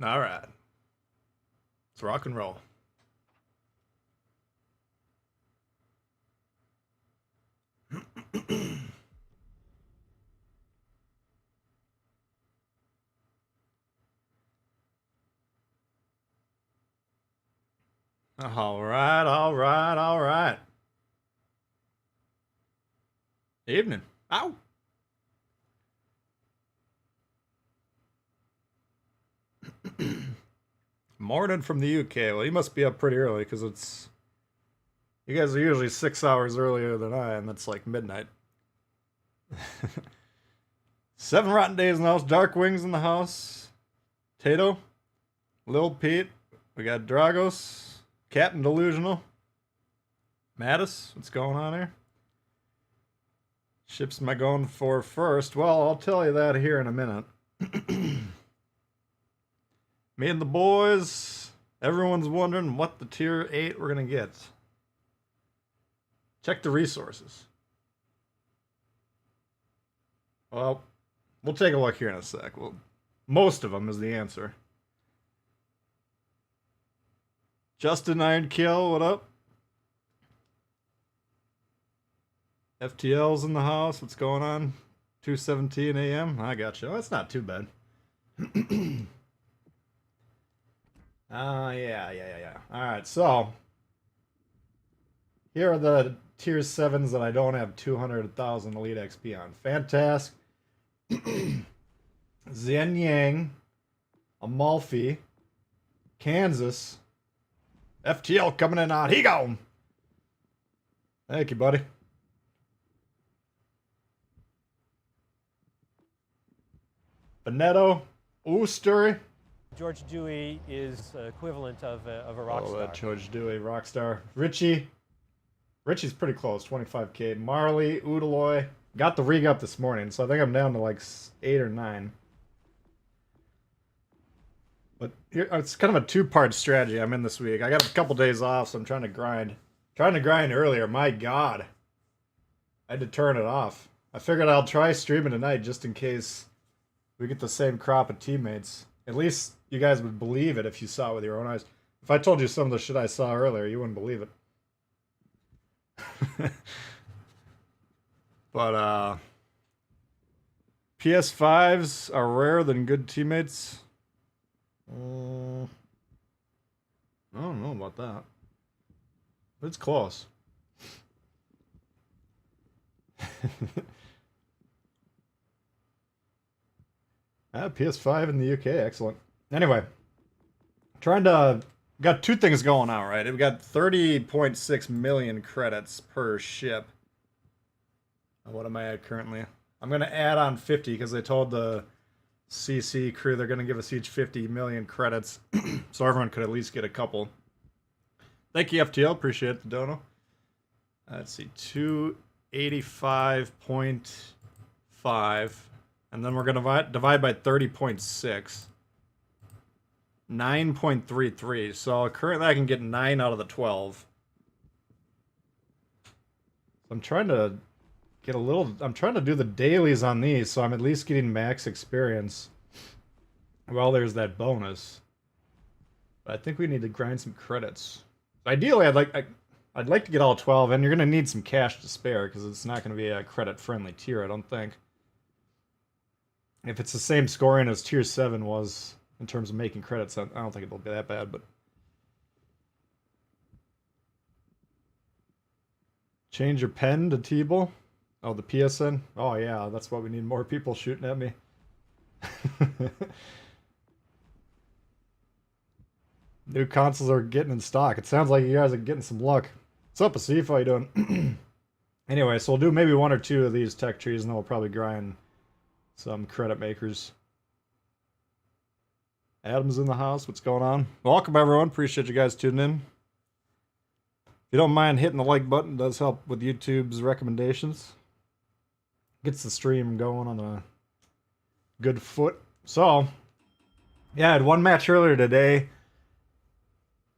All right. Let's rock and roll. All right, all right, all right. Evening. Ow. Morning from the UK. Well, you must be up pretty early because it's. You guys are usually 6 hours earlier than I am. It's like midnight. 7 rotten days in the house. Dark Wings in the house. Tato. Lil Pete. We got Dragos. Captain Delusional. Mattis. What's going on here? Ships am I going for first? Well, I'll tell you that here in a minute. Me and the boys. Everyone's wondering what the tier 8 we're going to get. Check the resources. Well, we'll take a look here in a sec. Well, most of them is the answer. Justin Ironkill, what up? FTL's in the house. What's going on? 2:17 a.m. I got you. Oh, that's not too bad. Yeah. All right, so here are the tier 7s that I don't have 200,000 elite XP on. Fantastic. Zen Yang, Amalfi, Kansas, FTL coming in on. He gone. Thank you, buddy. Benetto, Ooster. George Dewey is equivalent of a rock star. George Dewey, Rockstar. Richie's pretty close, 25k. Marley, Udaloy. Got the rig up this morning, so I think I'm down to like 8 or 9. But here, it's kind of a two-part strategy I'm in this week. I got a couple days off, so I'm trying to grind. Trying to grind earlier, my god. I had to turn it off. I figured I'll try streaming tonight just in case we get the same crop of teammates. At least you guys would believe it if you saw it with your own eyes. If I told you some of the shit I saw earlier, you wouldn't believe it. But PS5s are rarer than good teammates. I don't know about that. It's close. PS5 in the UK, excellent. Anyway, got two things going on, right? We got 30.6 million credits per ship. What am I at currently? I'm going to add on 50 because they told the CC crew they're going to give us each 50 million credits so everyone could at least get a couple. Thank you, FTL. Appreciate the dono. Let's see, 285.5. And then we're going to divide by 30.6. 9.33. So currently I can get 9 out of the 12. I'm trying to get I'm trying to do the dailies on these, so I'm at least getting max experience. Well, there's that bonus. But I think we need to grind some credits. Ideally, I'd like to get all 12, and you're going to need some cash to spare, because it's not going to be a credit-friendly tier, I don't think. If it's the same scoring as tier 7 was in terms of making credits, I don't think it'll be that bad, but... Change your pen to Tbull? Oh, the PSN? Oh yeah, that's why we need more people shooting at me. New consoles are getting in stock. It sounds like you guys are getting some luck. What's up, Asif? How you doing? Anyway, so we'll do maybe 1 or 2 of these tech trees, and then we'll probably grind some credit makers. Adam's in the house. What's going on? Welcome, everyone. Appreciate you guys tuning in. If you don't mind hitting the like button, it does help with YouTube's recommendations. Gets the stream going on a good foot. So, yeah, I had one match earlier today.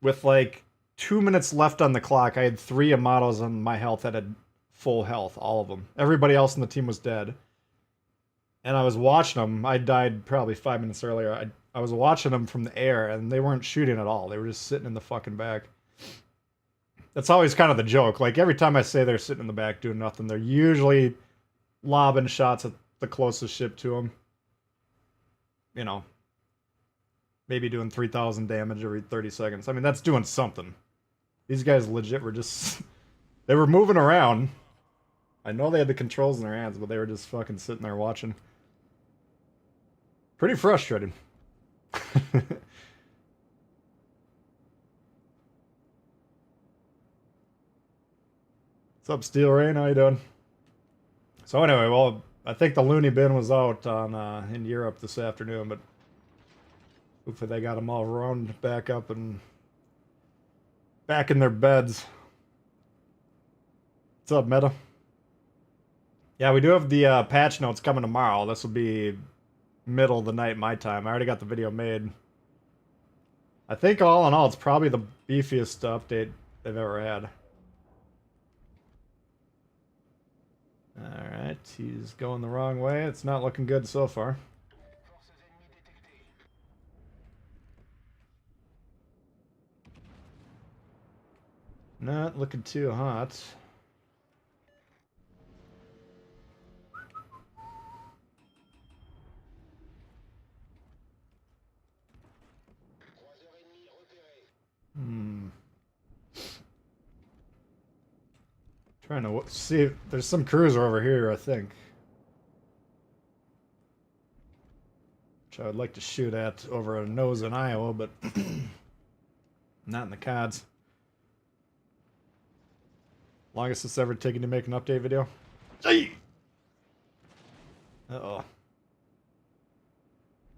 With like 2 minutes left on the clock, I had 3 Amatos on my health that had full health, all of them. Everybody else in the team was dead. And I was watching them. I died probably 5 minutes earlier. I was watching them from the air, and they weren't shooting at all. They were just sitting in the fucking back. That's always kind of the joke. Like, every time I say they're sitting in the back doing nothing, they're usually lobbing shots at the closest ship to them. You know, maybe doing 3,000 damage every 30 seconds. I mean, that's doing something. These guys legit were just... they were moving around. I know they had the controls in their hands, but they were just fucking sitting there watching. Pretty frustrating. What's up, Steel Rain? How you doing? So anyway, well, I think the loony bin was out on in Europe this afternoon, but hopefully they got them all round back up and back in their beds. What's up, Meta? Yeah, we do have the patch notes coming tomorrow. This will be middle of the night my time. I already got the video made. I think all in all, it's probably the beefiest update they've ever had. Alright, he's going the wrong way. It's not looking good so far. Not looking too hot. Trying to see. There's some cruiser over here, I think. Which I would like to shoot at over a nose in Iowa, but not in the cards. Longest it's ever taken to make an update video. Hey! Uh-oh.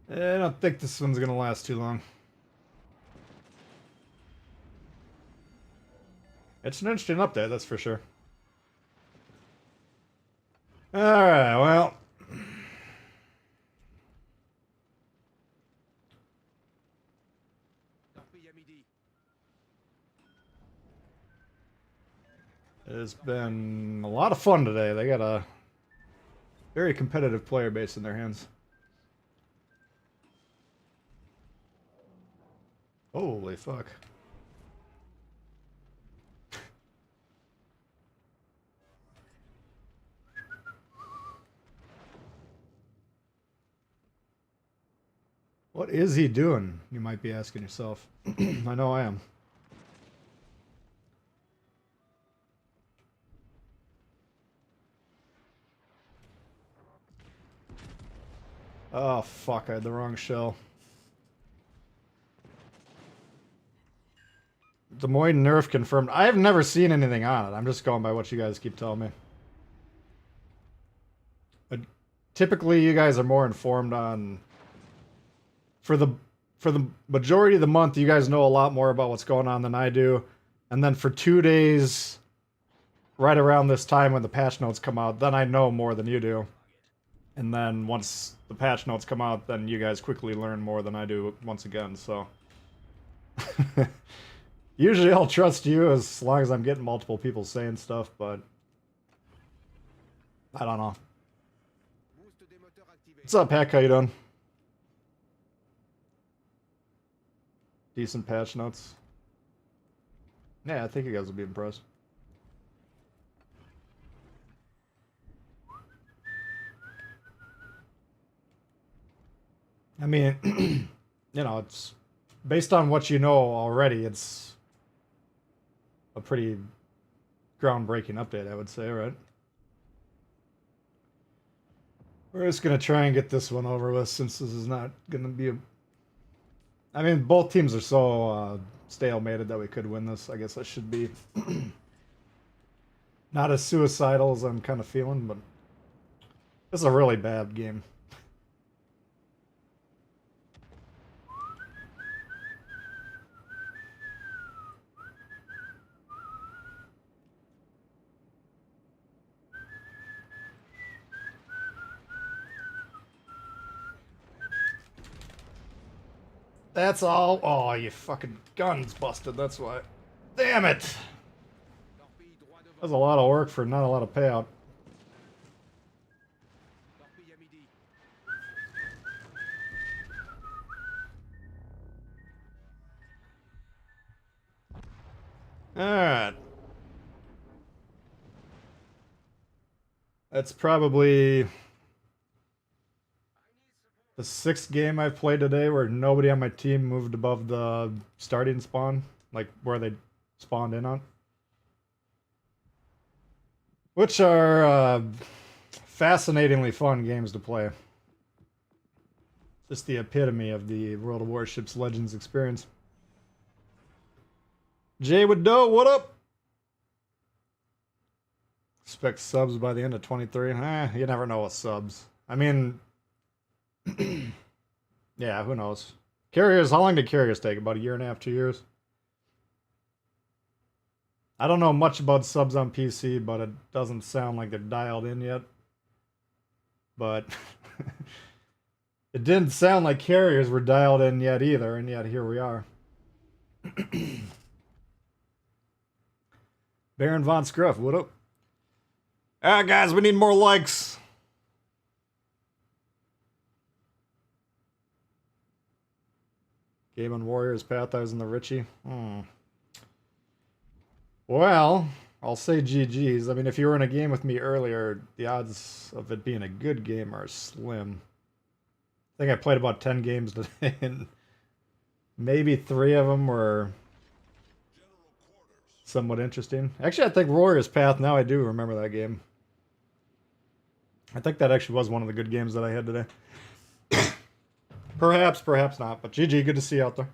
I don't think this one's gonna last too long. It's an interesting update, that's for sure. Alright, well. It's been a lot of fun today. They got a very competitive player base in their hands. Holy fuck. What is he doing? You might be asking yourself. I know I am. Oh fuck, I had the wrong shell. Des Moines nerf confirmed. I have never seen anything on it. I'm just going by what you guys keep telling me. But typically you guys are more informed on... For the majority of the month, you guys know a lot more about what's going on than I do. And then for 2 days, right around this time when the patch notes come out, then I know more than you do. And then once the patch notes come out, then you guys quickly learn more than I do once again, so... Usually I'll trust you as long as I'm getting multiple people saying stuff, but... I don't know. What's up, Heck? How you doing? Decent patch notes. Yeah, I think you guys will be impressed. I mean, you know, it's based on what you know already, it's a pretty groundbreaking update, I would say, right? We're just going to try and get this one over with since this is not going to be a... I mean, both teams are so stalemated that we could win this. I guess I should be not as suicidal as I'm kind of feeling, but this is a really bad game. That's all. Oh, you fucking gun's busted. That's why. Damn it. That was a lot of work for not a lot of payout. Alright. That's probably the 6th game I've played today where nobody on my team moved above the starting spawn, like where they spawned in on. Which are fascinatingly fun games to play. Just the epitome of the World of Warships Legends experience. Jay with Doe, what up? Expect subs by the end of 23. You never know with subs. I mean, yeah, who knows? Carriers, how long did carriers take? About a year and a half, 2 years? I don't know much about subs on PC, but it doesn't sound like they're dialed in yet. But it didn't sound like carriers were dialed in yet either, and yet here we are. Baron Von Scruff, what up? Alright, guys, we need more likes. Game on Warriors Path, I was in the Richie. Well, I'll say GG's. I mean, if you were in a game with me earlier, the odds of it being a good game are slim. I think I played about 10 games today, and maybe 3 of them were somewhat interesting. Actually, I think Warriors Path, now I do remember that game. I think that actually was one of the good games that I had today. Perhaps, perhaps not, but GG, good to see you out there.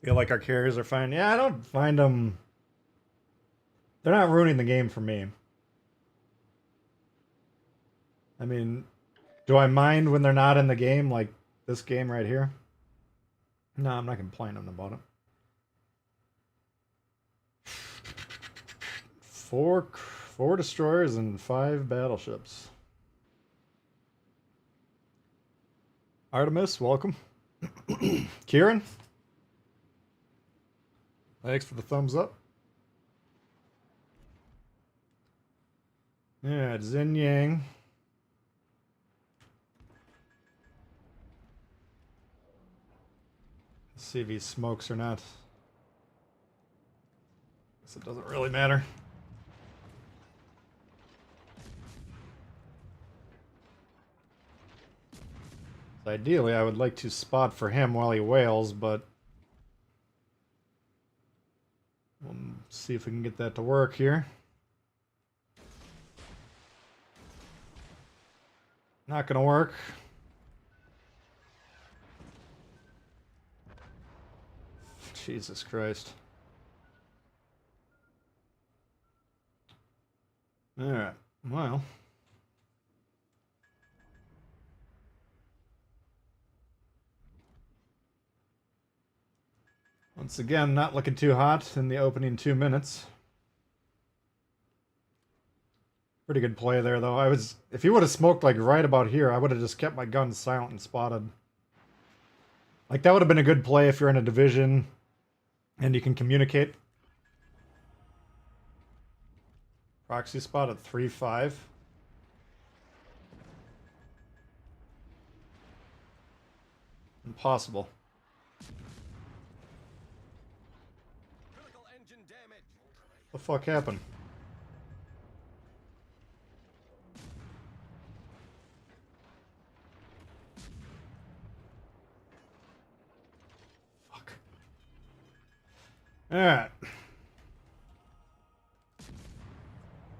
Feel like our carriers are fine. Yeah, I don't find them... They're not ruining the game for me. I mean, do I mind when they're not in the game, like this game right here? No, I'm not complaining about it. 4 destroyers and 5 battleships. Artemis, welcome. Kieran, thanks for the thumbs up. Yeah, Xin Yang. Let's see if he smokes or not. Guess it doesn't really matter. Ideally, I would like to spot for him while he wails, but we'll see if we can get that to work here. Not gonna work. Jesus Christ. Alright, well. Once again, not looking too hot in the opening 2 minutes. Pretty good play there, though. If he would have smoked like right about here, I would have just kept my gun silent and spotted. Like that would have been a good play if you're in a division and you can communicate. Proxy spot at 3-5. Impossible. What the fuck happened? Fuck. Alright.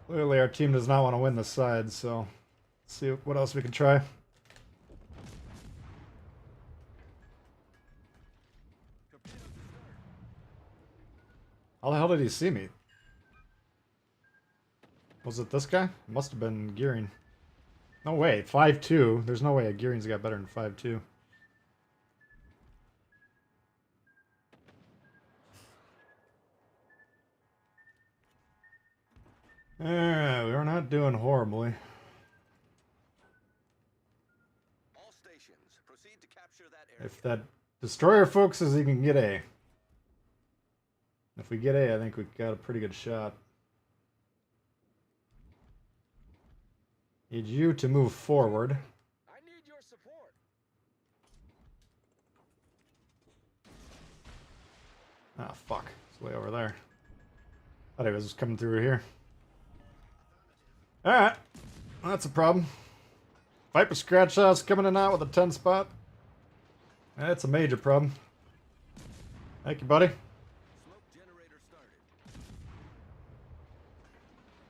Clearly our team does not want to win this side, so let's see what else we can try. How the hell did he see me? Was it this guy? It must have been Gearing. No way, 5-2. There's no way a Gearing's got better than 5-2. Alright, we're not doing horribly. All stations, proceed to capture that area. If that destroyer focuses, he can get A. If we get A, I think we've got a pretty good shot. Need you to move forward. I need your support. Ah, fuck. It's way over there. Thought he was coming through here. Alright. Well, that's a problem. Viper Scratch Shot's coming in out with a 10 spot. That's a major problem. Thank you, buddy. Smoke generator started.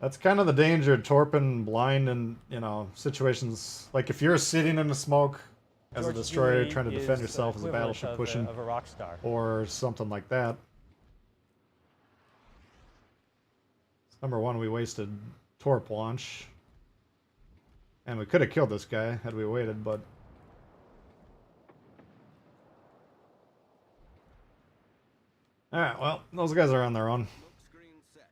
That's kind of the danger of torping blind in, you know, situations. Like if you're sitting in the smoke as a George destroyer Dewey trying to defend is, yourself as a equivalent battleship of pushing of a rock star. or something like that. Number one, we wasted torp launch. And we could have killed this guy had we waited, but... Alright, well, those guys are on their own. Smoke screen set.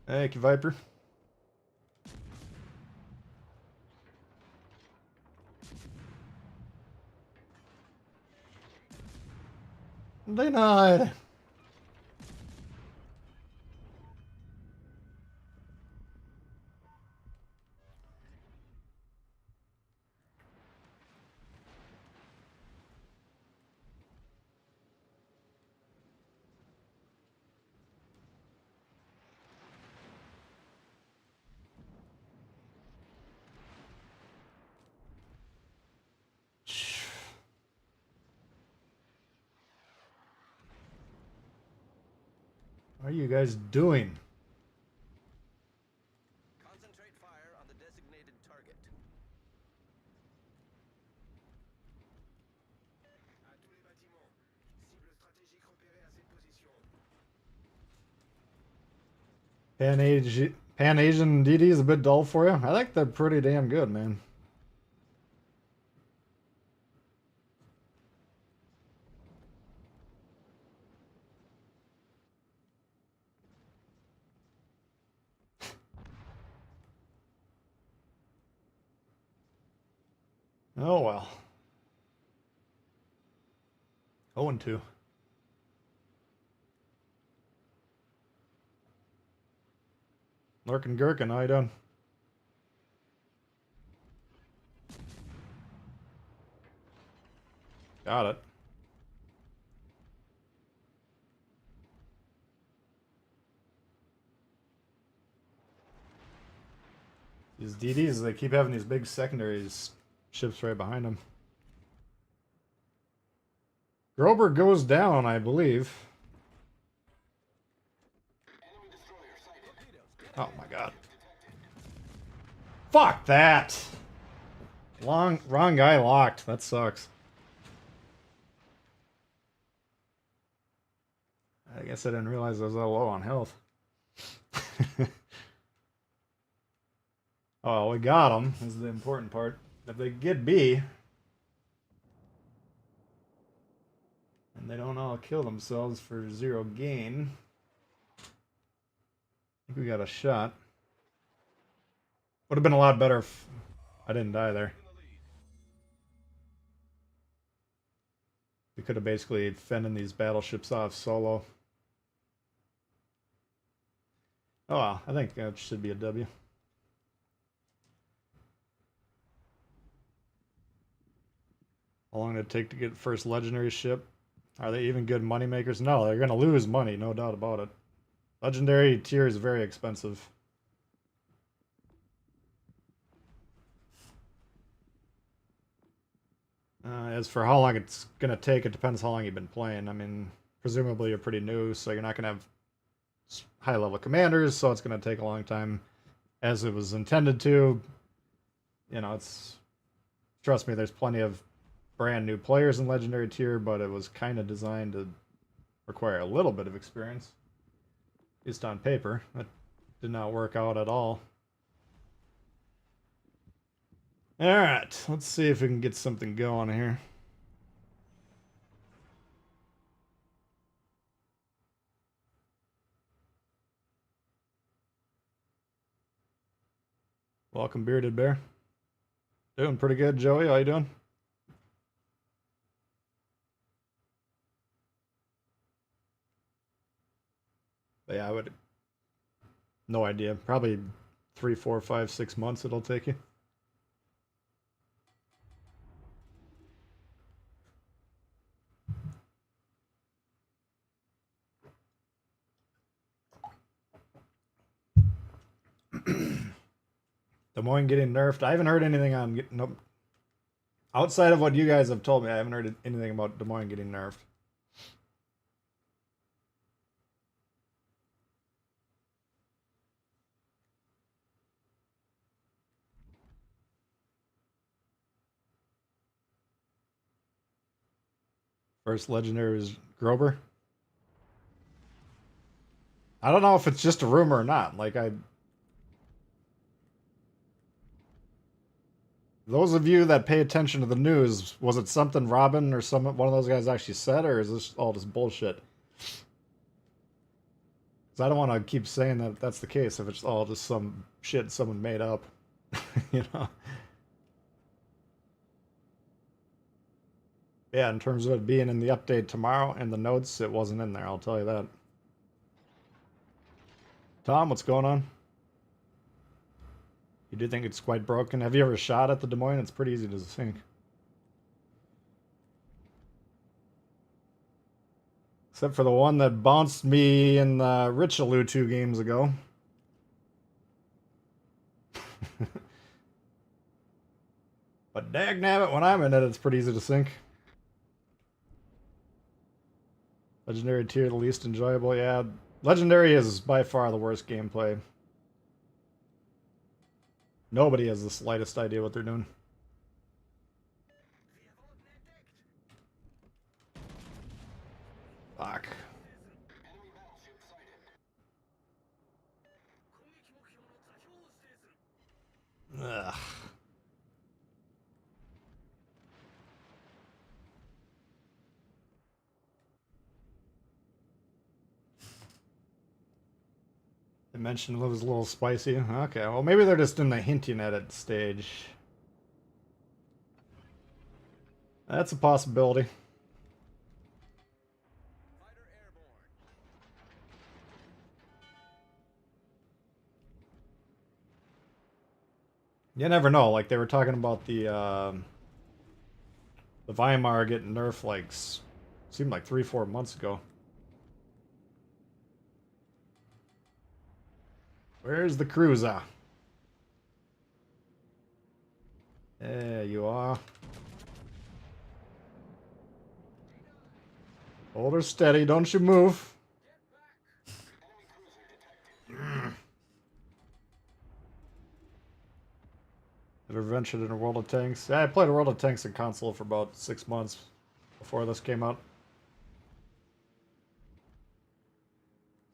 Thank you, Viper. Denied. What are you guys doing? Concentrate fire on the designated target. À tous les bâtiments. Cible stratégique repérée à cette position. Pan-Asian DD is a bit dull for you? I think they're pretty damn good, man. Oh well. 0-2. Lurkin Gherkin, how you doing? Got it. These DDs, they keep having these big secondaries ships right behind them. Grober goes down, I believe. Oh my god. Fuck that! Wrong guy locked. That sucks. I guess I didn't realize I was that low on health. Oh, we got them. This is the important part. If they get B, and they don't all kill themselves for 0 gain, I think we got a shot. Would have been a lot better if I didn't die there. We could have basically fended these battleships off solo. Oh well, I think that should be a W. How long did it take to get the first legendary ship? Are they even good money makers? No, they're going to lose money, no doubt about it. Legendary tier is very expensive. As for how long it's going to take, it depends how long you've been playing. I mean, presumably you're pretty new, so you're not going to have high-level commanders, so it's going to take a long time as it was intended to. You know, it's... Trust me, there's plenty of brand new players in Legendary tier, but it was kind of designed to require a little bit of experience. At least on paper. That did not work out at all. Alright, let's see if we can get something going here. Welcome, Bearded Bear. Doing pretty good, Joey. How you doing? But yeah, I would... No idea. Probably 3, 4, 5, 6 months it'll take you. Moines getting nerfed. I haven't heard anything on nope. Outside of what you guys have told me, I haven't heard anything about Des Moines getting nerfed. First legendary is Grober. I don't know if it's just a rumor or not. Like those of you that pay attention to the news, was it something Robin or one of those guys actually said, or is this all just bullshit? Because I don't want to keep saying that that's the case if it's all just some shit someone made up, you know. Yeah, in terms of it being in the update tomorrow and the notes, it wasn't in there, I'll tell you that. Tom, what's going on? You do think it's quite broken? Have you ever shot at the Des Moines? It's pretty easy to sink. Except for the one that bounced me in the Richelieu 2 games ago. But dagnabbit, when I'm in it, it's pretty easy to sink. Legendary tier, the least enjoyable. Yeah, Legendary is by far the worst gameplay. Nobody has the slightest idea what they're doing. Fuck. Ugh. They mentioned it was a little spicy. Okay, well maybe they're just in the hinting at it stage. That's a possibility. Fighter airborne. You never know. Like they were talking about the Weimar getting nerfed like seemed like 3-4 months ago. Where's the cruiser? There you are. Hold her steady, don't you move. Ever ventured in a World of Tanks? Yeah, I played a World of Tanks in console for about 6 months before this came out.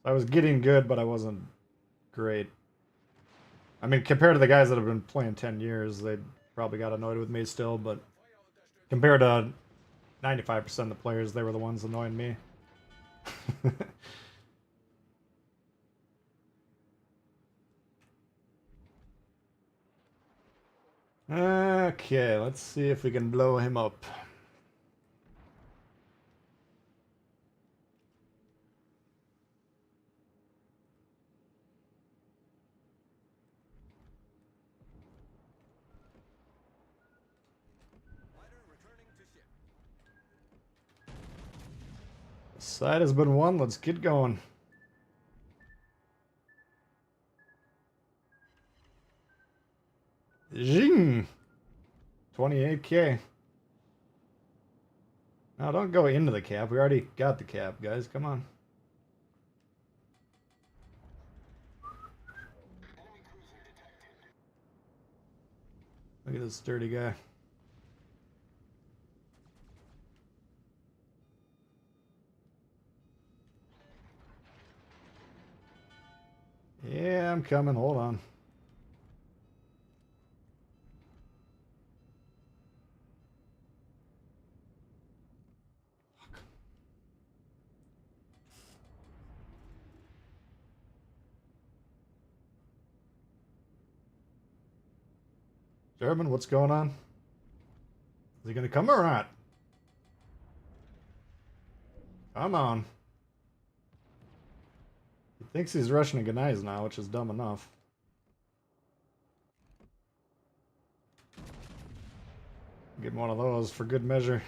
I was getting good, but I wasn't great. I mean, compared to the guys that have been playing 10 years, they probably got annoyed with me still, but compared to 95% of the players, they were the ones annoying me. Okay, let's see if we can blow him up. Fighter returning to ship. Side has been won, let's get going. Zing! 28k. Now don't go into the cap, we already got the cap, guys, come on. Look at this dirty guy. Yeah, I'm coming, hold on. German, what's going on? Is he gonna come or not? Come on. He thinks he's rushing to Gneiss now, which is dumb enough. Get one of those for good measure.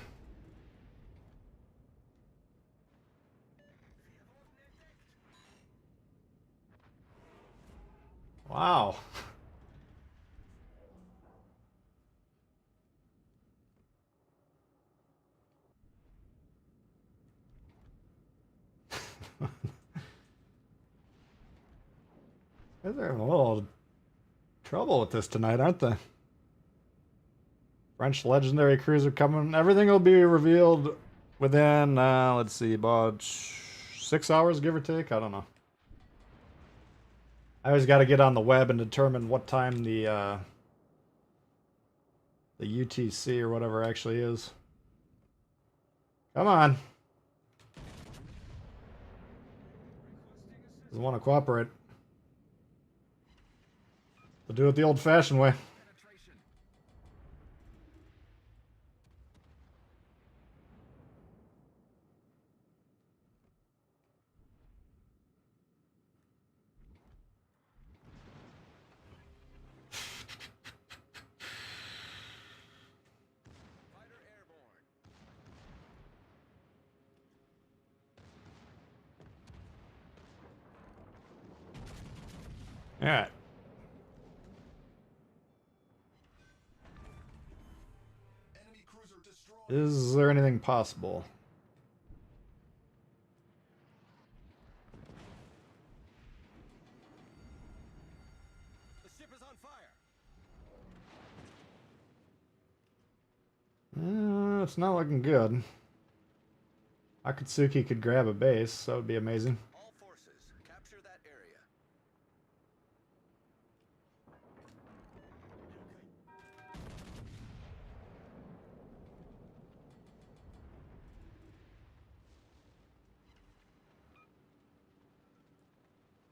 Wow. They're having a little trouble with this tonight, aren't they? French legendary cruiser coming. Everything will be revealed within, let's see, about 6 hours, give or take. I don't know. I always got to get on the web and determine what time the UTC or whatever actually is. Come on. Doesn't want to cooperate. We'll do it the old-fashioned way. All right. Is there anything possible? The ship is on fire. It's not looking good. Akatsuki could grab a base. That would be amazing. All forces, capture that area.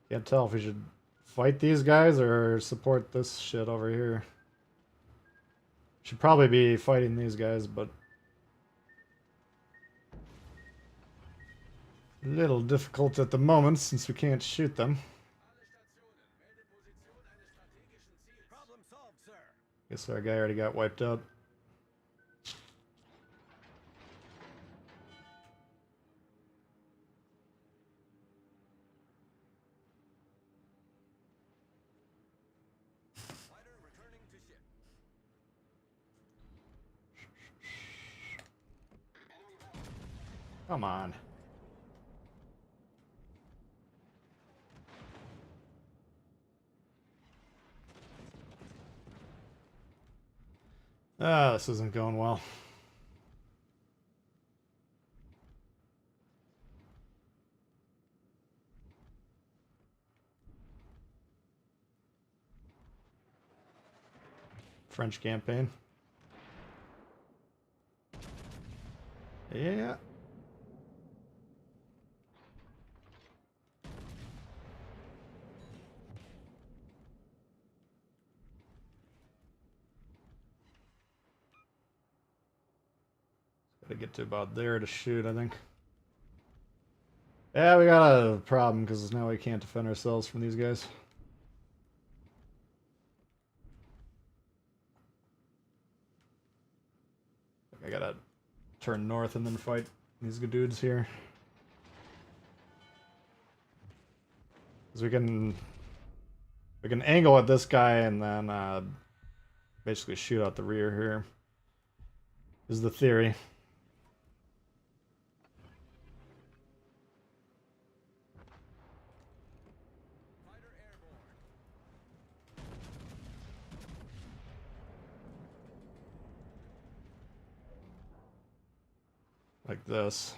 Can't tell if we should fight these guys or support this shit over here. Should probably be fighting these guys, but a little difficult at the moment since we can't shoot them. Problem solved, sir. Guess our guy already got wiped out. Fighter returning to ship. Come on. Ah, this isn't going well. French campaign. Yeah. Gotta get to about there to shoot, I think. Yeah, we got a problem because now we can't defend ourselves from these guys. I gotta turn north and then fight these good dudes here. Because we can angle at this guy and then basically shoot out the rear here. Is the theory. Fighter airborne. Like this.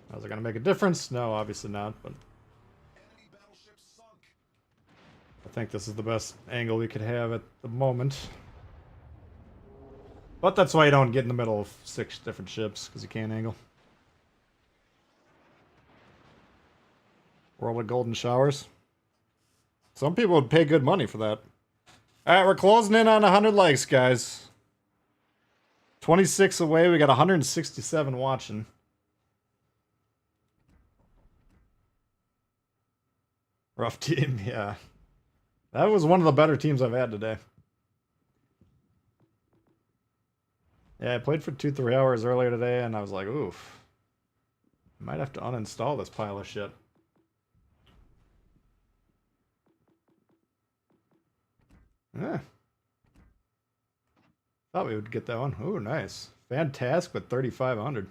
How's it gonna make a difference? No, obviously not, but Enemy battleship sunk. I think this is the best angle we could have at the moment. But that's why you don't get in the middle of 6 different ships, because you can't angle. World of Golden Showers. Some people would pay good money for that. Alright, we're closing in on 100 likes, guys. 26 away, we got 167 watching. Rough team, yeah. That was one of the better teams I've had today. Yeah, I played for 2-3 hours earlier today, and I was like, oof. Might have to uninstall this pile of shit. Yeah. Thought we would get that one. Ooh, nice. Fantastic with 3,500.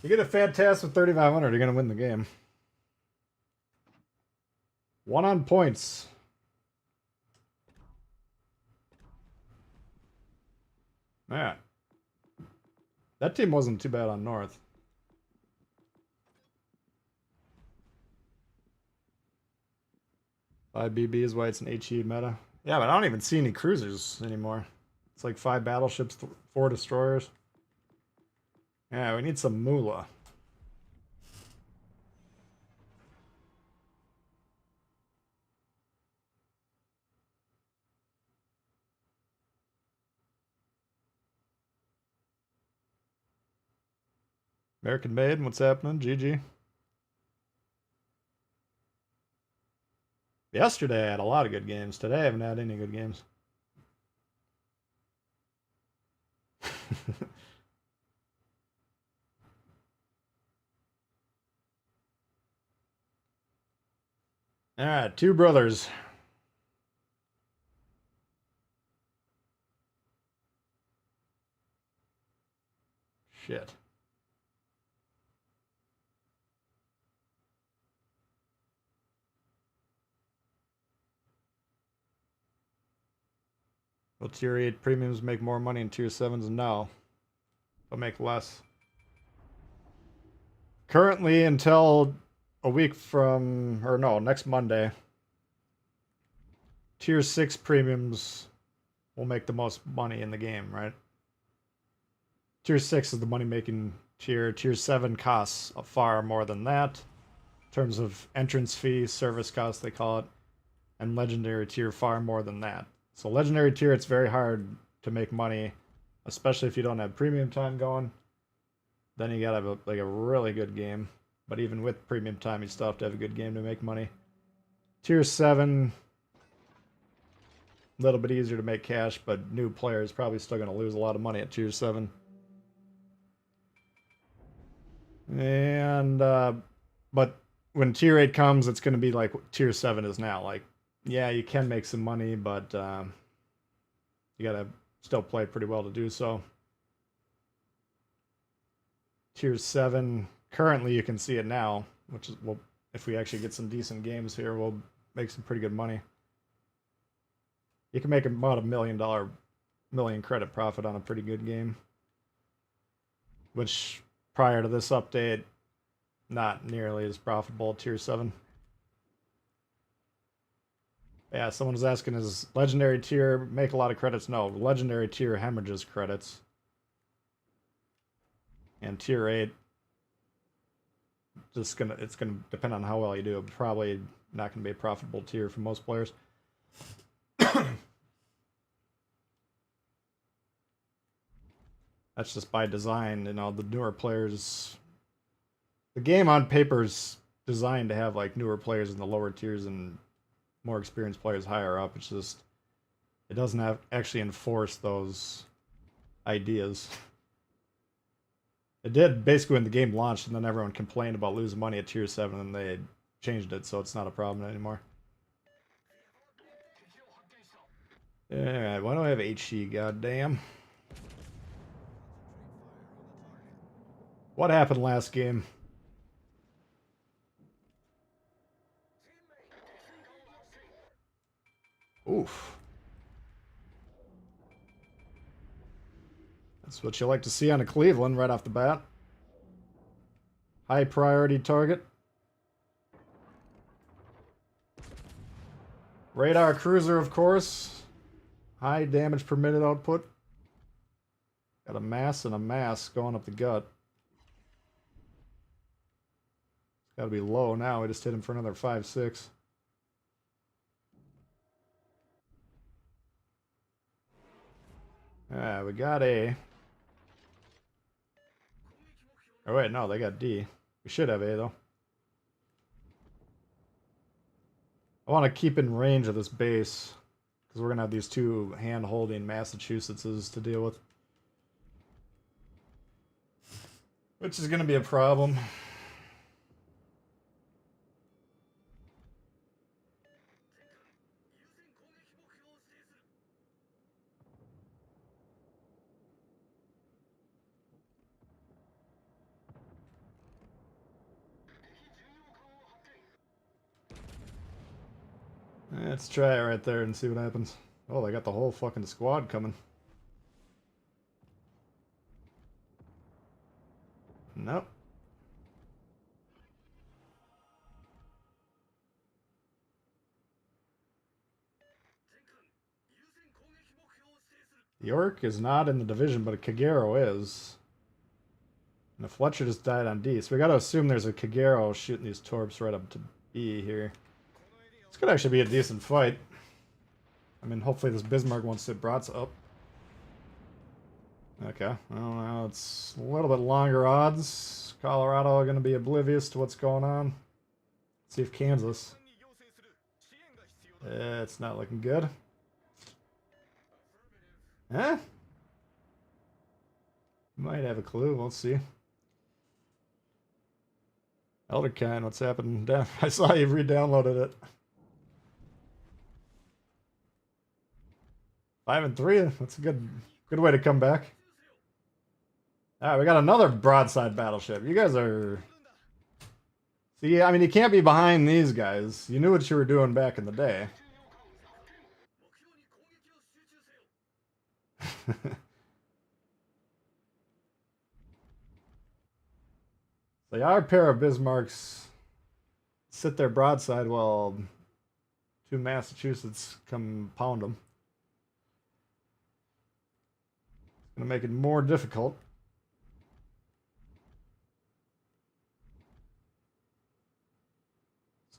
You get a Fantastic with 3,500, you're going to win the game. 1 on points. Yeah. That team wasn't too bad on North. Five BB is why it's an HE meta. Yeah, but I don't even see any cruisers anymore. It's like 5 battleships, 4 destroyers. Yeah, we need some moolah. American made, what's happening? GG. Yesterday I had a lot of good games. Today I haven't had any good games. Alright, 2 brothers. Shit. Will tier 8 premiums make more money in tier 7s? No. They'll make less. Currently, until a week from, or no, next Monday, tier 6 premiums will make the most money in the game, right? Tier 6 is the money making tier. Tier 7 costs far more than that in terms of entrance fee, service costs, they call it, and legendary tier far more than that. So, legendary tier, it's very hard to make money, especially if you don't have premium time going. Then you gotta have a really good game. But even with premium time, you still have to have a good game to make money. Tier 7, a little bit easier to make cash, but new players probably still going to lose a lot of money at tier 7. And, but when tier 8 comes, it's going to be like tier 7 is now. Like, yeah, you can make some money, but you got to still play pretty well to do so. Tier 7, currently you can see it now, which is, well, if we actually get some decent games here, we'll make some pretty good money. You can make about $1 million credit profit on a pretty good game. Which, prior to this update, not nearly as profitable at tier 7. Yeah, someone was asking, is legendary tier make a lot of credits? No, legendary tier hemorrhages credits. And tier 8, it's gonna depend on how well you do. Probably not gonna be a profitable tier for most players. That's just by design, you know, the newer players. The game on paper is designed to have like newer players in the lower tiers and more experienced players higher up. It's just it doesn't have actually enforce those ideas. It did basically when the game launched, and then everyone complained about losing money at tier 7, and they changed it, so it's not a problem anymore. Alright, why do I have HE? Goddamn. What happened last game? Oof. That's what you like to see on a Cleveland right off the bat. High priority target. Radar cruiser, of course. High damage per minute output. Got a mass and a mass going up the gut. It's got to be low now. We just hit him for another 5-6. We got A. Oh wait, no, they got D. We should have A though. I want to keep in range of this base because we're gonna have these 2 hand-holding Massachusettses to deal with, which is gonna be a problem. Let's try it right there and see what happens. Oh, they got the whole fucking squad coming. Nope. York is not in the division, but a Kagero is. And the Fletcher just died on D, so we gotta assume there's a Kagero shooting these torps right up to B here. This could actually be a decent fight. I mean, hopefully this Bismarck won't sit broadside. Oh. Okay, well, now it's a little bit longer odds. Colorado are going to be oblivious to what's going on. Let's see if Kansas. It's not looking good. Huh? Might have a clue. We'll see. Elderkind, what's happening? I saw you re-downloaded it. 5-3. That's a good way to come back. All right, we got another broadside battleship. You guys are... See, I mean, you can't be behind these guys. You knew what you were doing back in the day. So our pair of Bismarcks sit there broadside while two Massachusetts come pound them. It's going to make it more difficult.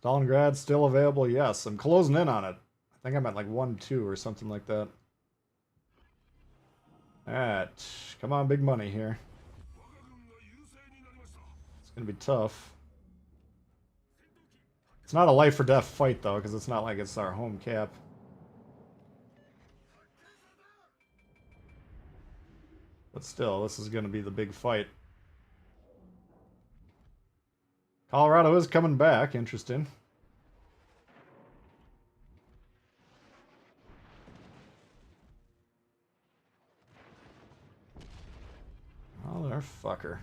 Stalingrad still available? Yes. I'm closing in on it. I think I'm at like 1-2 or something like that. Alright. Come on, big money here. It's going to be tough. It's not a life or death fight, though, because it's not like it's our home cap. But still, this is going to be the big fight. Colorado is coming back. Interesting. Motherfucker.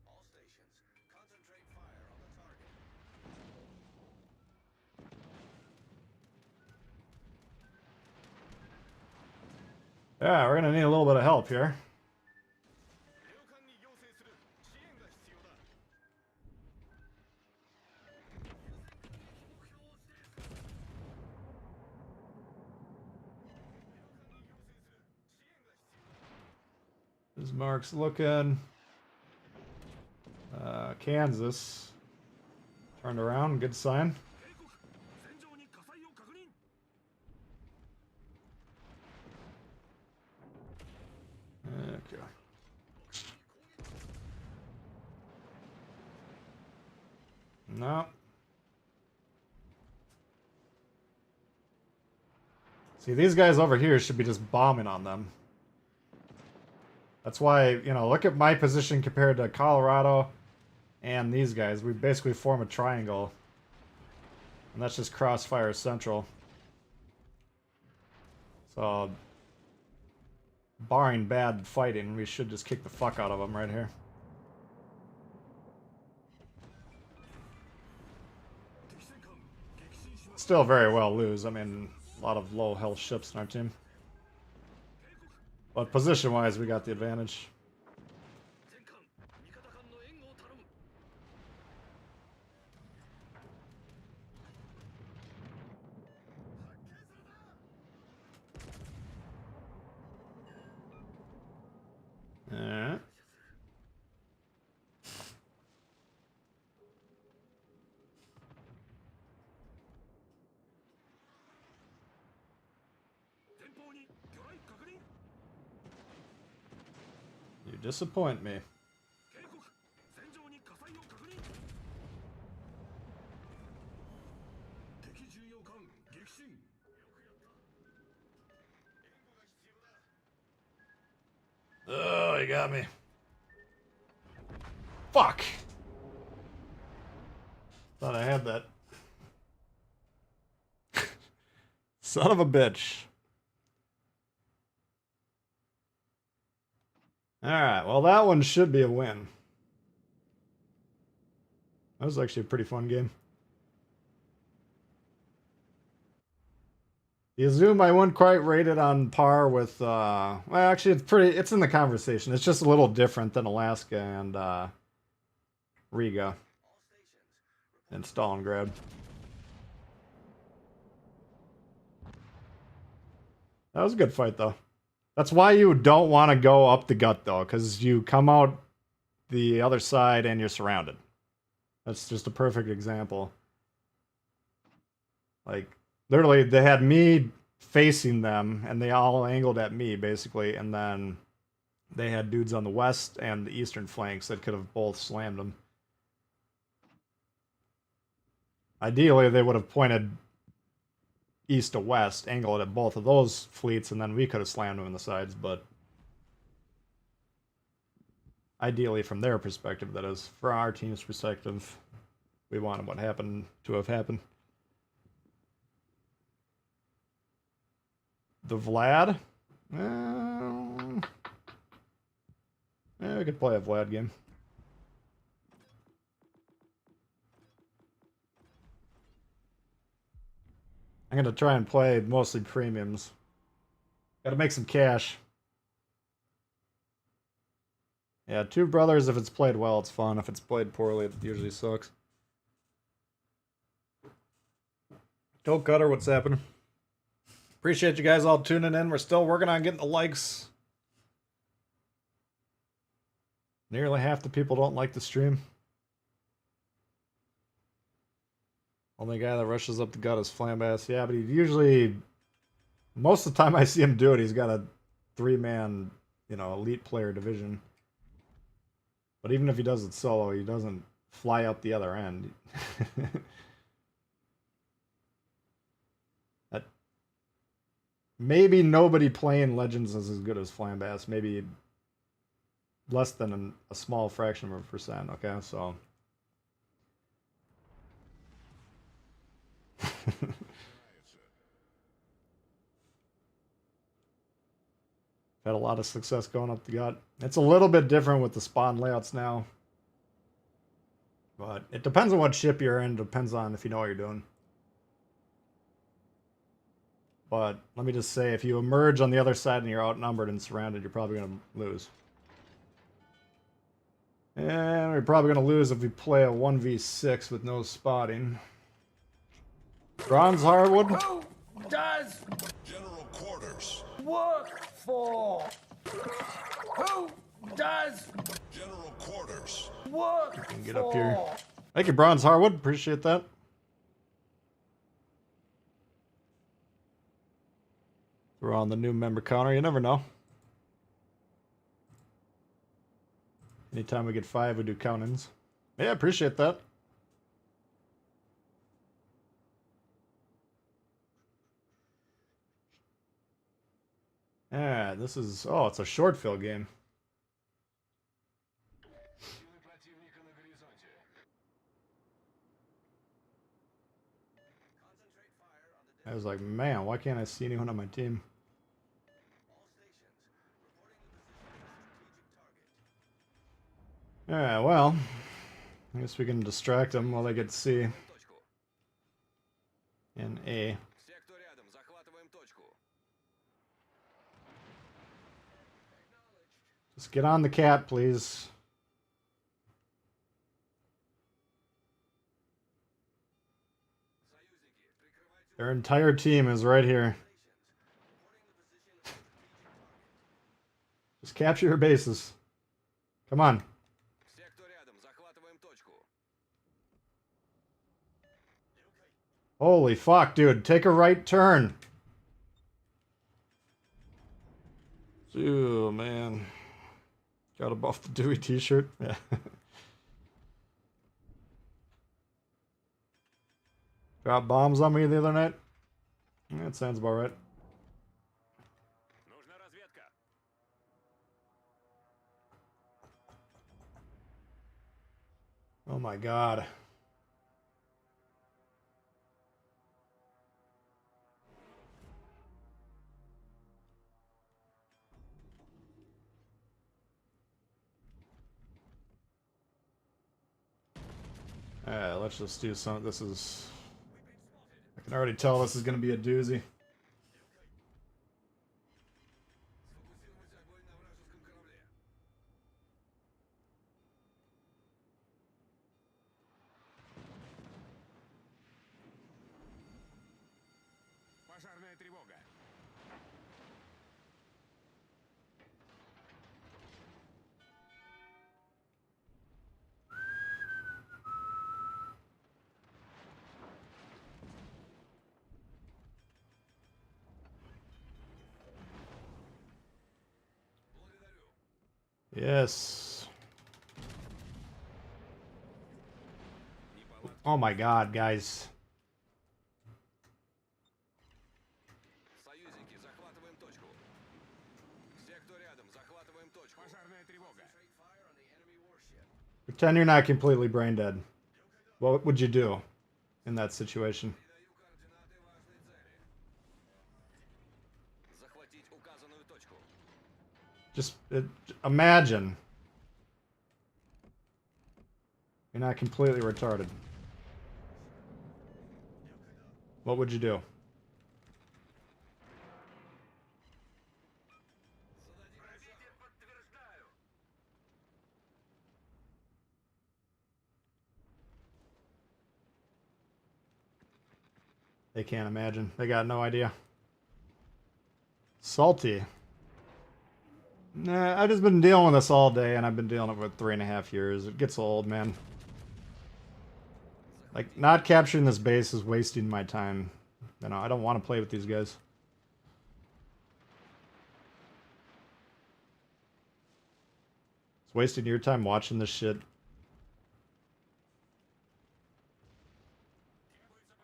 All stations, concentrate fire on the target. Yeah, we're going to need a little bit of help here. Bismarck's looking. Kansas. Turned around, good sign. Okay. No. See, these guys over here should be just bombing on them. That's why, you know, look at my position compared to Colorado and these guys. We basically form a triangle. And that's just crossfire central. So, barring bad fighting, we should just kick the fuck out of them right here. Still very well lose. I mean, a lot of low health ships in our team. But position-wise, we got the advantage. Alright. You disappoint me. Oh, you got me. Fuck! Thought I had that. Son of a bitch. Alright, well that one should be a win. That was actually a pretty fun game. The Zoom I wouldn't quite rate it on par with well actually it's in the conversation. It's just a little different than Alaska and Riga and Stalingrad. That was a good fight though. That's why you don't want to go up the gut though, because you come out the other side and you're surrounded. That's just a perfect example. Like, literally, they had me facing them, and they all angled at me, basically, and then they had dudes on the west and the eastern flanks that could have both slammed them. Ideally, they would have pointed east to west, angled at both of those fleets, and then we could have slammed them in the sides, but ideally, from their perspective, that is. For our team's perspective, we wanted what happened to have happened. The Vlad? Yeah, we could play a Vlad game. I'm gonna try and play mostly premiums. Gotta make some cash. Yeah, Two Brothers, if it's played well, it's fun. If it's played poorly, it usually sucks. Go Cutter, what's happening? Appreciate you guys all tuning in. We're still working on getting the likes. Nearly half the people don't like the stream. Only guy that rushes up the gut is Flambass. Yeah, but he usually... Most of the time I see him do it, he's got a 3-man, elite player division. But even if he does it solo, he doesn't fly out the other end. Maybe nobody playing Legends is as good as Flambass. Maybe less than a small fraction of a percent, okay? So... Had a lot of success going up the gut. It's a little bit different with the spawn layouts now. But it depends on what ship you're in. Depends on if you know what you're doing. But let me just say, if you emerge on the other side and you're outnumbered and surrounded, you're probably going to lose. And we're probably going to lose if we play a 1v6 with no spotting. Bronze Hardwood? Who does General Quarters work for? Who does General Quarters work Can get up here. Thank you, Bronze Hardwood. Appreciate that. Throw on the new member counter. You never know. Anytime we get 5, we do count-ins. Yeah, appreciate that. Yeah, this is... Oh, it's a short fill game. I was like, man, why can't I see anyone on my team? Yeah, well, I guess we can distract them while they get C and A. Just get on the cat, please. Their entire team is right here. Just capture your bases. Come on. Holy fuck, dude. Take a right turn. Oh, man. Gotta buff the Dewey t-shirt. Yeah. Dropped bombs on me the other night. That sounds about right. Oh my god. Alright, let's just do some. This is. I can already tell this is going to be a doozy. Пожарная тревога. Yes. Oh my god, guys. Союзники, захватываем точку. Все, кто рядом, захватываем точку. Пожарная тревога. Pretend you're not completely brain dead. What would you do in that situation? Захватить указанную точку. Just imagine. You're not completely retarded. What would you do? They can't imagine. They got no idea. Salty. Nah, I've just been dealing with this all day, and I've been dealing with it for 3.5 years. It gets old, man. Like, not capturing this base is wasting my time. You know, I don't want to play with these guys. It's wasting your time watching this shit.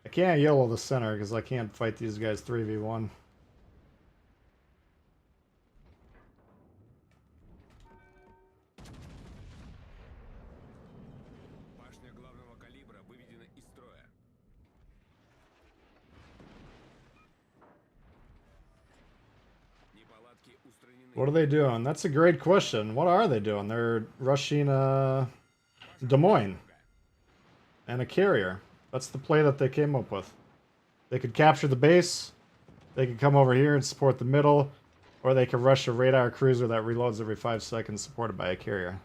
I can't yellow the center because I can't fight these guys 3v1. Башня главного калибра выведена из строя. Неполадки устранены. What are they doing? That's a great question. What are they doing? They're rushing Des Moines and a carrier. That's the play that they came up with. They could capture the base, they could come over here and support the middle, or they could rush a radar cruiser that reloads every 5 seconds supported by a carrier.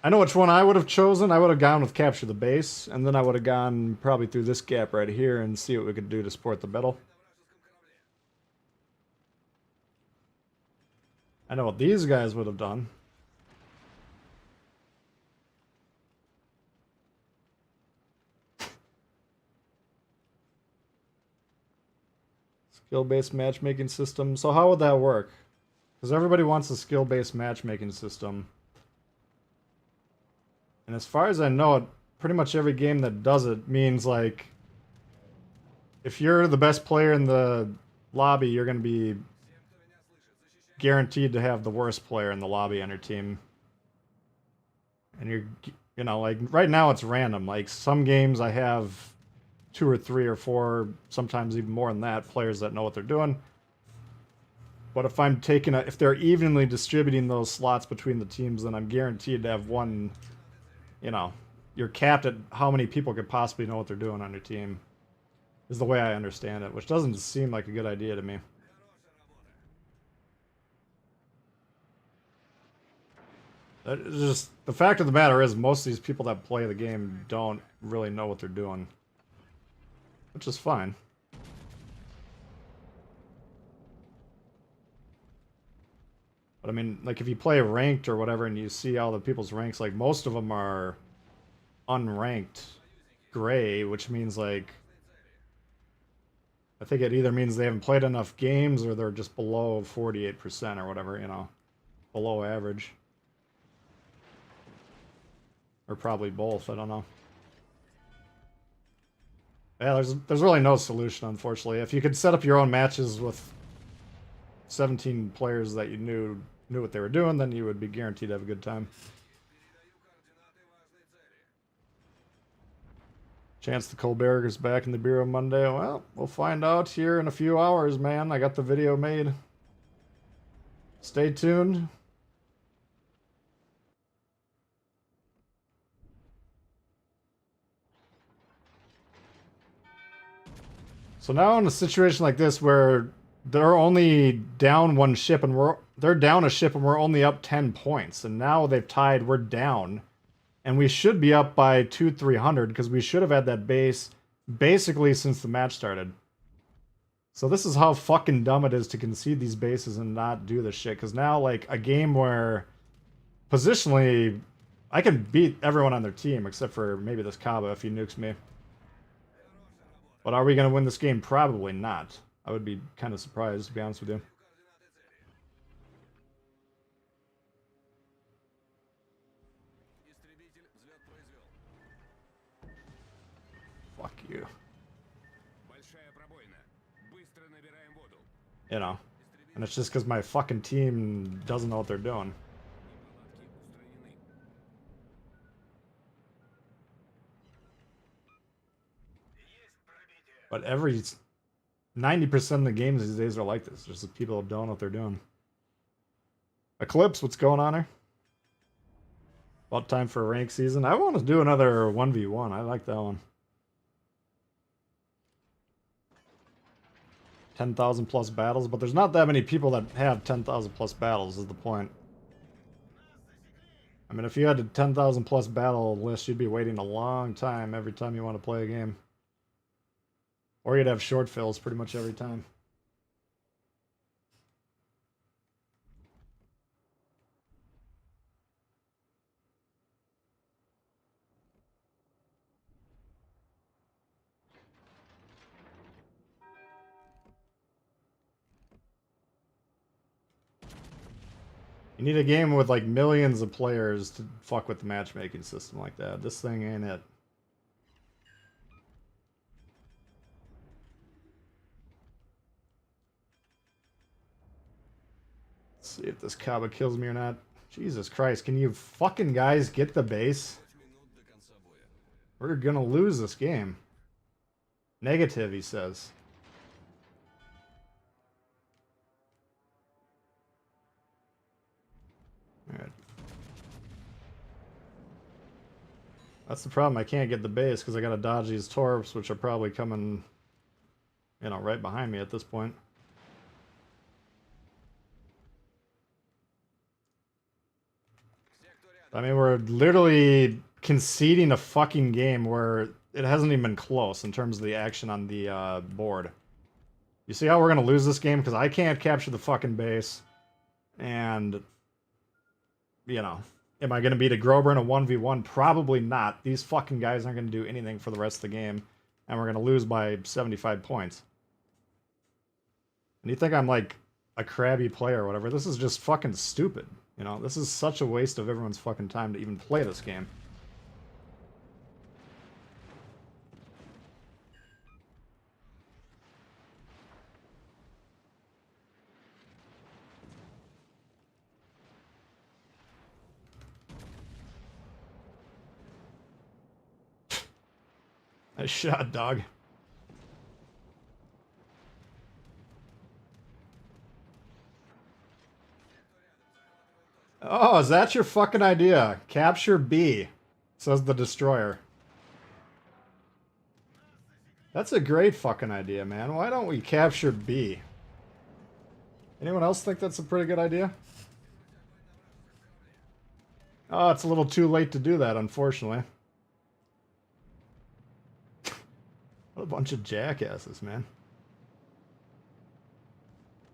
I know which one I would have chosen. I would have gone with capture the base, and then I would have gone probably through this gap right here and see what we could do to support the middle. I know what these guys would have done. Skill-based matchmaking system. So how would that work? Because everybody wants a skill-based matchmaking system. And as far as I know it, pretty much every game that does it means like if you're the best player in the lobby, you're going to be guaranteed to have the worst player in the lobby on your team. And you know, like right now it's random. Like some games I have 2 or 3 or 4, sometimes even more than that, players that know what they're doing. But if I'm taking if they're evenly distributing those slots between the teams, then I'm guaranteed to have one, you know, you're capped at how many people could possibly know what they're doing on your team, is the way I understand it, which doesn't seem like a good idea to me. It's just, the fact of the matter is most of these people that play the game don't really know what they're doing. Which is fine. But I mean, like if you play ranked or whatever and you see all the people's ranks, like most of them are unranked gray, which means like, I think it either means they haven't played enough games or they're just below 48% or whatever, you know, below average. Or probably both, I don't know. Yeah, there's really no solution, unfortunately. If you could set up your own matches with 17 players that you knew what they were doing, then you would be guaranteed to have a good time. Chance the Colbert is back in the Bureau Monday. Well, we'll find out here in a few hours, man. I got the video made. Stay tuned. So now in a situation like this where they're only down one ship and they're down a ship and we're only up 10 points. And now they've tied, we're down. And we should be up by 300 because we should have had that base basically since the match started. So this is how fucking dumb it is to concede these bases and not do this shit. Because now, like, a game where positionally I can beat everyone on their team except for maybe this Kaba if he nukes me. But are we going to win this game? Probably not. I would be kind of surprised, to be honest with you. Истребитель взлет произвел. Fuck you. Большая пробоина. Быстро набираем воду. You know. And it's just because my fucking team doesn't know what they're doing. Неполадки устранены. But every 90% of the games these days are like this. Just the people don't know what they're doing. Eclipse, what's going on here? About time for a rank season. I want to do another 1v1. I like that one. 10,000 plus battles, but there's not that many people that have 10,000 plus battles is the point. I mean, if you had a 10,000 plus battle list, you'd be waiting a long time every time you want to play a game. Or you'd have short fills pretty much every time. You need a game with like millions of players to fuck with the matchmaking system like that. This thing ain't it. Let's see if this Kaba kills me or not. Jesus Christ, can you fucking guys get the base? 5 минут до конца боя. We're gonna lose this game. Negative, he says. Alright. That's the problem. I can't get the base because I gotta dodge these torps, which are probably coming, you know, right behind me at this point. I mean, we're literally conceding a fucking game where it hasn't even been close in terms of the action on the board. You see how we're gonna lose this game? Because I can't capture the fucking base. And, you know, am I gonna beat a Grober in a 1v1? Probably not. These fucking guys aren't gonna do anything for the rest of the game. And we're gonna lose by 75 points. And you think I'm like a crabby player or whatever. This is just fucking stupid. You know, this is such a waste of everyone's fucking time to even play this game. Nice shot, dog. Oh, is that your fucking idea? Capture B, says the destroyer. That's a great fucking idea, man. Why don't we capture B? Anyone else think that's a pretty good idea? Oh, it's a little too late to do that, unfortunately. What a bunch of jackasses, man.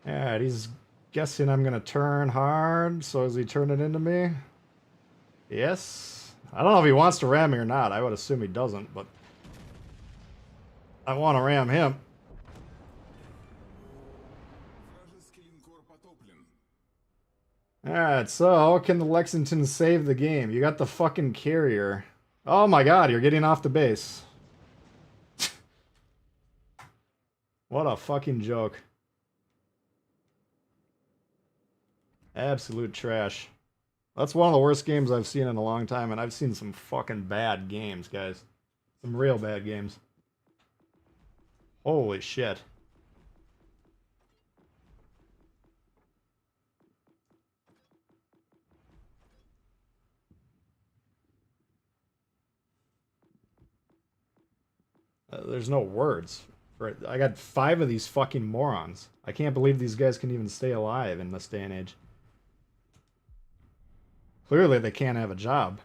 Alright, he's guessing I'm gonna turn hard, so is he turning into me? Yes. I don't know if he wants to ram me or not. I would assume he doesn't, but I want to ram him. Вражеский линкор потоплен. Alright, so can the Lexington save the game? You got the fucking carrier. Oh my god, you're getting off the base. What a fucking joke. Absolute trash. That's one of the worst games I've seen in a long time, and I've seen some fucking bad games, guys. Some real bad games. Holy shit. There's no words. I got 5 of these fucking morons. I can't believe these guys can even stay alive in this day and age. Clearly they can't have a job.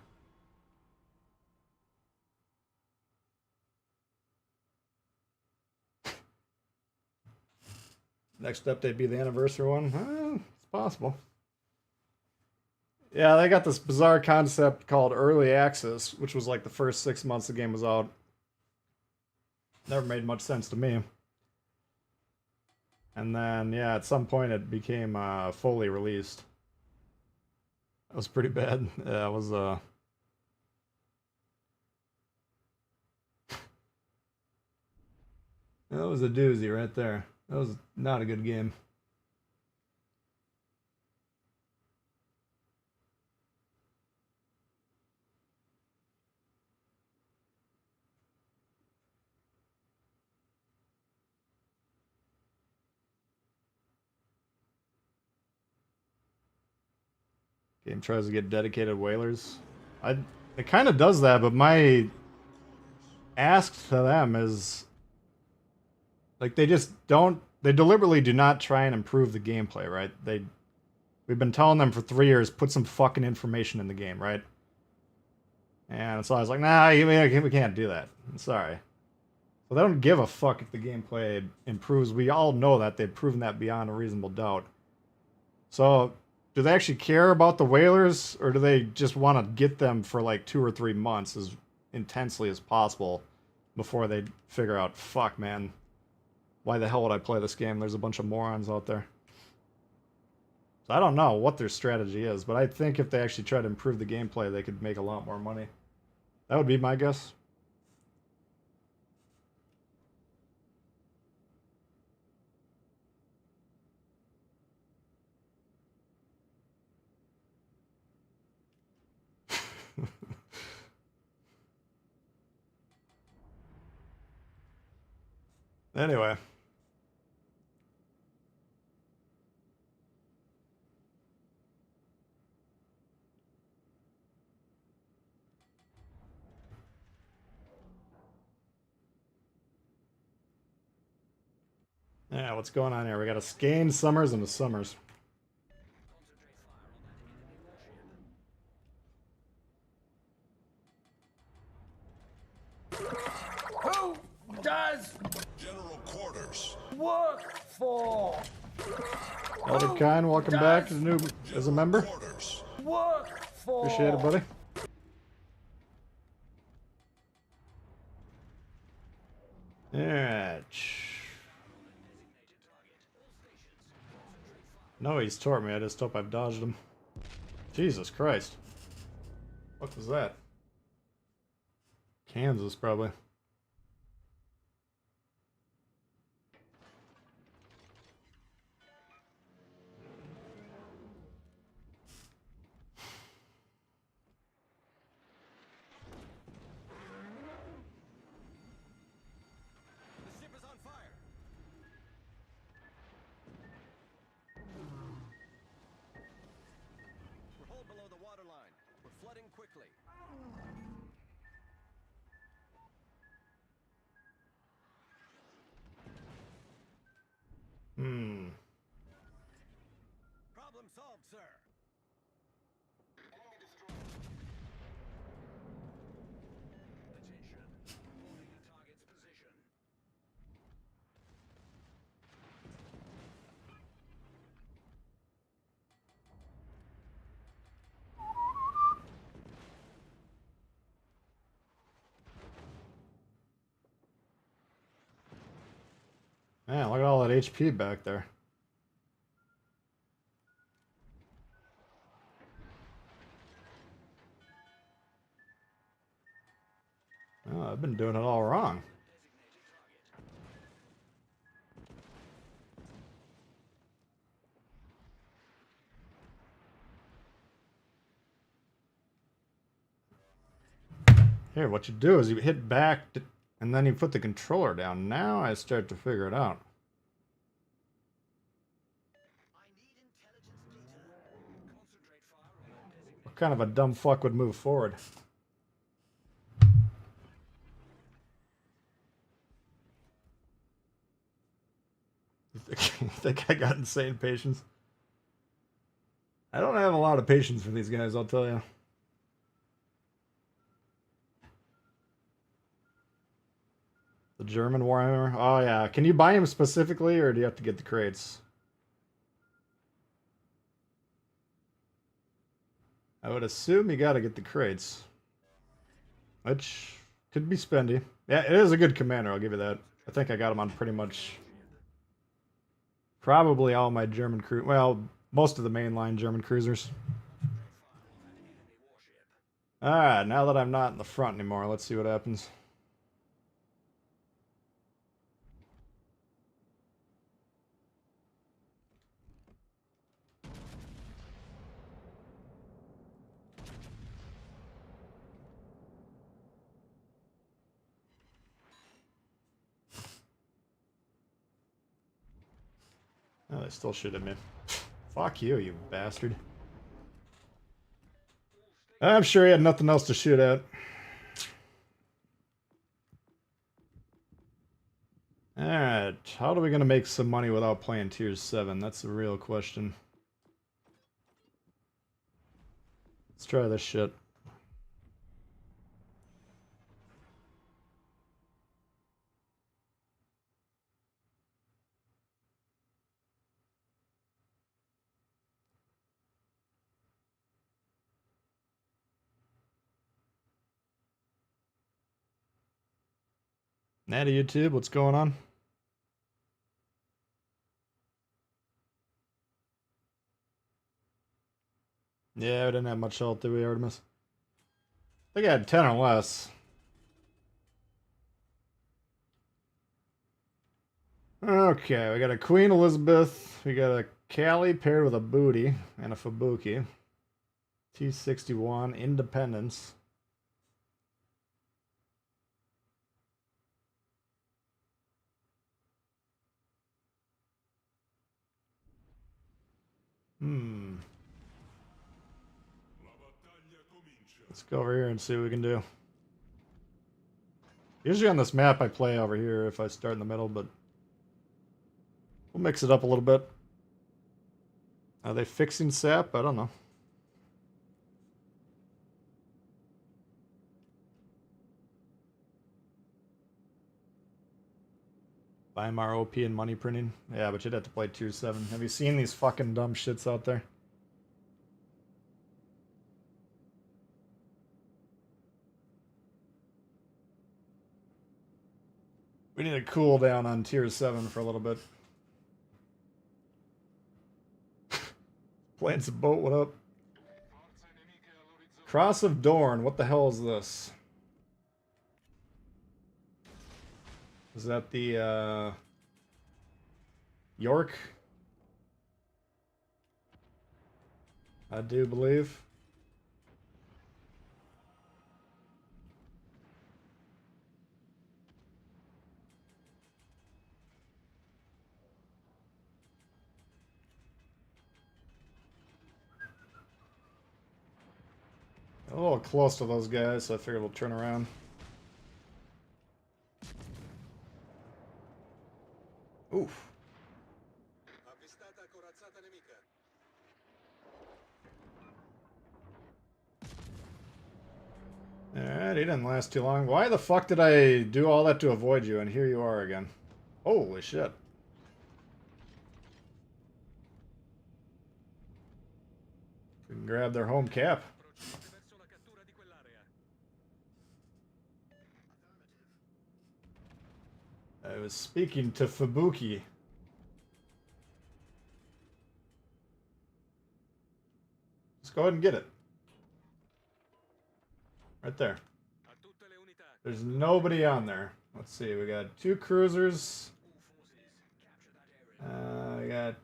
Next update be the anniversary one? It's possible. Yeah, they got this bizarre concept called early access, which was like the first 6 months the game was out. Never made much sense to me. And then, yeah, at some point it became fully released. That was pretty bad. Yeah, it was that was a doozy right there. That was not a good game. Game tries to get dedicated whalers. It kind of does that, but my ask to them is like they just don't. They deliberately do not try and improve the gameplay, right? We've been telling them for 3 years, put some fucking information in the game, right? And so I was like, nah, we can't do that. I'm sorry. So they don't give a fuck if the gameplay improves. We all know that they've proven that beyond a reasonable doubt. So do they actually care about the whalers, or do they just want to get them for like 2 or 3 months as intensely as possible before they figure out, fuck, man, why the hell would I play this game? There's a bunch of morons out there. So I don't know what their strategy is, but I think if they actually try to improve the gameplay, they could make a lot more money. That would be my guess. Anyway. Yeah, what's going on here? We got a Skane Summers and a Summers. Who does General Quarters work for? Elder Kine, welcome back as a member. Quarters. Work for? Appreciate it, buddy. Alright. No, he's toward me. I just hope I've dodged him. Jesus Christ. What was that? Kansas, probably. The ship is on fire. We're hull below the waterline. We're flooding quickly. Problem solved, sir. Enemy destroyed. Attention. Reporting a target's position. Man, look at all that HP back there. Oh, I've been doing it all wrong. Here, what you do is you hit back and then you put the controller down. Now I start to figure it out. What kind of a dumb fuck would move forward? think I got insane patience. I don't have a lot of patience for these guys, I'll tell you. The German Warhammer? Oh yeah. Can you buy him specifically, or do you have to get the crates? I would assume you gotta get the crates. Which could be spendy. Yeah, it is a good commander, I'll give you that. I think I got him on pretty much... probably all my German crew... well, most of the mainline German cruisers. Alright, now that I'm not in the front anymore, let's see what happens. Oh, they still shoot at me. Fuck you, you bastard. I'm sure he had nothing else to shoot at. Alright, how are we gonna make some money without playing Tier 7? That's the real question. Let's try this shit. Natty YouTube, what's going on? Yeah, we didn't have much health, did we, Artemis? I think I had 10 or less. Okay, we got a Queen Elizabeth, we got a Callie paired with a Booty, and a Fubuki. T-61, Independence. Let's go over here and see what we can do. Usually on this map I play over here if I start in the middle, but we'll mix it up a little bit. Are they fixing sap? I don't know. Weimar OP and money printing? Yeah, but you'd have to play Tier 7. Have you seen these fucking dumb shits out there? We need to cool down on Tier 7 for a little bit. Playing some boat, what up? Cross of Dorn, what the hell is this? Is that the, York? I do believe. A little close to those guys, so I figured we'll turn around. Oof. Avvistata corazzata nemica. Alright, he didn't last too long. Why the fuck did I do all that to avoid you, and here you are again? Holy shit. We can grab their home cap. Procedete verso la cattura di quell'area. I was speaking to Fubuki. Just go ahead and get it. Right there. A tutte le unità. There's nobody on there. Let's see, we got 2 cruisers. We got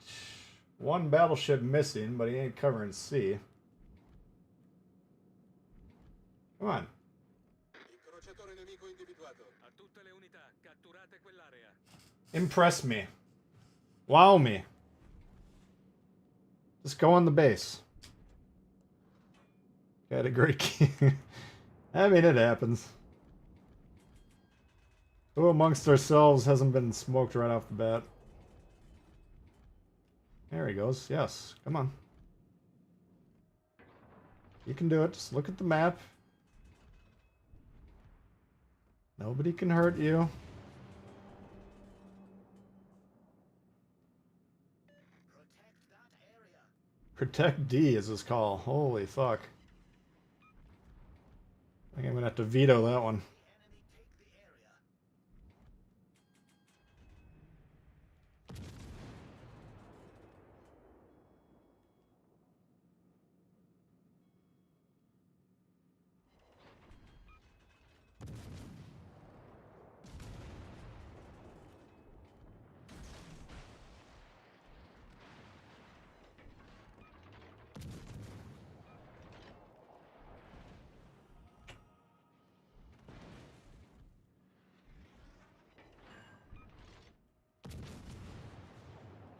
1 battleship missing, but he ain't covering C. Come on. Incrociatore nemico individuato. A tutte le unità. Catturate quell'area. Impress me. Wow me. Just go on the base. Got a great king. I mean, it happens. Who amongst ourselves hasn't been smoked right off the bat? There he goes. Yes. Come on. You can do it. Just look at the map. Nobody can hurt you. Protect D is his call. Holy fuck. I think I'm gonna have to veto that one.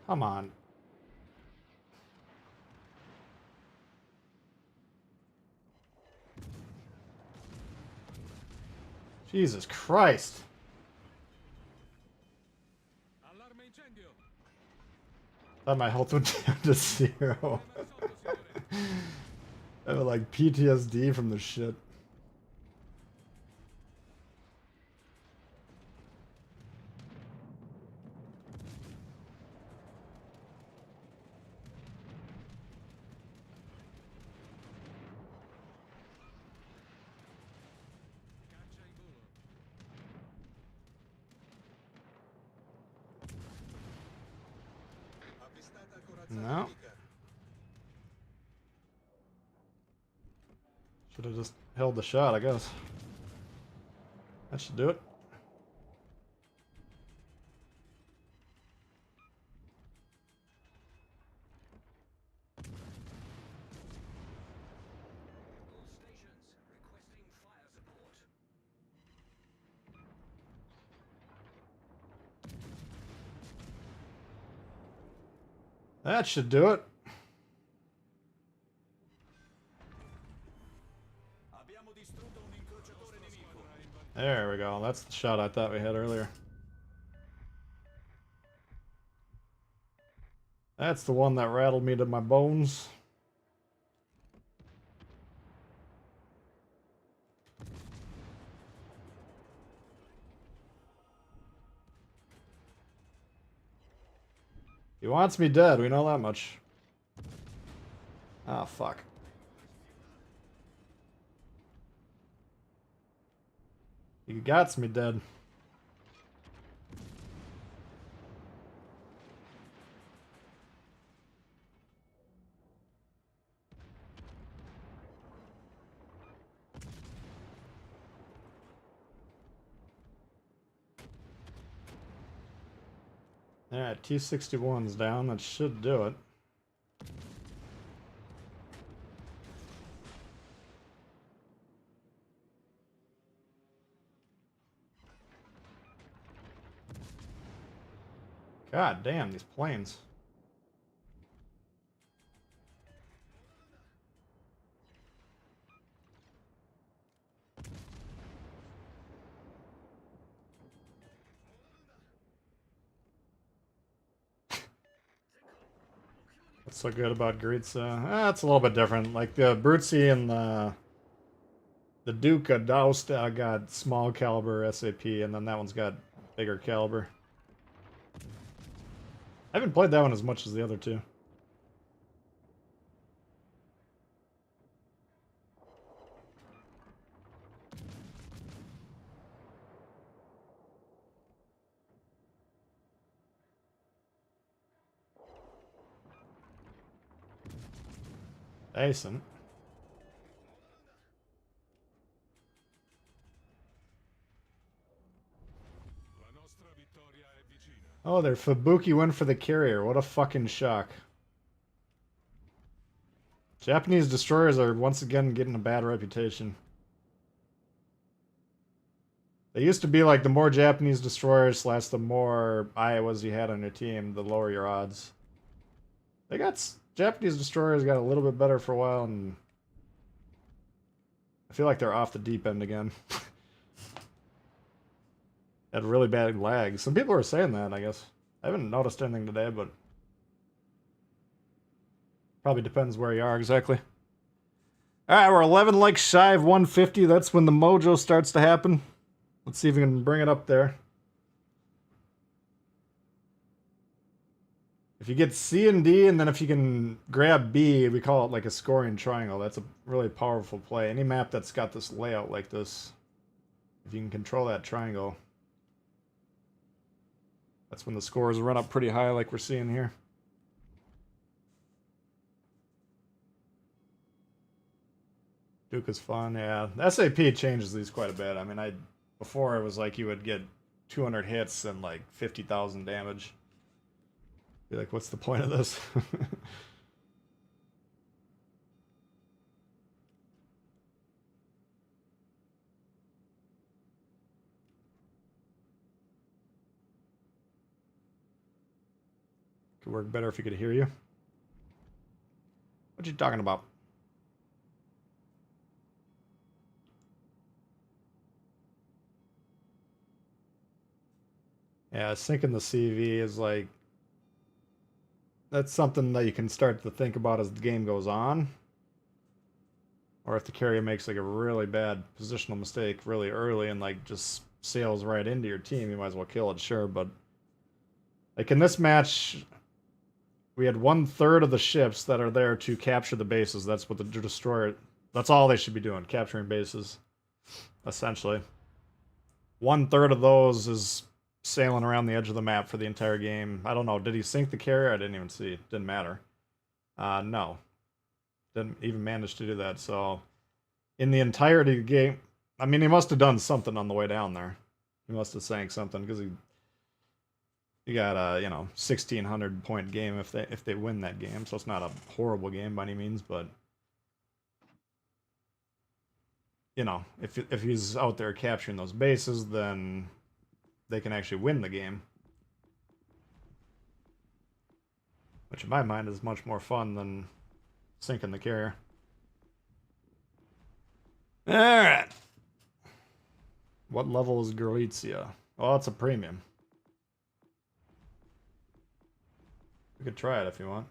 Come on. Jesus Christ. Allarme incendio. Thought my health went down to 0. I have like PTSD from this shit. Caccia in volo. Avvistata corazzata No. nemica. Should have just held the shot, I guess. That should do it. All stations requesting fire support. That should do it. Abbiamo distrutto un incrociatore nemico. There we go. That's the shot I thought we had earlier. That's the one that rattled me to my bones. He wants me dead, we know that much. Ah, fuck. He got me dead. Alright, T-61's down. That should do it. God damn, these planes. What's so good about Gritza? It's a little bit different. Like the Brutzi and the Duke of Doust got small caliber SAP, and then that one's got bigger caliber. I haven't played that one as much as the other two. Decent. La nostra vittoria è vicina. Oh, their Fubuki went for the carrier. What a fucking shock. Japanese destroyers are once again getting a bad reputation. They used to be like the more Japanese destroyers / the more Iowas you had on your team, the lower your odds. They got Japanese destroyers got a little bit better for a while, and I feel like they're off the deep end again. Had really bad lag. Some people are saying that, I guess. I haven't noticed anything today, but Probably depends where you are exactly. Alright, we're 11 likes shy of 150. That's when the mojo starts to happen. Let's see if we can bring it up there. If you get C and D, and then if you can grab B, we call it like a scoring triangle. That's a really powerful play. Any map that's got this layout like this, if you can control that triangle, that's when the scores run up pretty high like we're seeing here. Duke is fun, yeah. The SAP changes these quite a bit. I mean, before it was like you would get 200 hits and like 50,000 damage. Be like, what's the point of this? Could work better if you could hear you. What you talking about? Yeah, syncing the CV is like, that's something that you can start to think about as the game goes on. Or if the carrier makes like a really bad positional mistake really early and like just sails right into your team, you might as well kill it, sure. But like in this match, we had 1/3 of the ships that are there to capture the bases. That's what the destroyer, that's all they should be doing, capturing bases, essentially. 1/3 of those is sailing around the edge of the map for the entire game. I don't know, did he sink the carrier? I didn't even see. Didn't matter. No. Didn't even manage to do that, so in the entirety of the game, I mean, he must have done something on the way down there. He must have sank something, because he got a, 1,600 point game if they win that game, so it's not a horrible game by any means, but if he's out there capturing those bases, then they can actually win the game. Which in my mind is much more fun than sinking the carrier. Alright. What level is Galicia? Oh, it's a premium. We could try it if you want.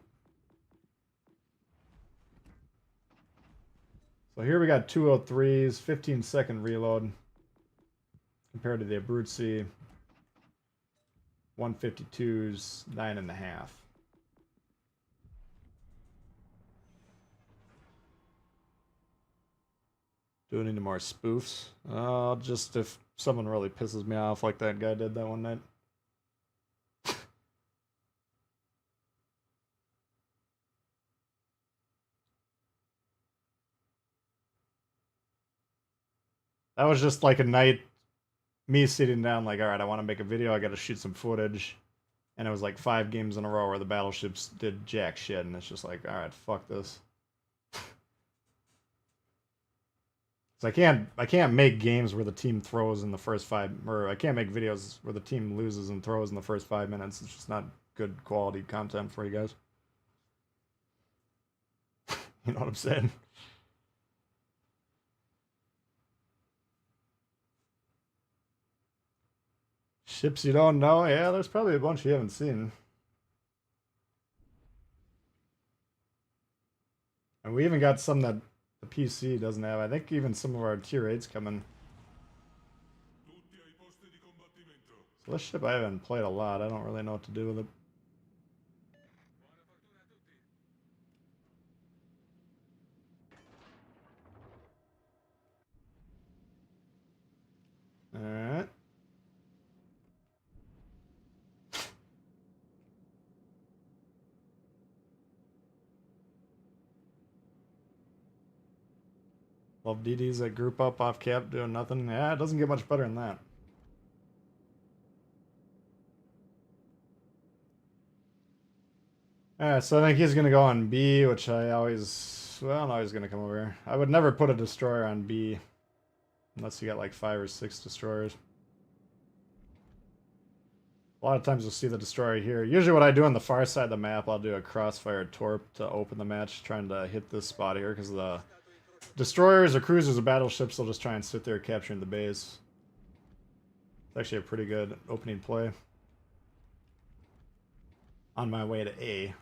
So here we got 203s, 15-second reload. Compared to the Abruzzi 152s, 9.5. Do any more spoofs? Just if someone really pisses me off like that guy did that one night. That was just like a night, me sitting down like, alright, I want to make a video, I gotta shoot some footage. And it was like 5 games in a row where the battleships did jack shit, and it's just like, alright, fuck this. So I can't make games where the team throws in the first 5, or I can't make videos where the team loses and throws in the first 5 minutes. It's just not good quality content for you guys. You know what I'm saying? Ships you don't know? Yeah, there's probably a bunch you haven't seen. And we even got some that the PC doesn't have. I think even some of our tier 8s coming. So this ship I haven't played a lot. I don't really know what to do with it. Alright. Love DDs that group up off cap doing nothing. Yeah, it doesn't get much better than that. Alright, so I think he's gonna go on B, which I always... Well, no, he's gonna come over here. I would never put a destroyer on B. Unless you got like 5 or 6 destroyers. A lot of times you'll see the destroyer here. Usually what I do on the far side of the map, I'll do a crossfire torp to open the match, trying to hit this spot here, because the destroyers or cruisers or battleships will just try and sit there capturing the base. It's actually a pretty good opening play. On my way to A.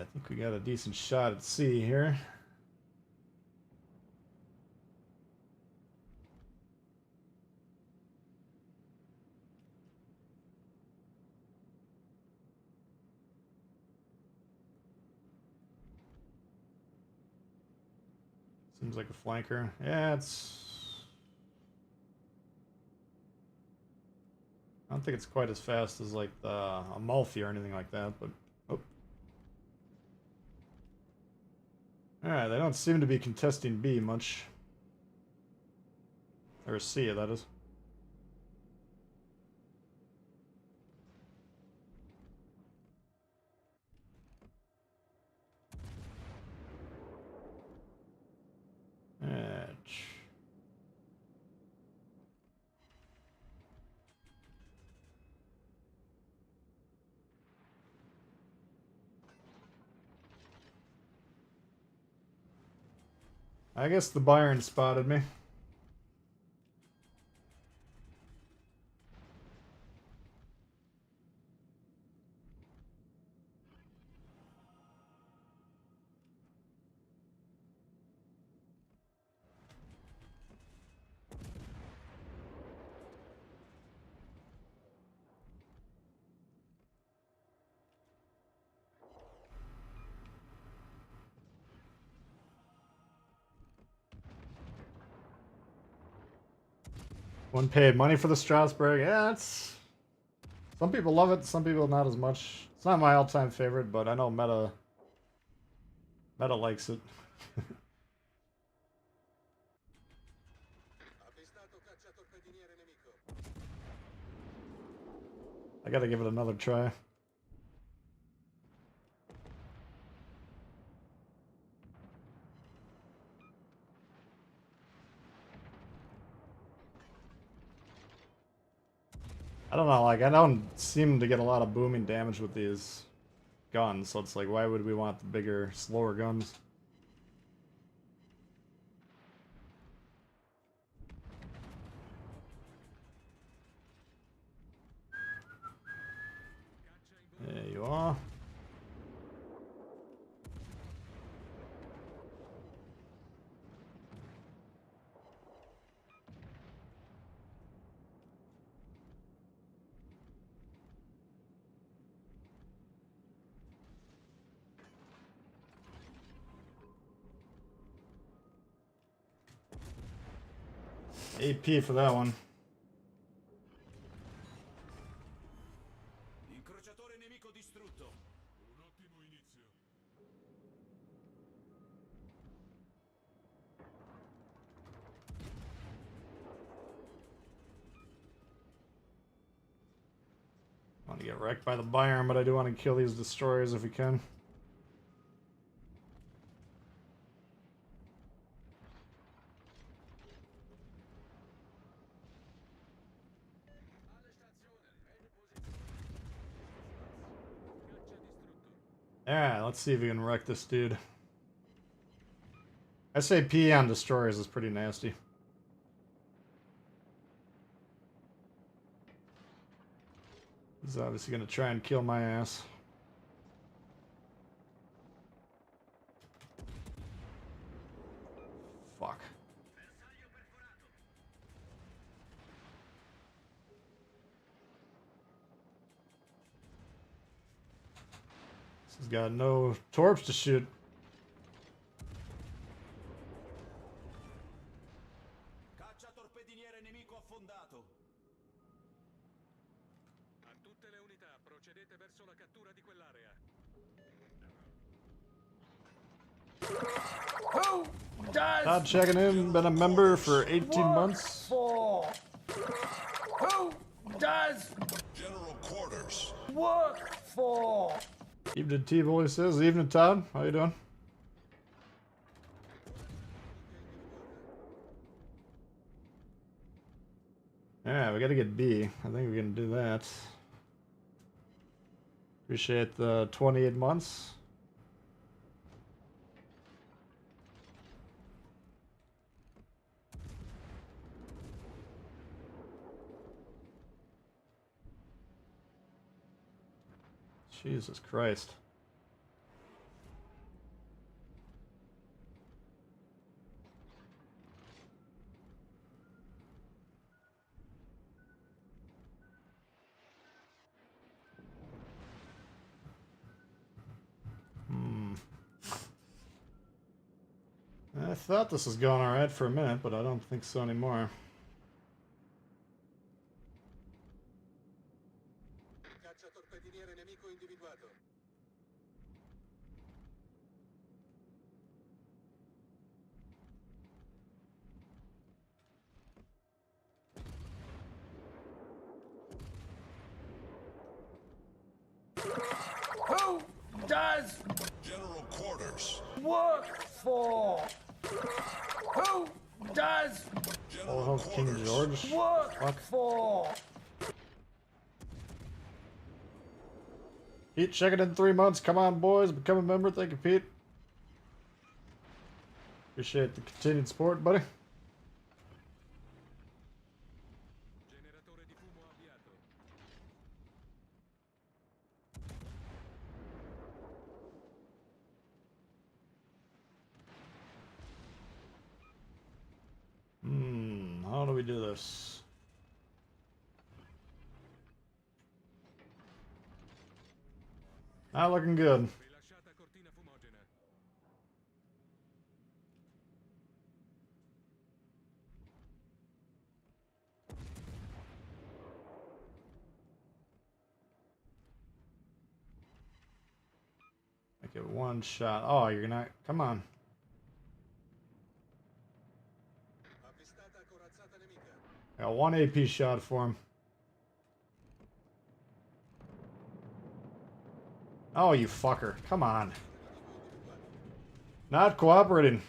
I think we got a decent shot at C here. Seems like a flanker. Yeah, it's... I don't think it's quite as fast as like the Amalfi or anything like that, but... Oh. Alright, they don't seem to be contesting B much. Or C, that is. Match. I guess the Bayern spotted me. One paid money for the Strasbourg. Yeah, it's... Some people love it, some people not as much. It's not my all-time favorite, but I know Meta likes it. Avvistato cacciatorpediniere nemico. I gotta give it another try. I don't know, like, I don't seem to get a lot of booming damage with these guns, so it's like, why would we want the bigger, slower guns? There you are. AP for that one. Incrociatore nemico distrutto. Un ottimo inizio. I want to get wrecked by the Bayern, but I do want to kill these destroyers if we can. Alright, let's see if we can wreck this dude. SAP on destroyers is pretty nasty. He's obviously going to try and kill my ass. Fuck. This has got no torps to shoot. Cacciatorpediniere nemico affondato. A tutte le unità, procedete verso la cattura di quell'area. Who does Todd checking in, been a member for 18 work months. for? Who does General quarters. work for? Evening Tbull, he says. Evening Todd, how you doing? Alright, we gotta get B. I think we can do that. Appreciate the 28 months. Jesus Christ. thought this was going alright for a minute, but I don't think so anymore. Cacciatorpediniere nemico individuato. Who does General quarters. work for? Who does Oh, hell, King George. work Fuck. for? Pete, check it in 3 months. Come on, boys. Become a member. Thank you, Pete. Appreciate the continued support, buddy. Generatore di fumo avviato. How do we do this? Not looking good. Rilasciata cortina fumogena. Make it one shot. Oh, you're gonna... Come on. Avvistata corazzata nemica. I got one AP shot for him. Oh, you fucker. Come on. Not cooperating.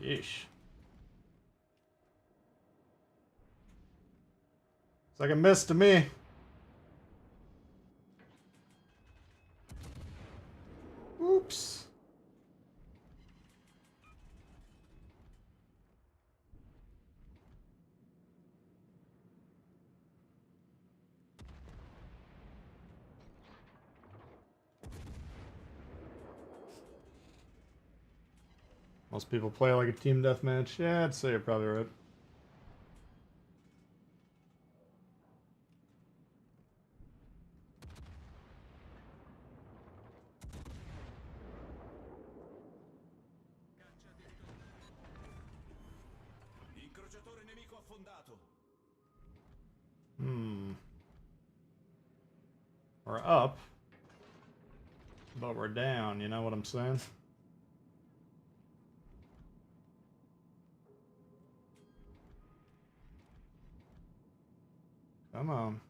Yeesh. It's like a miss to me. Oops. Most people play like a team deathmatch. Yeah, I'd say you're probably right. Incrociatore nemico affondato. We're up, but we're down, you know what I'm saying? Come on.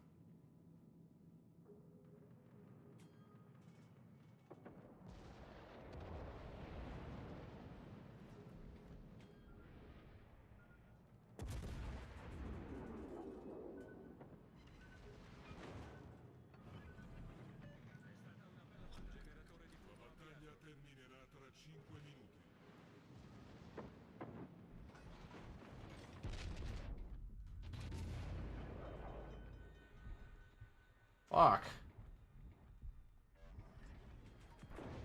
La battaglia terminerà tra 5 minuti. Fuck.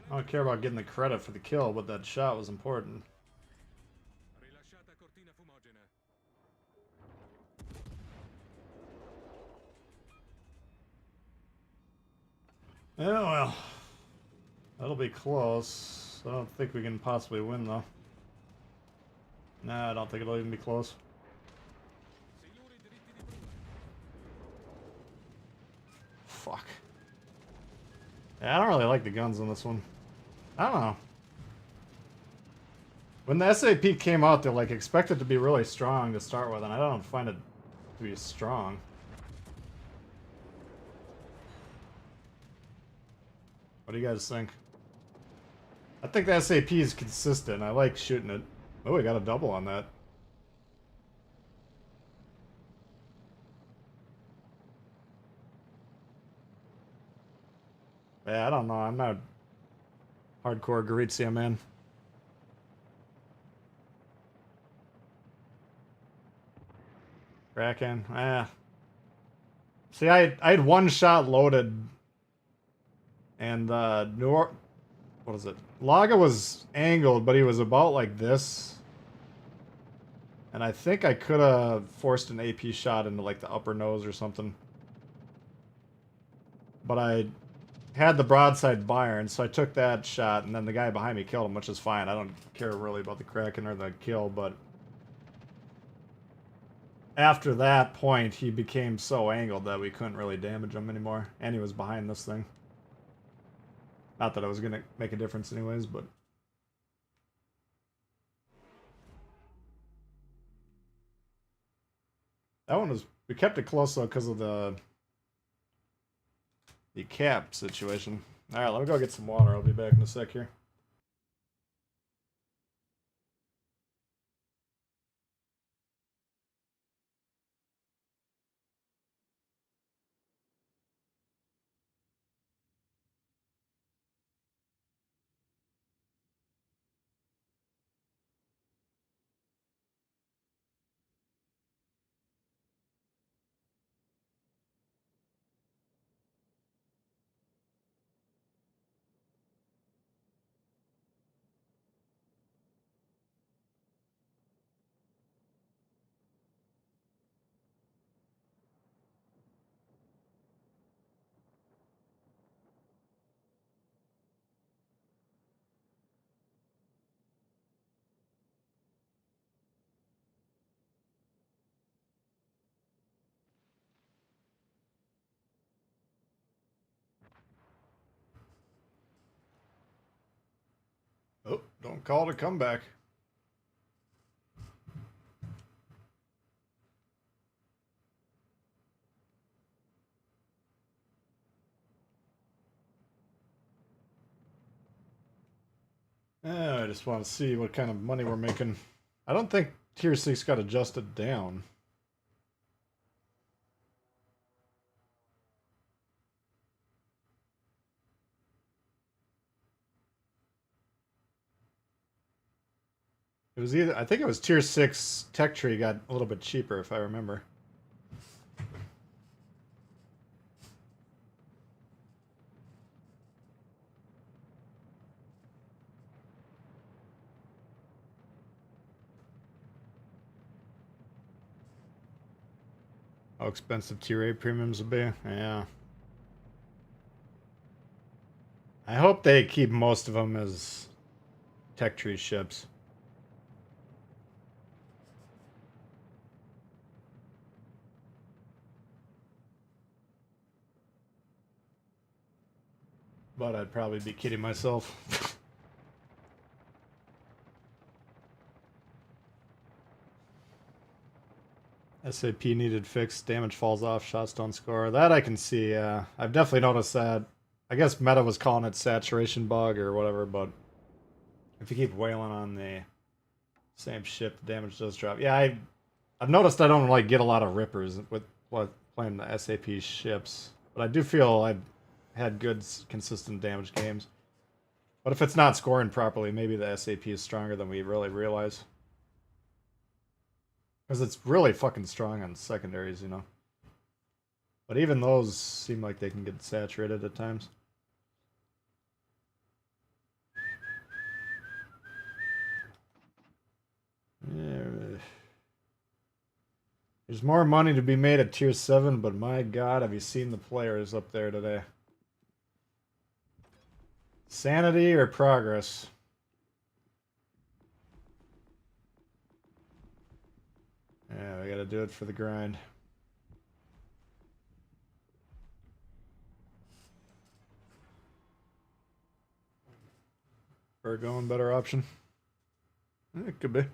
I don't care about getting the credit for the kill, but that shot was important. Rilasciata cortina fumogena. Oh well. That'll be close. I don't think we can possibly win though. Nah, I don't think it'll even be close. Signori diritti di prua. Fuck. Yeah, I don't really like the guns in this one. I don't know. When the SAP came out, they like expected to be really strong to start with, and I don't find it to be strong. What do you guys think? I think the SAP is consistent. I like shooting it. Oh, we got a double on that. Yeah, I don't know. I'm not hardcore Gorizia, man. Kraken. See, I had one shot loaded, and what is it? Laga was angled, but he was about like this. And I think I could have forced an AP shot into like the upper nose or something. But I had the broadside Byron, so I took that shot, and then the guy behind me killed him, which is fine. I don't care really about the Kraken or the kill, but after that point, he became so angled that we couldn't really damage him anymore, and he was behind this thing. Not that it was going to make a difference anyways, but... That one was... We kept it close, though, because of the cap situation. Alright, let me go get some water. I'll be back in a sec here. Oh, don't call it a comeback. I just want to see what kind of money we're making. I don't think Tier 6 got adjusted down. It was either... I think it was Tier 6 Tech Tree got a little bit cheaper, if I remember. How expensive Tier 8 premiums will be? Yeah. I hope they keep most of them as Tech Tree ships. But I'd probably be kidding myself. SAP needed fixed, damage falls off, shots don't score. That I can see, yeah. I've definitely noticed that. I guess Meta was calling it saturation bug or whatever, but if you keep wailing on the same ship, the damage does drop. Yeah, I've noticed I don't like get a lot of rippers with playing the SAP ships, but I do feel I've had good, consistent damage games. But if it's not scoring properly, maybe the SAP is stronger than we really realize. Because it's really fucking strong on secondaries, you know. But even those seem like they can get saturated at times. Yeah. There's more money to be made at Tier 7, but my god, have you seen the players up there today? Sanity or progress? Yeah, we gotta do it for the grind. Going better option? It could be.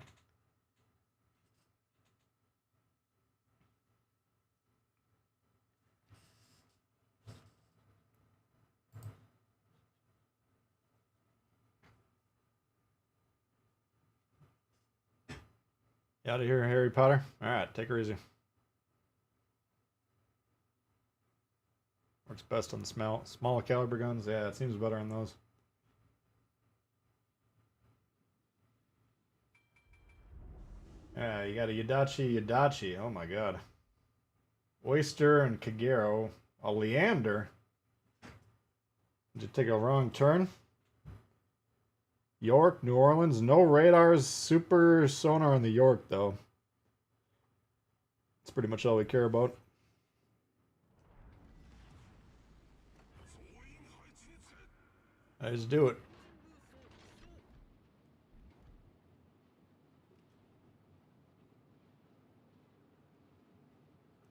You out of here, Harry Potter? Alright, take her easy. Works best on the smaller caliber guns. Yeah, it seems better on those. Yeah, you got a Yadachi. Oh my god. Oyster and Kagero. A Leander. Did you take a wrong turn? York, New Orleans, no radars, super sonar on the York though. That's pretty much all we care about. Let's do it.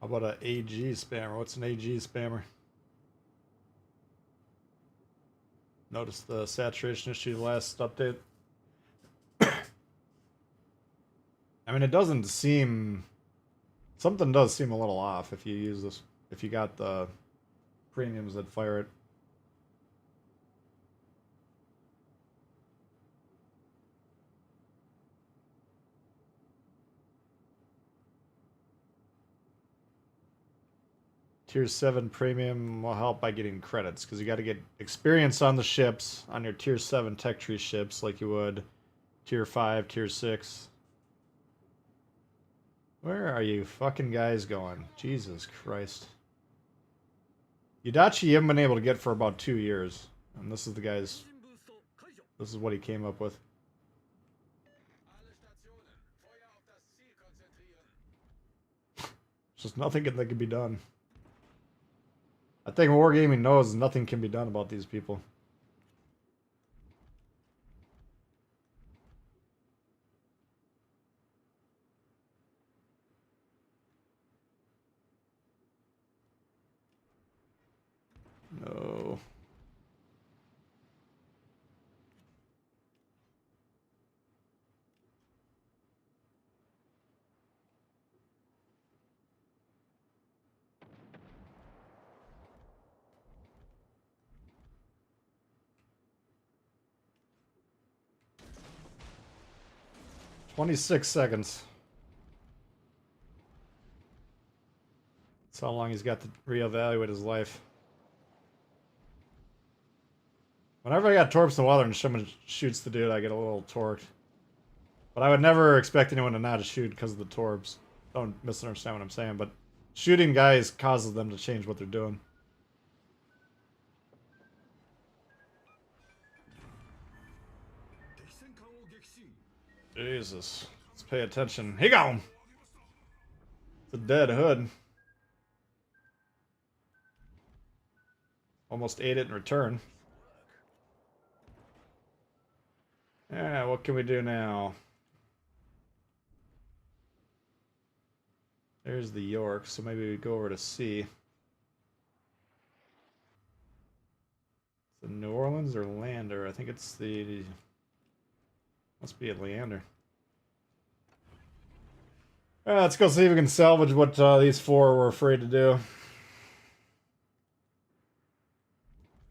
How about an AG spammer? What's an AG spammer? Notice the saturation issue last update. I mean, it doesn't seem... Something does seem a little off if you use this. If you got the premiums that fire it. Tier 7 premium will help by getting credits, because you got to get experience on the ships, on your Tier 7 tech tree ships, like you would Tier 5, Tier 6. Where are you fucking guys going? Jesus Christ. Yudachi you haven't been able to get for about 2 years. And this is the guy's... This is what he came up with. Alle Stationen, Feuer auf das Ziel konzentrieren. There's just nothing that can be done. I think Wargaming knows nothing can be done about these people. No. "26 seconds. That's how long he's got to reevaluate his life. Whenever I got torps in the water and someone shoots the dude, I get a little torqued. But I would never expect anyone to not shoot because of the torps. Don't misunderstand what I'm saying, but shooting guys causes them to change what they're doing. Jesus. Let's pay attention. He gone! It's a dead hood. Almost ate it in return. Yeah, what can we do now? There's the York, so maybe we go over to C. The New Orleans or Lander? I think it's the... Must be a Leander. Alright, let's go see if we can salvage what these four were afraid to do.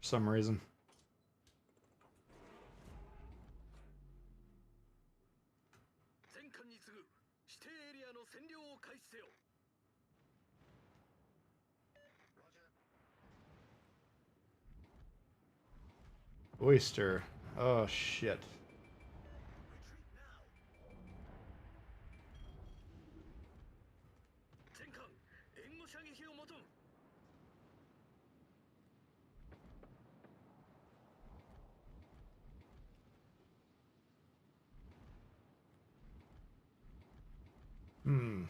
For some reason. Oyster. Oh shit. Hmm.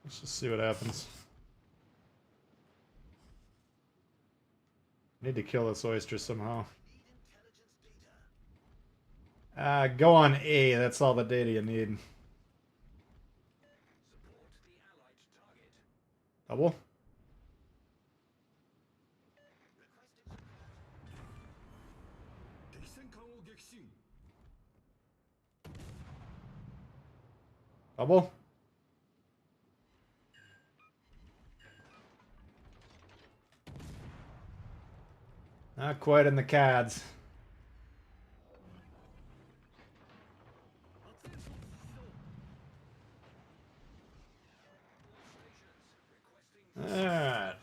Let's just see what happens. Need to kill this oyster somehow. Go on A. That's all the data you need. Double? Double? Not quite in the CADs. Alright.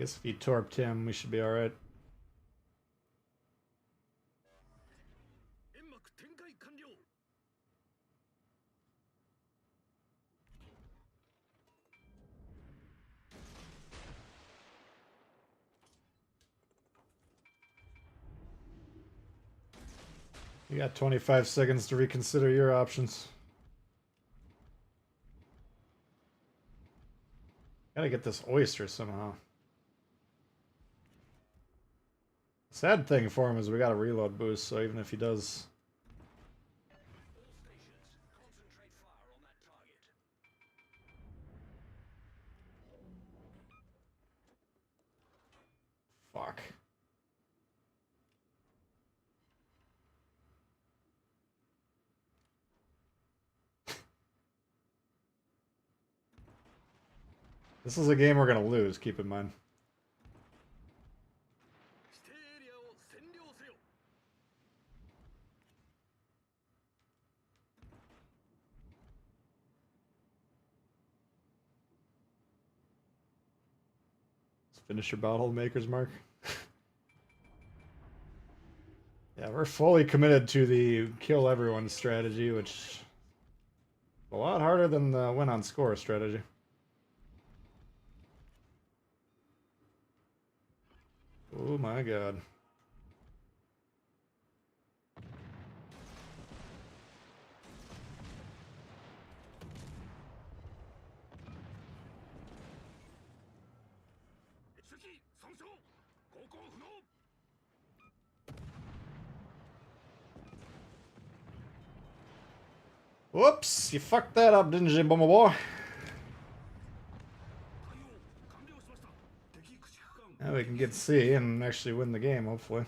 Guess if he torped him, we should be alright. 煙幕展開完了。 You got 25 seconds to reconsider your options. Gotta get this oyster somehow. Sad thing for him is we got a reload boost, so even if he does... All stations, concentrate fire on that target. Fuck. This is a game we're gonna lose, keep in mind. 指定エリアを占領せよ。 Let's finish your battle, Maker's Mark. Yeah, we're fully committed to the kill everyone strategy, which is a lot harder than the win on score strategy. Oh my god. Whoops, you fucked that up, didn't you, Bumble Boy? Now we can get C and actually win the game, hopefully.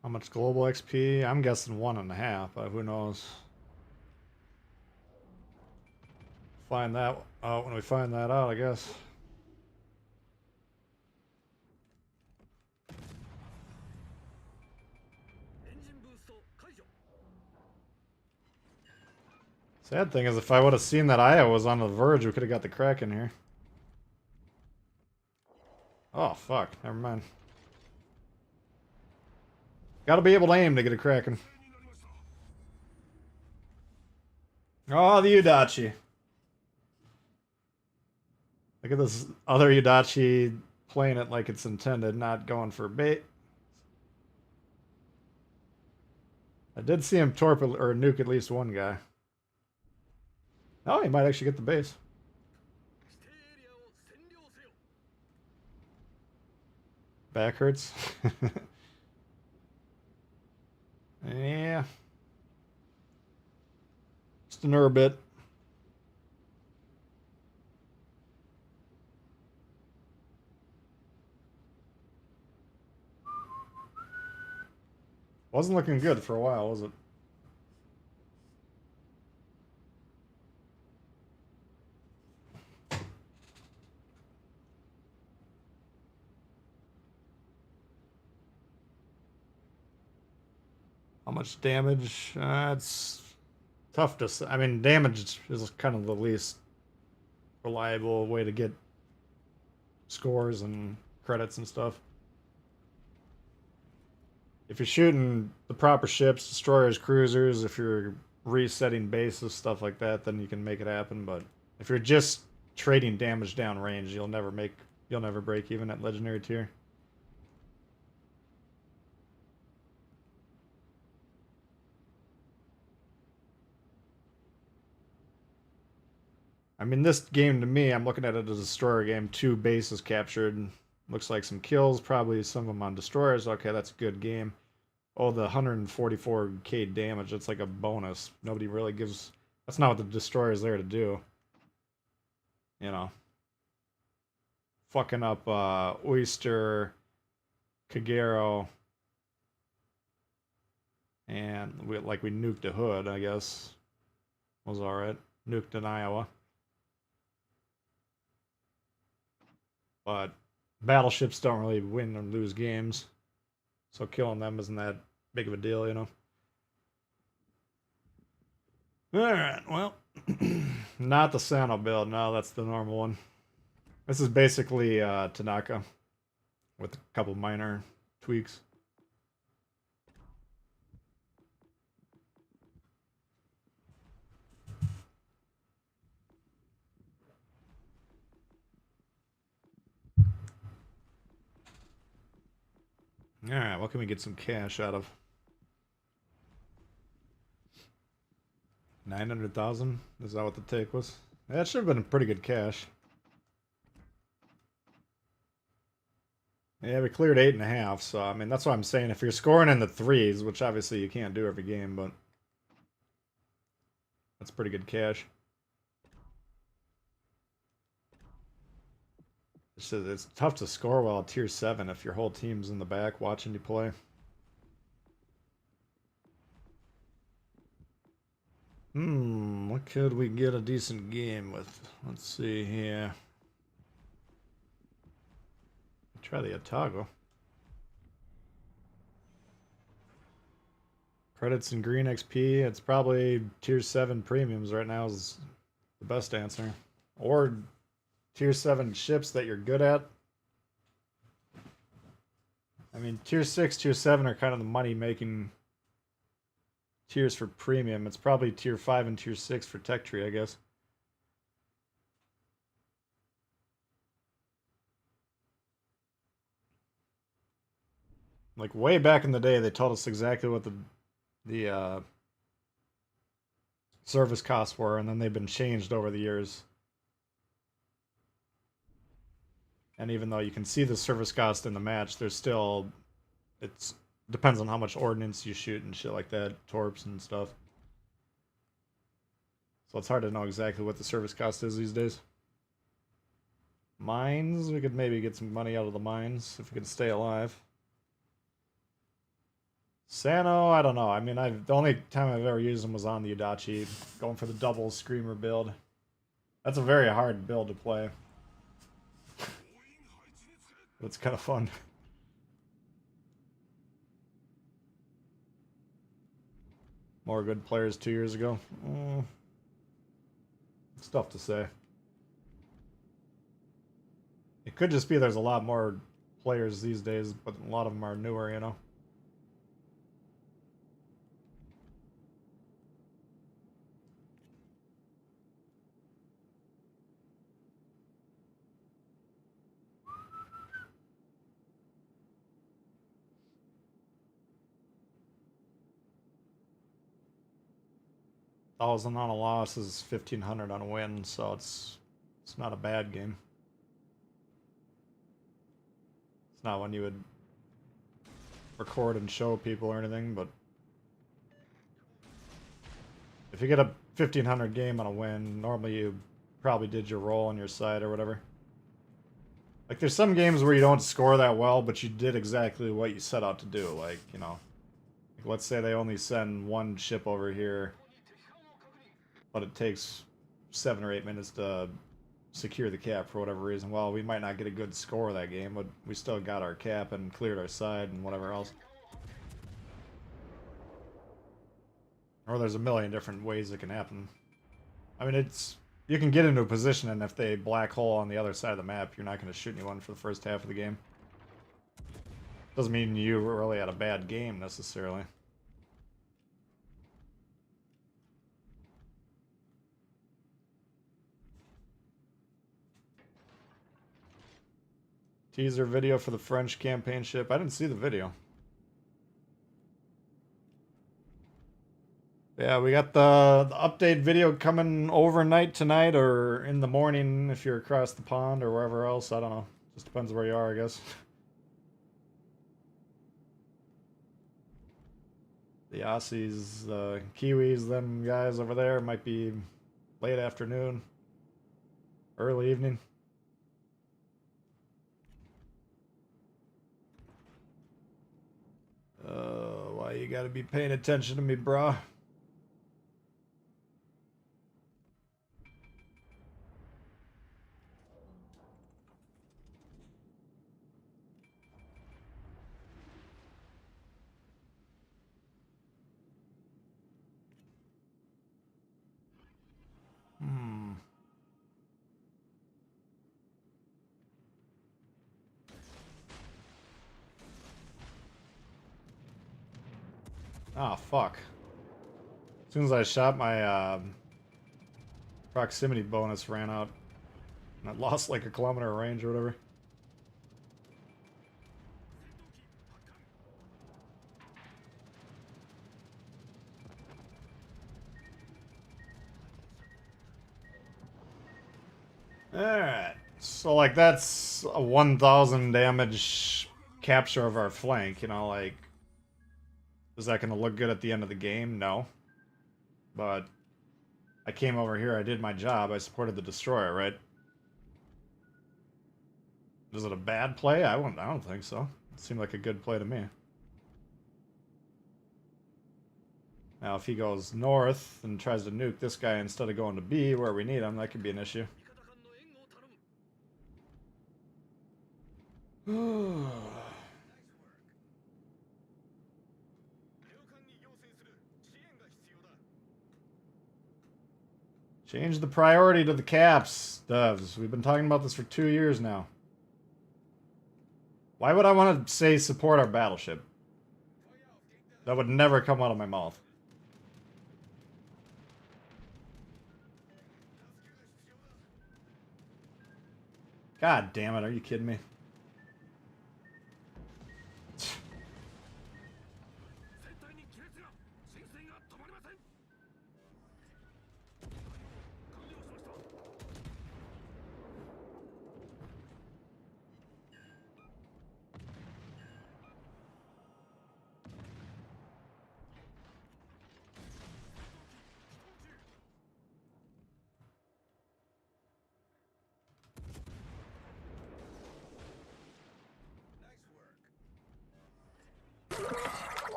How much global XP? I'm guessing 1.5, but who knows? Find that out when we find that out, I guess. Sad thing is, if I would have seen that Aya was on the verge, we could have got the crack in here. Oh, fuck. Never mind. Gotta be able to aim to get a Kraken. Oh, the Udachi. Look at this other Udachi playing it like it's intended, not going for bait. I did see him torpedo or nuke at least one guy. Oh, he might actually get the base. Back hurts. Yeah. Just a nerve bit. Wasn't looking good for a while, was it? How much damage? It's tough to say. I mean, damage is kind of the least reliable way to get scores and credits and stuff. If you're shooting the proper ships, destroyers, cruisers, if you're resetting bases, stuff like that, then you can make it happen. But if you're just trading damage down range, you'll never break even at legendary tier. I mean, this game to me, I'm looking at it as a destroyer game. 2 bases captured. Looks like some kills, probably some of them on destroyers. Okay, that's a good game. Oh, the 144k damage, that's like a bonus. Nobody really gives... That's not what the destroyer is there to do. You know. Fucking up Oyster, Kagero. And we nuked a hood, I guess. Was alright. Nuked in Iowa. But battleships don't really win or lose games. So killing them isn't that big of a deal, you know? Alright, well. Not the Sano build, no, that's the normal one. This is basically Tanaka with a couple minor tweaks. Alright, what can we get some cash out of? 900,000? Is that what the take was? That should have been pretty good cash. Yeah, we cleared 8.5, so I mean that's what I'm saying. If you're scoring in the threes, which obviously you can't do every game, but that's pretty good cash. It's tough to score well at tier 7 if your whole team's in the back watching you play. What could we get a decent game with? Let's see here. Try the Otago. Credits and green XP. It's probably tier 7 premiums right now is the best answer. Or tier 7 ships that you're good at. I mean, tier 6, tier 7 are kind of the money-making tiers for premium. It's probably tier 5 and tier 6 for tech tree, I guess. Like way back in the day, they told us exactly what the service costs were, and then they've been changed over the years. And even though you can see the service cost in the match, there's still depends on how much ordnance you shoot and shit like that, torps and stuff. So it's hard to know exactly what the service cost is these days. Mines, we could maybe get some money out of the mines if we could stay alive. Sano, I don't know. I mean, the only time I've ever used them was on the Udachi, going for the double screamer build. That's a very hard build to play. But it's kind of fun. More good players 2 years ago. It's tough to say. It could just be there's a lot more players these days, but a lot of them are newer, you know? $1,000 on a loss is 1,500 on a win, so it's not a bad game. It's not one you would record and show people or anything, but if you get a 1,500 game on a win, normally you probably did your role on your side or whatever. Like there's some games where you don't score that well, but you did exactly what you set out to do. Like, you know, like let's say they only send one ship over here, but it takes 7 or 8 minutes to secure the cap for whatever reason. Well, we might not get a good score that game, but we still got our cap and cleared our side and whatever else. Or there's a million different ways it can happen. I mean, you can get into a position, and if they black hole on the other side of the map, you're not going to shoot anyone for the first half of the game. Doesn't mean you really had a bad game, necessarily. Teaser video for the French campaign ship. I didn't see the video. Yeah, we got the update video coming overnight tonight or in the morning if you're across the pond or wherever else. I don't know. Just depends where you are, I guess. The Aussies, the Kiwis, them guys over there might be late afternoon, early evening. Why You gotta be paying attention to me, brah. Oh, fuck. As soon as I shot, my proximity bonus ran out. And I lost like a kilometer of range or whatever. Alright. So, like, that's a 1,000 damage capture of our flank, you know, like... Is that gonna look good at the end of the game? No. But... I came over here, I did my job, I supported the destroyer, right? Is it a bad play? I don't think so. It seemed like a good play to me. Now, if he goes north and tries to nuke this guy instead of going to B where we need him, that could be an issue. Change the priority to the caps, devs. We've been talking about this for 2 years now. Why would I want to say support our battleship? That would never come out of my mouth. God damn it, are you kidding me?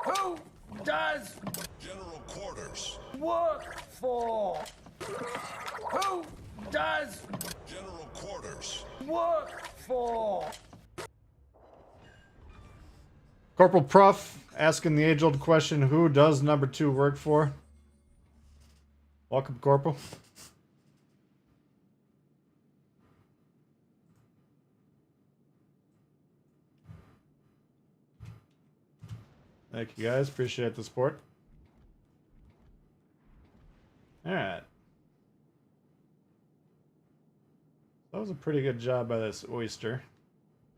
Who does General quarters. work for? Who does General quarters. work for? Corporal Pruff asking the age-old question, who does number 2 work for? Welcome, Corporal. Thank you guys, appreciate the support. Alright. That was a pretty good job by this oyster.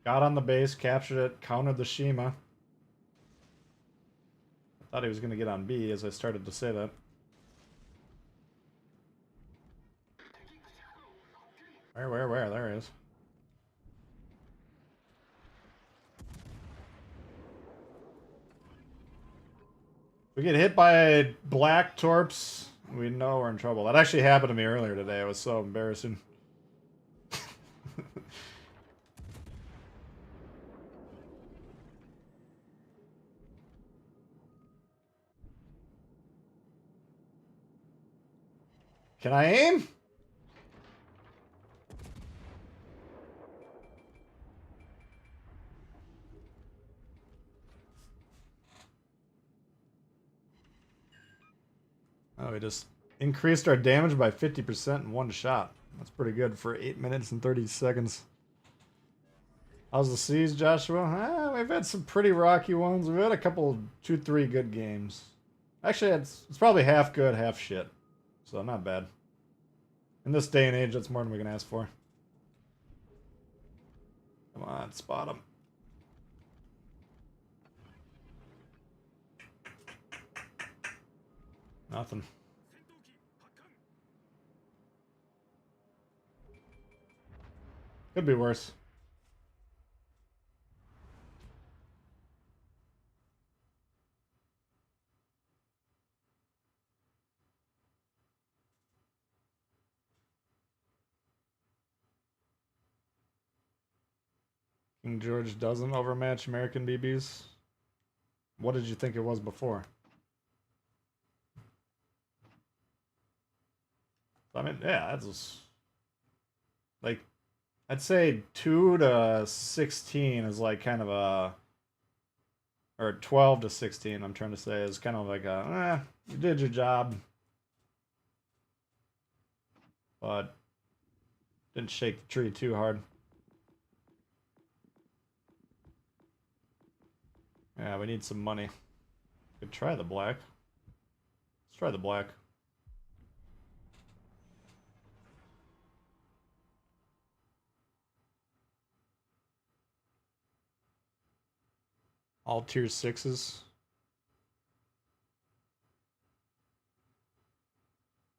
Got on the base, captured it, countered the Shima. I thought he was going to get on B as I started to say that. Where? There he is. We get hit by black torps, we know we're in trouble. That actually happened to me earlier today. It was so embarrassing. Can I aim? Oh, we just increased our damage by 50% in one shot. That's pretty good for 8 minutes and 30 seconds. How's the seas, Joshua? We've had some pretty rocky ones. We've had a couple, 2-3 good games. Actually, it's probably half good, half shit. So not bad. In this day and age, that's more than we can ask for. Come on, spot him. Nothing. Could be worse. King George doesn't overmatch American BBs. what did you think it was before? I mean, yeah, that's just, like, I'd say 2 to 16 is like kind of a, or 12 to 16, I'm trying to say, is kind of like a, you did your job, but didn't shake the tree too hard. Yeah, we need some money. Could try the black. Let's try the black. All tier 6s.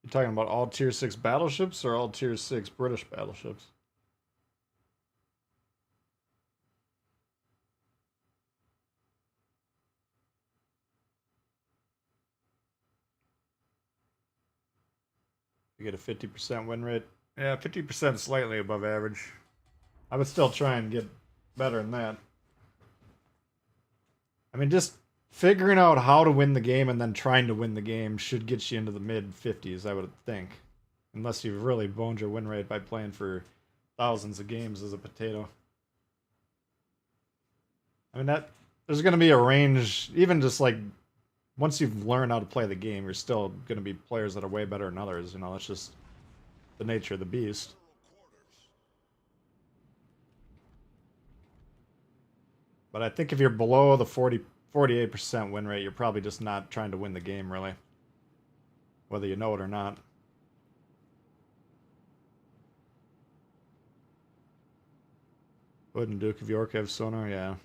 You talking about all tier 6 battleships or all tier 6 British battleships? You get a 50% win rate. Yeah, 50% slightly above average. I would still try and get better than that. I mean, just figuring out how to win the game and then trying to win the game should get you into the mid 50s, I would think. Unless you've really boned your win rate by playing for thousands of games as a potato. I mean, that there's going to be a range, even just like once you've learned how to play the game, you're still going to be players that are way better than others. You know, that's just the nature of the beast. But I think if you're below the 48% win rate, you're probably just not trying to win the game, really. Whether you know it or not. Hood and Duke of York have sonar, yeah.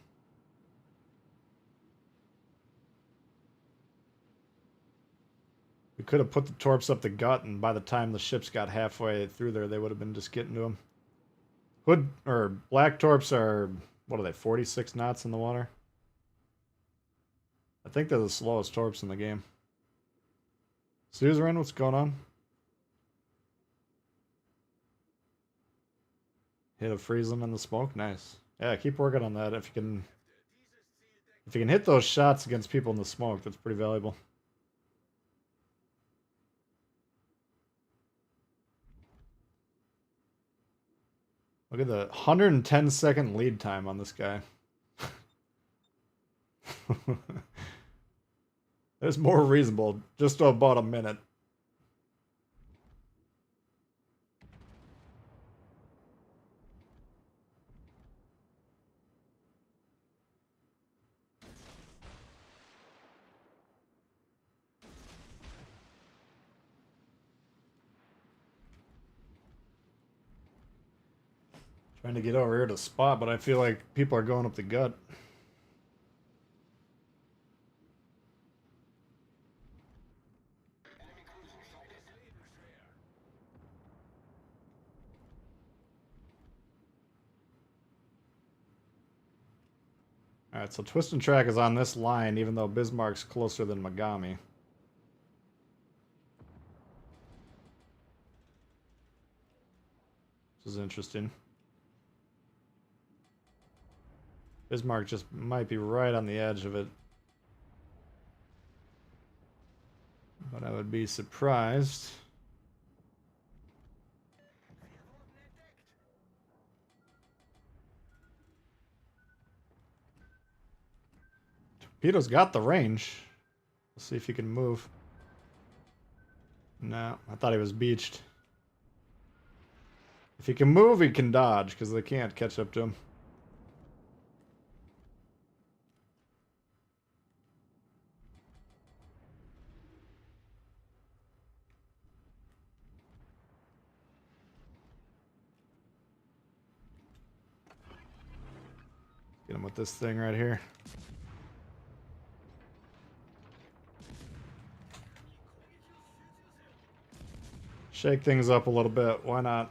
We could have put the torps up the gut, and by the time the ships got halfway through there, they would have been just getting to them. Hood, or black torps are, what are they, 46 knots in the water? I think they're the slowest torps in the game. Suzerain, what's going on? Hit a Friesland in the smoke, nice. Yeah, keep working on that. If you can hit those shots against people in the smoke, that's pretty valuable. Look at the 110-second lead time on this guy. It's more reasonable, just about a minute. Trying to get over here to spot, but I feel like people are going up the gut. Alright, so Twist and Track is on this line, even though Bismarck's closer than Megami. This is interesting. Bismarck just might be right on the edge of it. But I would be surprised. Torpedo's got the range. Let's see if he can move. No, I thought he was beached. If he can move, he can dodge, because they can't catch up to him. Get him with this thing right here. Shake things up a little bit. Why not?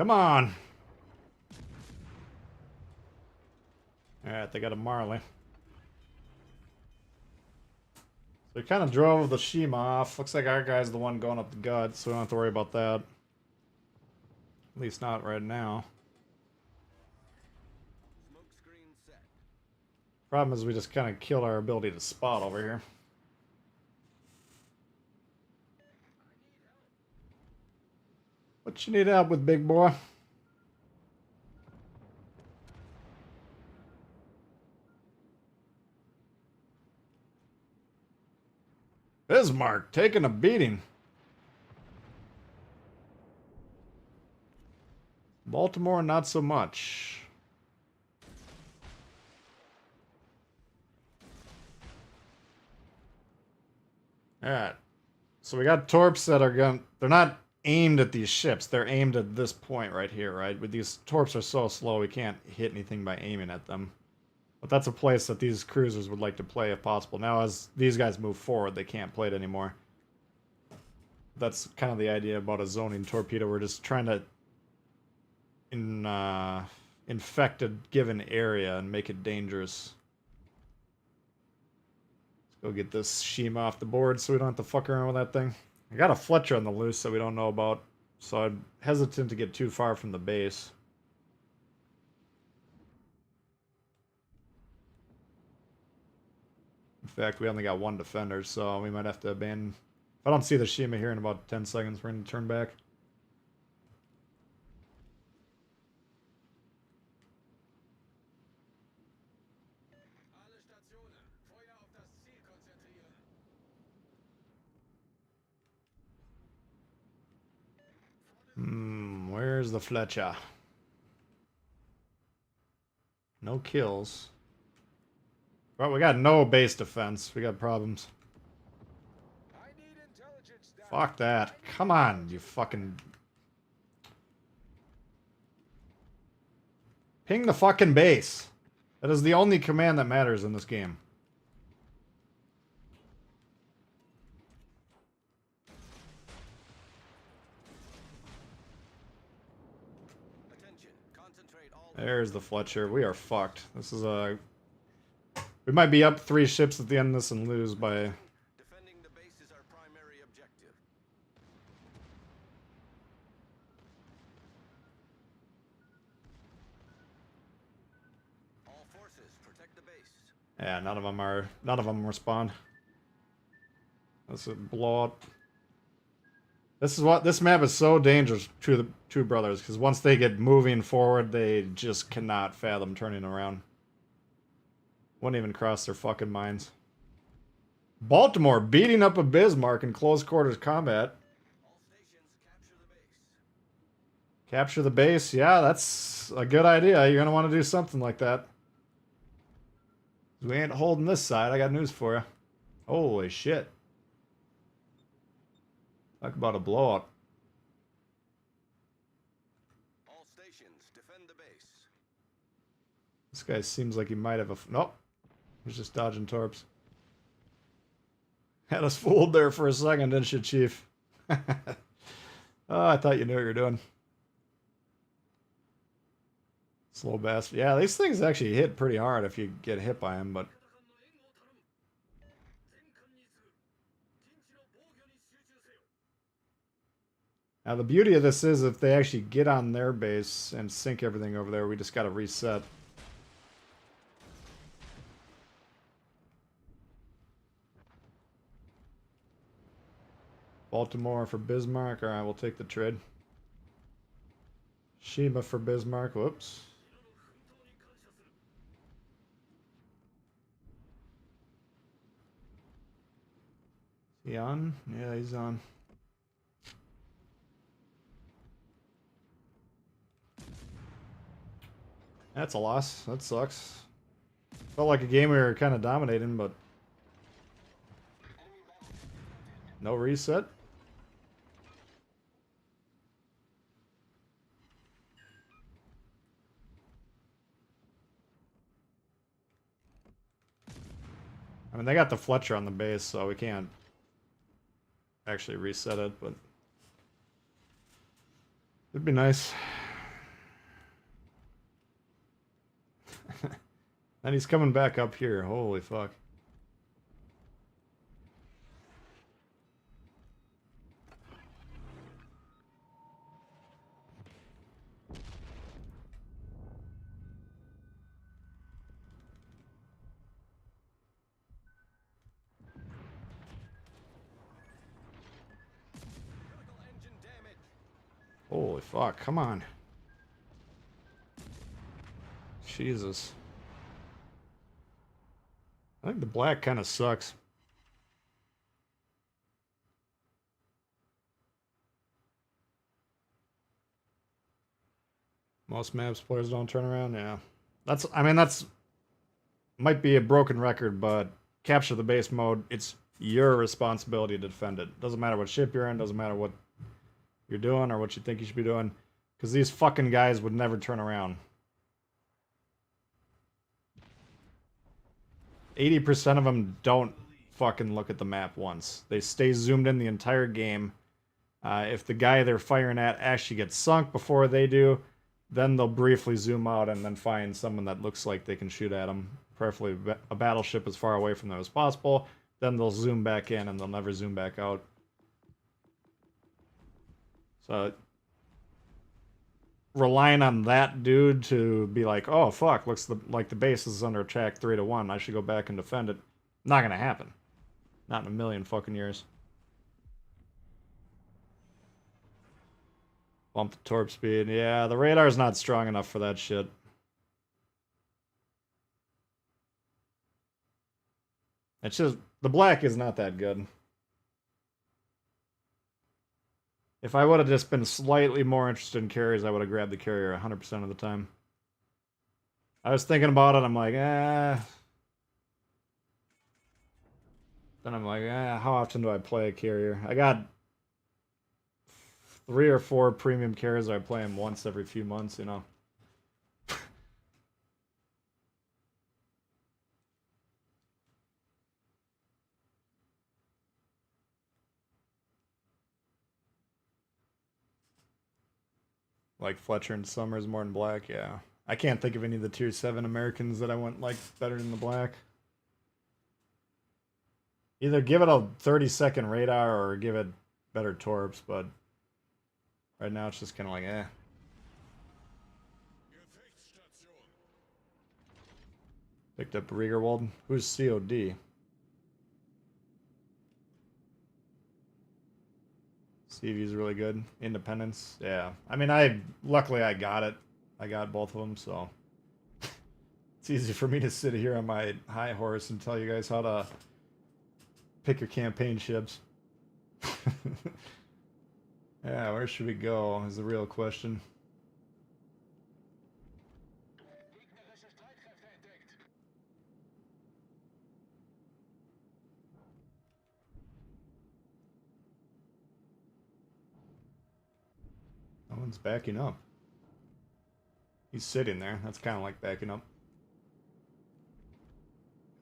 Come on. Alright, they got a Marley. So we kind of drove the Shima off. Looks like our guy's the one going up the gut, so we don't have to worry about that. At least not right now. Smoke screen set. Problem is we just kind of killed our ability to spot over here. What you need help with, big boy? Bismarck taking a beating. Baltimore, not so much. Alright. So we got torps that are going. They're not aimed at these ships. They're aimed at this point right here, right? But these torps are so slow we can't hit anything by aiming at them. But that's a place that these cruisers would like to play if possible. Now, as these guys move forward, they can't play it anymore. That's kind of the idea about a zoning torpedo. We're just trying to infect a given area and make it dangerous. Let's go get this Shima off the board so we don't have to fuck around with that thing. I got a Fletcher on the loose that we don't know about, so I'm hesitant to get too far from the base. In fact, we only got one defender, so we might have to abandon. If I don't see the Shima here in about 10 seconds, we're going to turn back. Alle Stationen. Feuer auf das Ziel konzentrieren. Where's the Fletcher? No kills. Well, we got no base defense. We got problems. I need intelligence data. Fuck that. Come on, you fucking... Ping the fucking base. That is the only command that matters in this game. Attention. Concentrate all. There's the Fletcher. We are fucked. This is a... We might be up 3 ships at the end of this and lose by... Defending the base is our primary objective. All forces, protect the base. Yeah, none of them respond. Let's blow up. This map is so dangerous to the two brothers, because once they get moving forward, they just cannot fathom turning around. Wouldn't even cross their fucking minds. Baltimore beating up a Bismarck in close quarters combat. All stations, capture the base. Capture the base. Yeah, that's a good idea. You're going to want to do something like that. We ain't holding this side. I got news for you. Holy shit. Talk about a blowout. All stations, defend the base. This guy seems like he might have a... Nope. He's just dodging torps. Had us fooled there for a second, didn't you, Chief? Oh, I thought you knew what you were doing. Slow bastard. Yeah, these things actually hit pretty hard if you get hit by them, but... Now, the beauty of this is if they actually get on their base and sink everything over there, we just gotta reset. Baltimore for Bismarck. Alright, we'll take the trade. Shima for Bismarck. Whoops. Is he on? Yeah, he's on. That's a loss. That sucks. Felt like a game we were kind of dominating, but... No reset? I mean, they got the Fletcher on the base, so we can't actually reset it, but... It'd be nice. And he's coming back up here. Holy fuck. Critical engine damage. Holy fuck, come on. Jesus. I think the black kind of sucks. Most maps players don't turn around, yeah. That's, I mean, that's might be a broken record, but capture the base mode, it's your responsibility to defend it. Doesn't matter what ship you're in, doesn't matter what you're doing or what you think you should be doing, because these fucking guys would never turn around. 80% of them don't fucking look at the map once. They stay zoomed in the entire game. If the guy they're firing at actually gets sunk before they do, then they'll briefly zoom out and then find someone that looks like they can shoot at them. Preferably a battleship as far away from them as possible. Then they'll zoom back in and they'll never zoom back out. So relying on that dude to be like, oh fuck, looks like the base is under attack 3-1, I should go back and defend it. Not gonna happen. Not in a million fucking years. Bump the torp speed. Yeah, the radar's not strong enough for that shit. It's just, the black is not that good. If I would have just been slightly more interested in carriers, I would have grabbed the carrier 100% of the time. I was thinking about it, I'm like, eh. Then I'm like, eh, how often do I play a carrier? I got 3 or 4 premium carriers, I play them once every few months, you know. Like Fletcher and Summers more than black, yeah. I can't think of any of the tier 7 Americans that I went like better than the black. Either give it a 30-second radar or give it better torps, but right now it's just kind of like, eh. Gefechtsstation. Picked up Riegerwald. Who's COD? Stevie's really good. Independence, yeah. I mean, luckily I got it. I got both of them, so it's easy for me to sit here on my high horse and tell you guys how to pick your campaign ships. Yeah, where should we go is the real question. No one's backing up. He's sitting there. That's kind of like backing up.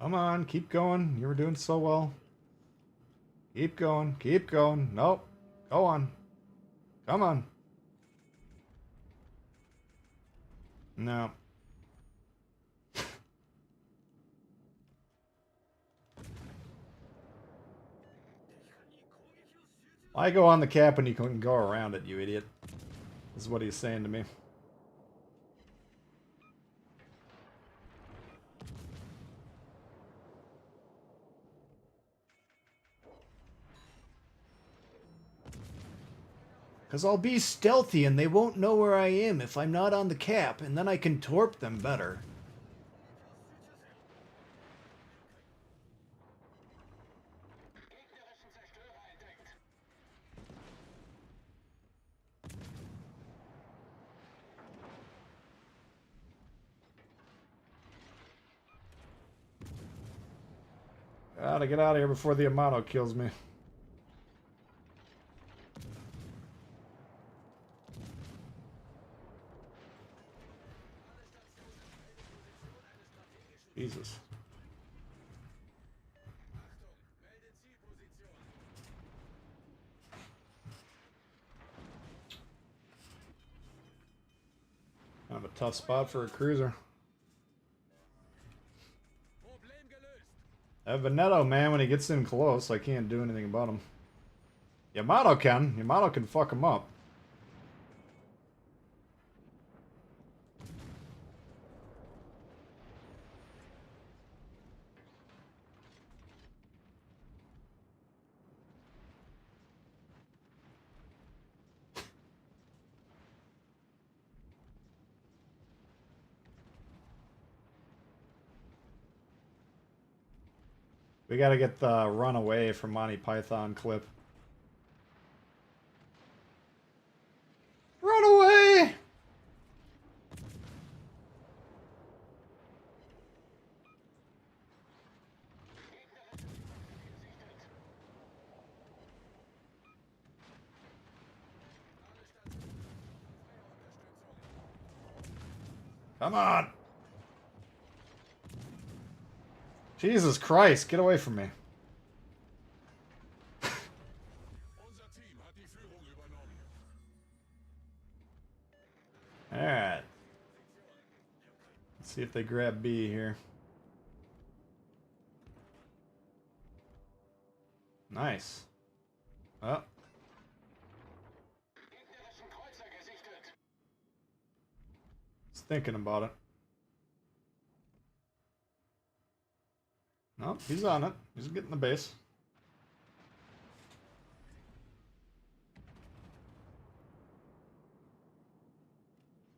Come on, keep going. You were doing so well. Keep going, keep going. Nope. Go on. Come on. No. I go on the cap and you can go around it, you idiot. This is what he's saying to me. Because I'll be stealthy and they won't know where I am if I'm not on the cap, and then I can torp them better. Gotta get out of here before the Amano kills me. Jesus. Kind of a tough spot for a cruiser. Veneto, man, when he gets in close, I can't do anything about him. Yamato can. Yamato can fuck him up. We gotta get the run away from Monty Python clip. Run away! Come on! Jesus Christ, get away from me. Unser Team hat die Führung übernommen. Alright. Let's see if they grab B here. Nice. Oh. Just thinking about it. Nope, he's on it. He's getting the base.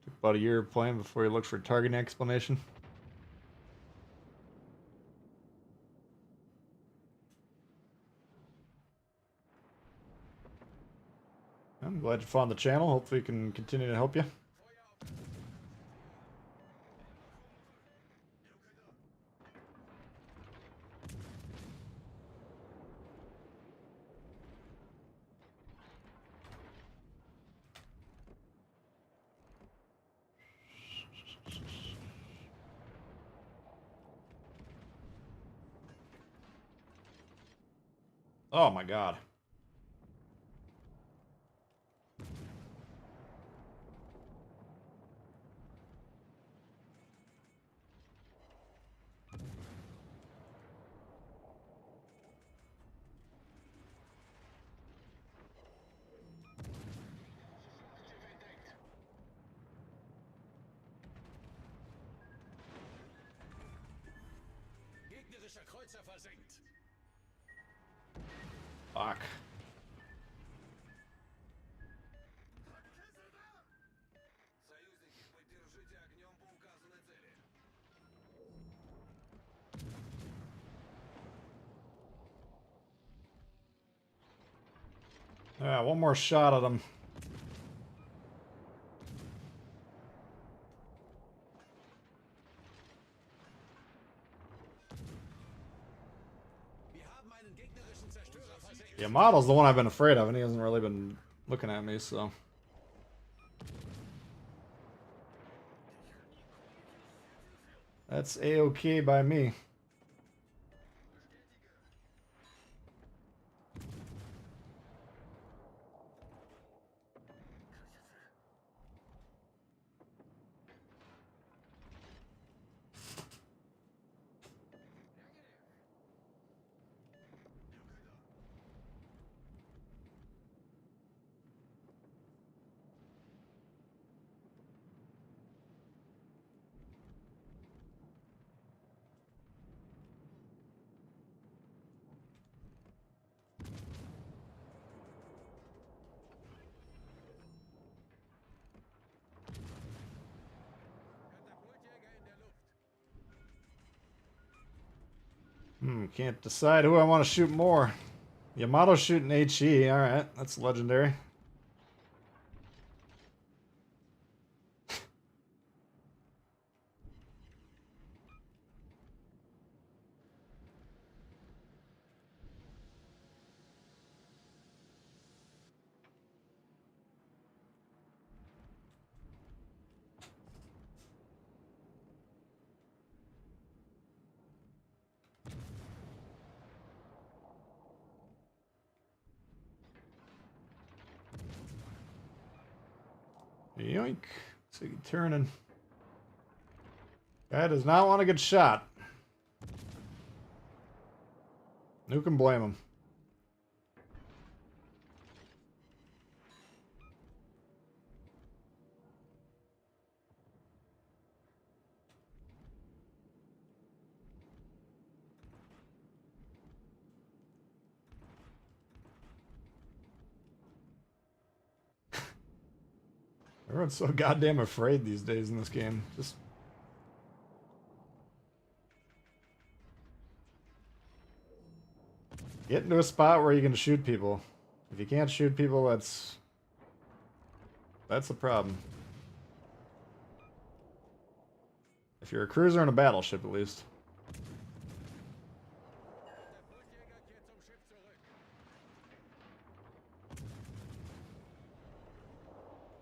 Took about a year of playing before he looked for targeting explanation. I'm glad you found the channel. Hopefully we can continue to help you. Oh my god. Gegnerischer Kreuzer versenkt. Fuck. Союзники, поддержите огнем по указанной цели. Yeah, one more shot at him. Wir haben einen gegnerischen Zerstörer versenkt. Yamato's the one I've been afraid of, and he hasn't really been looking at me, so. That's A-okay by me. Katapultjäger in der Luft. Can't decide who I want to shoot more. Yamato's shooting HE, alright, that's legendary. Yoink. So you turning. Guy does not want to get shot. Who can blame him? Everyone's so goddamn afraid these days in this game. Just get into a spot where you can shoot people. If you can't shoot people, that's a problem. If you're a cruiser and a battleship, at least.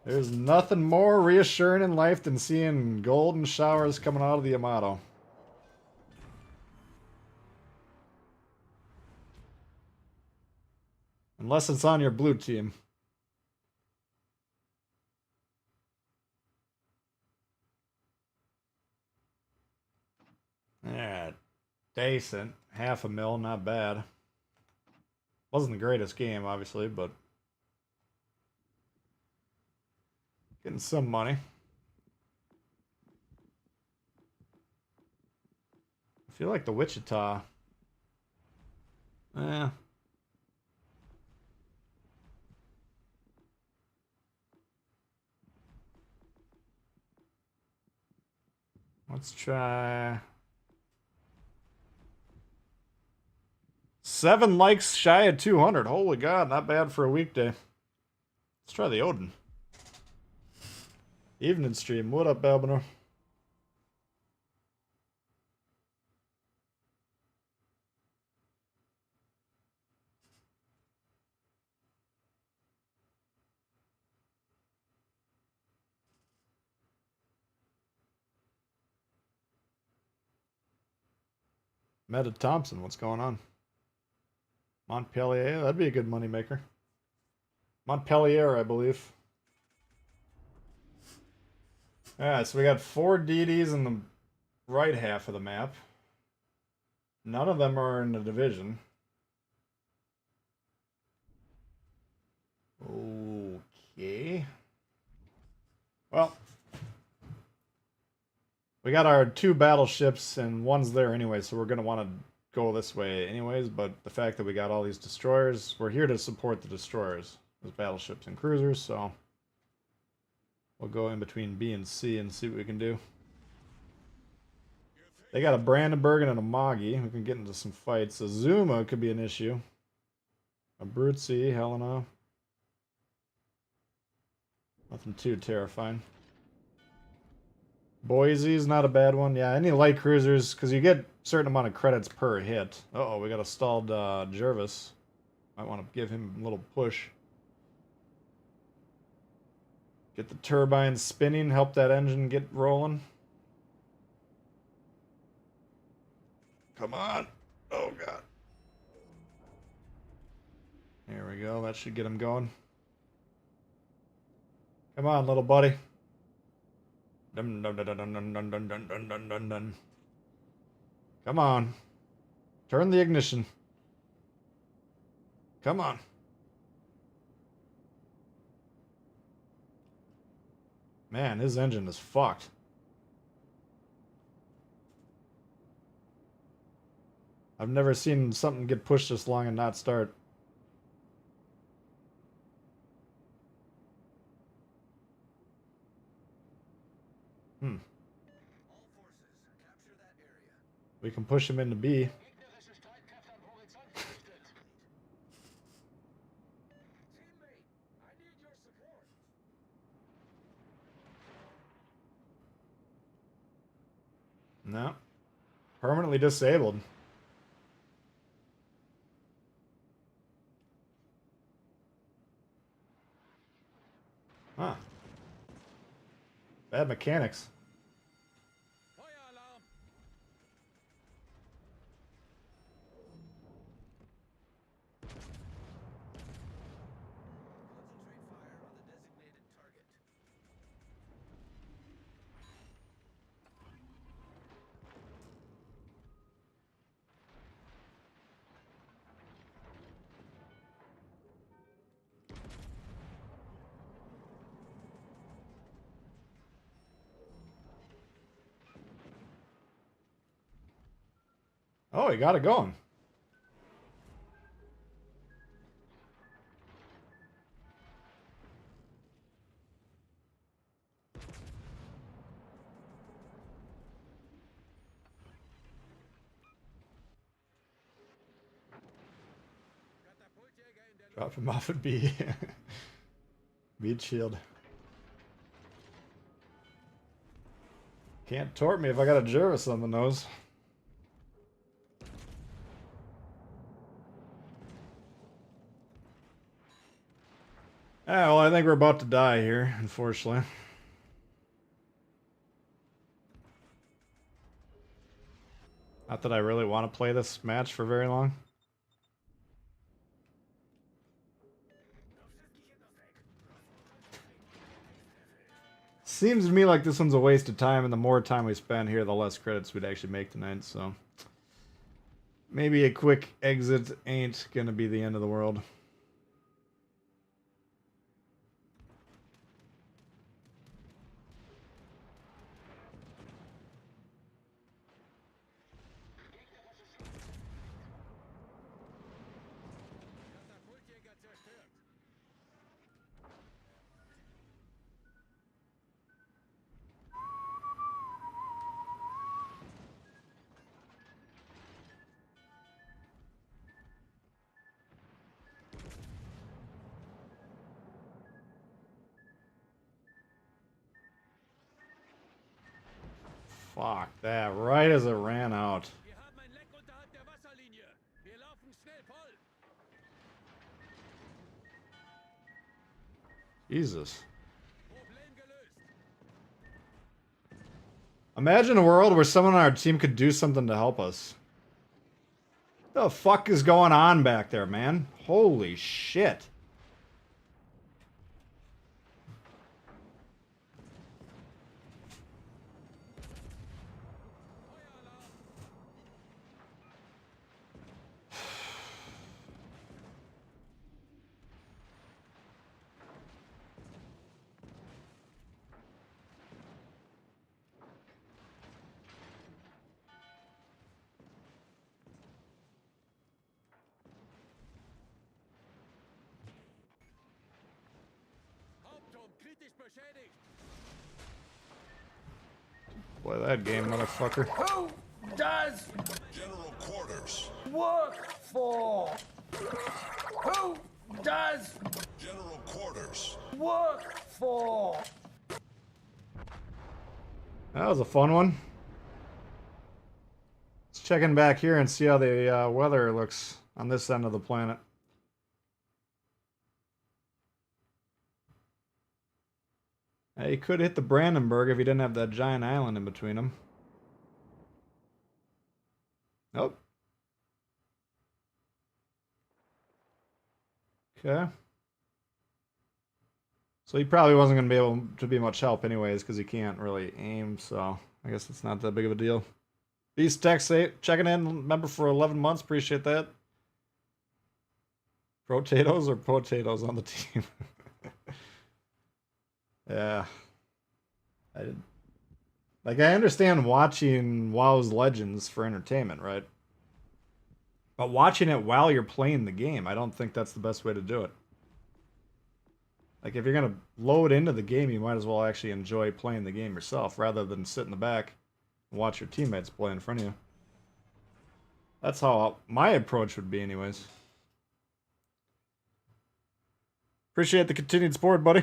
There's nothing more reassuring in life than seeing golden showers coming out of the Yamato. Unless it's on your blue team. Yeah, decent. $500,000, not bad. Wasn't the greatest game, obviously, but getting some money. I feel like the Wichita. Let's try 7 likes shy of 200. Holy God, not bad for a weekday. Let's try the Odin. Evening stream. What up, Balbiner? Meta Thompson, what's going on? Montpellier, that'd be a good moneymaker. Montpellier, I believe. Alright, so we got 4 DDs in the right half of the map. None of them are in the division. Okay. Well, we got our 2 battleships and one's there anyway, so we're going to want to go this way anyways, but the fact that we got all these destroyers, we're here to support the destroyers, those battleships and cruisers, so we'll go in between B and C and see what we can do. They got a Brandenburg and a Magi. We can get into some fights. A Zuma could be an issue. A Brutzi, Helena. Nothing too terrifying. Boise's not a bad one. Yeah, any light cruisers, because you get a certain amount of credits per hit. Uh-oh, we got a stalled Jervis. Might want to give him a little push. Get the turbines spinning, help that engine get rolling. Come on. Oh, God. There we go. That should get him going. Come on, little buddy. Dun, dun, dun, dun, dun, dun, dun, dun, dun, dun, dun, dun. Come on. Turn the ignition. Come on. Man, his engine is fucked. I've never seen something get pushed this long and not start. We can push him into B. No. Permanently disabled. Huh. Bad mechanics. Oh, he got it going. Drop him off at B. Beat shield. Can't tort me if I got a Jervis on the nose. Ah, well, I think we're about to die here, unfortunately. Not that I really want to play this match for very long. Seems to me like this one's a waste of time, and the more time we spend here, the less credits we'd actually make tonight, so... Maybe a quick exit ain't gonna be the end of the world. Fuck that, right as it ran out. Wir haben ein Leck unterhalb der Wasserlinie. Wir laufen schnell voll. Jesus. Problem gelöst. Imagine a world where someone on our team could do something to help us. What the fuck is going on back there, man? Holy shit. Hauptturm kritisch beschädigt. Play that game, motherfucker. Who does General quarters. work for? Who does General quarters. work for? That was a fun one. Let's check in back here and see how the weather looks on this end of the planet. He could hit the Brandenburg if he didn't have that giant island in between them. Nope. Okay. So he probably wasn't going to be able to be much help anyways because he can't really aim, so I guess it's not that big of a deal. Beast Tex 8, checking in, member for 11 months, appreciate that. Potatoes or potatoes on the team? Yeah. I understand watching WoW's Legends for entertainment, right? But watching it while you're playing the game, I don't think that's the best way to do it. Like, if you're going to load into the game, you might as well actually enjoy playing the game yourself, rather than sit in the back and watch your teammates play in front of you. That's how my approach would be anyways. Appreciate the continued support, buddy.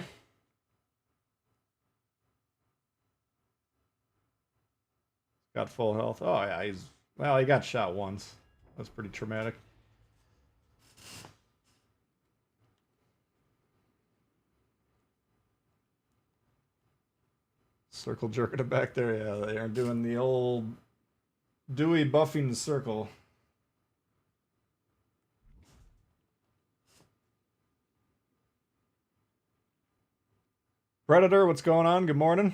Got full health. Oh, yeah, well, he got shot once. That's pretty traumatic. Circle jerking it back there. Yeah, they are doing the old Dewey buffing the circle. Predator, what's going on? Good morning.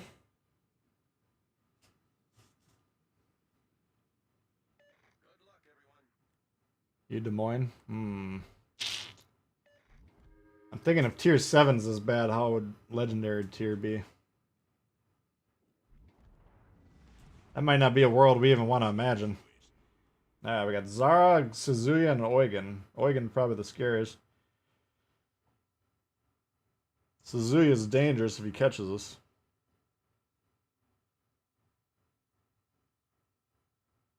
You Des Moines? I'm thinking if tier 7's is bad, how would legendary tier be? That might not be a world we even want to imagine. We got Zara, Suzuya, and Eugen. Eugen probably the scariest. Suzuya is dangerous if he catches us.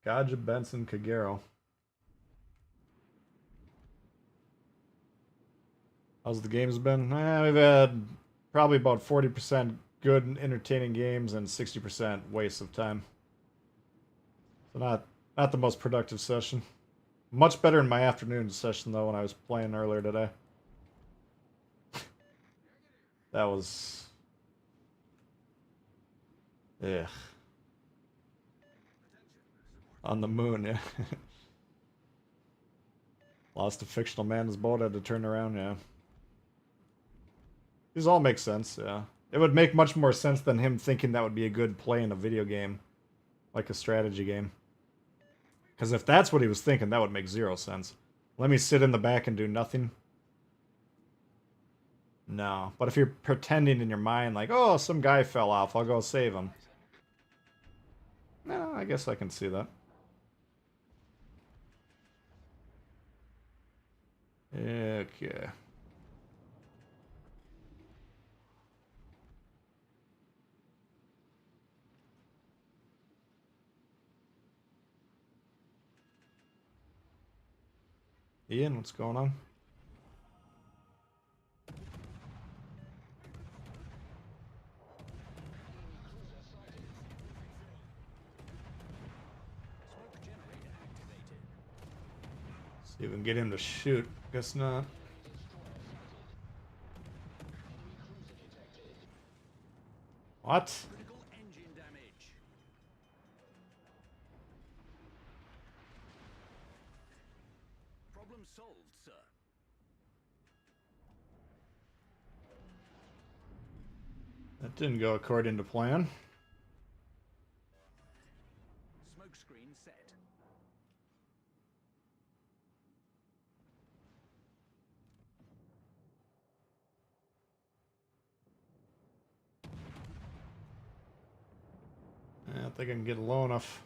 Gaja, Benson, Kagero. How's the games been? We've had probably about 40% good and entertaining games and 60% waste of time. So not the most productive session. Much better in my afternoon session though when I was playing earlier today. That was... yeah. On the moon, yeah. Lost a fictional man's boat, had to turn around, yeah. These all make sense, yeah. It would make much more sense than him thinking that would be a good play in a video game. Like a strategy game. Because if that's what he was thinking, that would make zero sense. Let me sit in the back and do nothing. No. But if you're pretending in your mind, like, oh, some guy fell off, I'll go save him. No, I guess I can see that. Okay. Ian, what's going on? See if we can get him to shoot. Guess not. What? Critical engine damage. Problem solved, sir. That didn't go according to plan. Smoke screen set. I don't think I can get low enough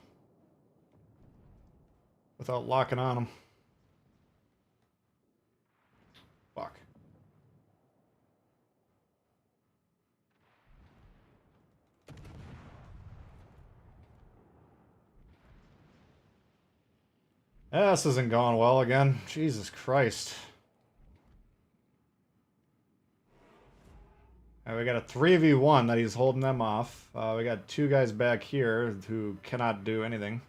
without locking on him. Fuck. This isn't going well again. Jesus Christ. We got a 3v1 that he's holding them off. We got two guys back here who cannot do anything.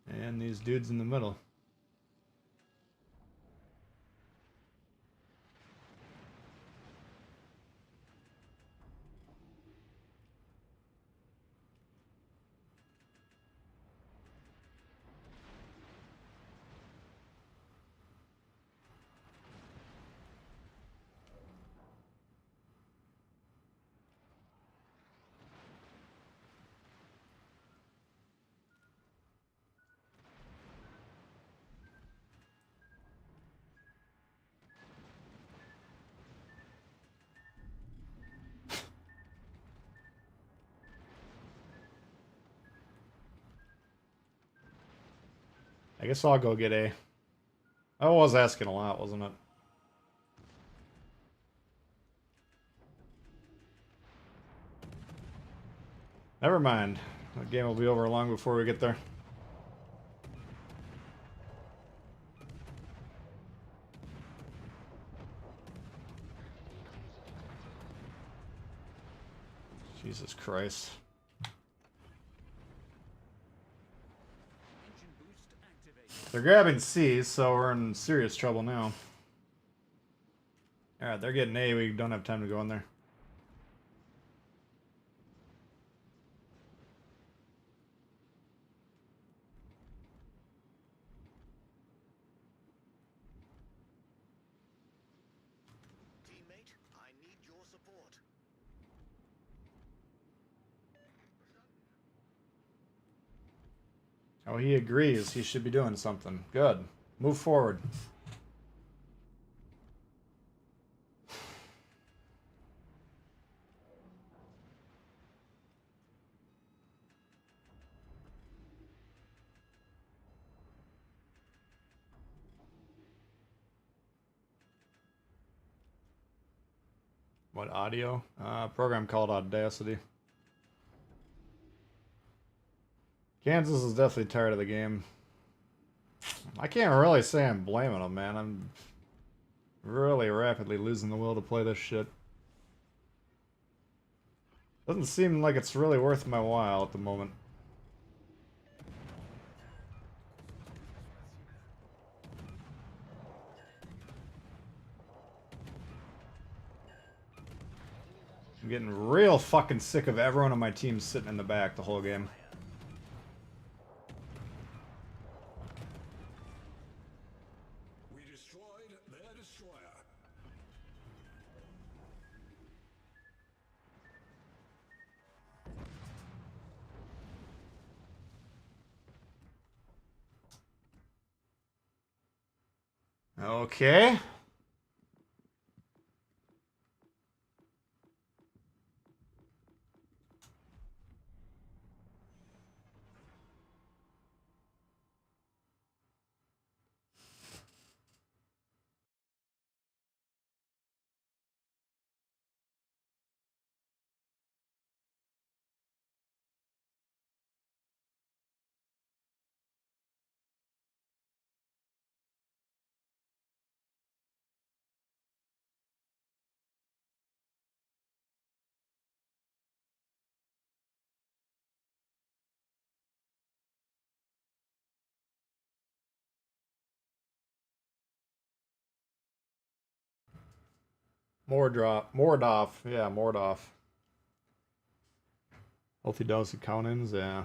And these dudes in the middle. I guess I'll go get A. I was asking a lot, wasn't it? Never mind. The game will be over long before we get there. Jesus Christ. Engine boost activated. They're grabbing C, so we're in serious trouble now. Alright, they're getting A. We don't have time to go in there. Teammate, I need your support. Oh, he agrees. He should be doing something. Good. Move forward. What, audio? Program called Audacity. Kansas is definitely tired of the game. I can't really say I'm blaming them, man. I'm really rapidly losing the will to play this shit. Doesn't seem like it's really worth my while at the moment. I'm getting real fucking sick of everyone on my team sitting in the back the whole game. We destroyed their destroyer. Okay. Mordov. Yeah, Mordov. Healthy dose of count-ins, yeah.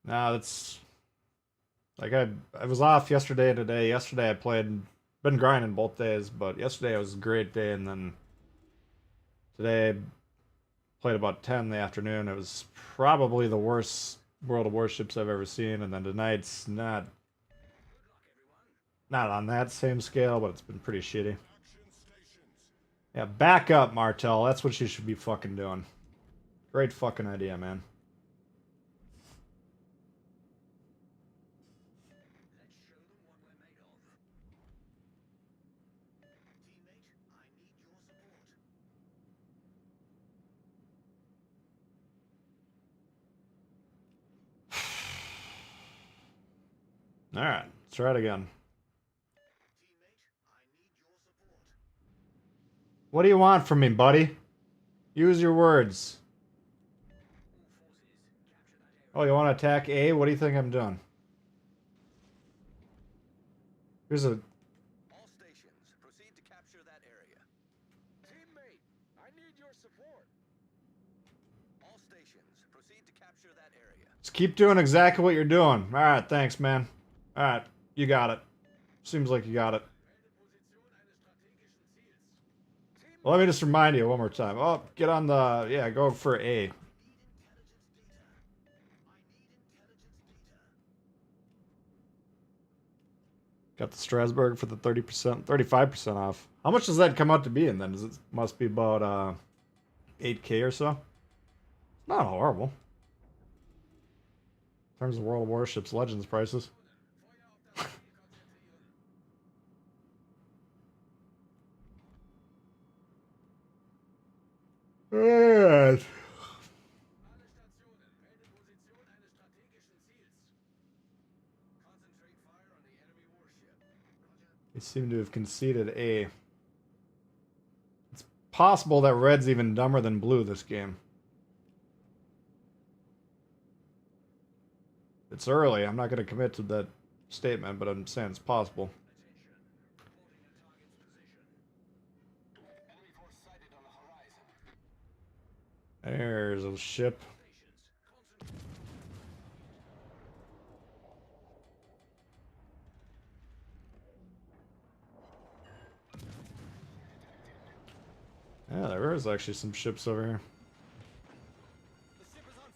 Nah, that's... Like, I was off yesterday and today. Yesterday I played... Been grinding both days, but yesterday was a great day, and then... Today I played about 10 in the afternoon. It was probably the worst World of Warships I've ever seen, and then tonight's not on that same scale, but it's been pretty shitty. Yeah, back up, Martel. That's what you should be fucking doing. Great fucking idea, man. Alright, let's try it again. What do you want from me, buddy? Use your words. Oh, you want to attack A? What do you think I'm doing? Here's a... All stations, proceed to capture that area. Teammate, I need your support. All stations, proceed to capture that area. Just keep doing exactly what you're doing. Alright, thanks, man. Alright, you got it. Seems like you got it. Well, let me just remind you one more time. Oh, get on the... Yeah, go for A. Got the Strasbourg for the 30%, 35% off. How much does that come out to be? And then it must be about 8K or so. Not horrible. In terms of World of Warships Legends prices. Alright. They seem to have conceded A. It's possible that red's even dumber than blue this game. It's early. I'm not going to commit to that statement, but I'm saying it's possible. There's a ship. Yeah, there is actually some ships over here. The ship is on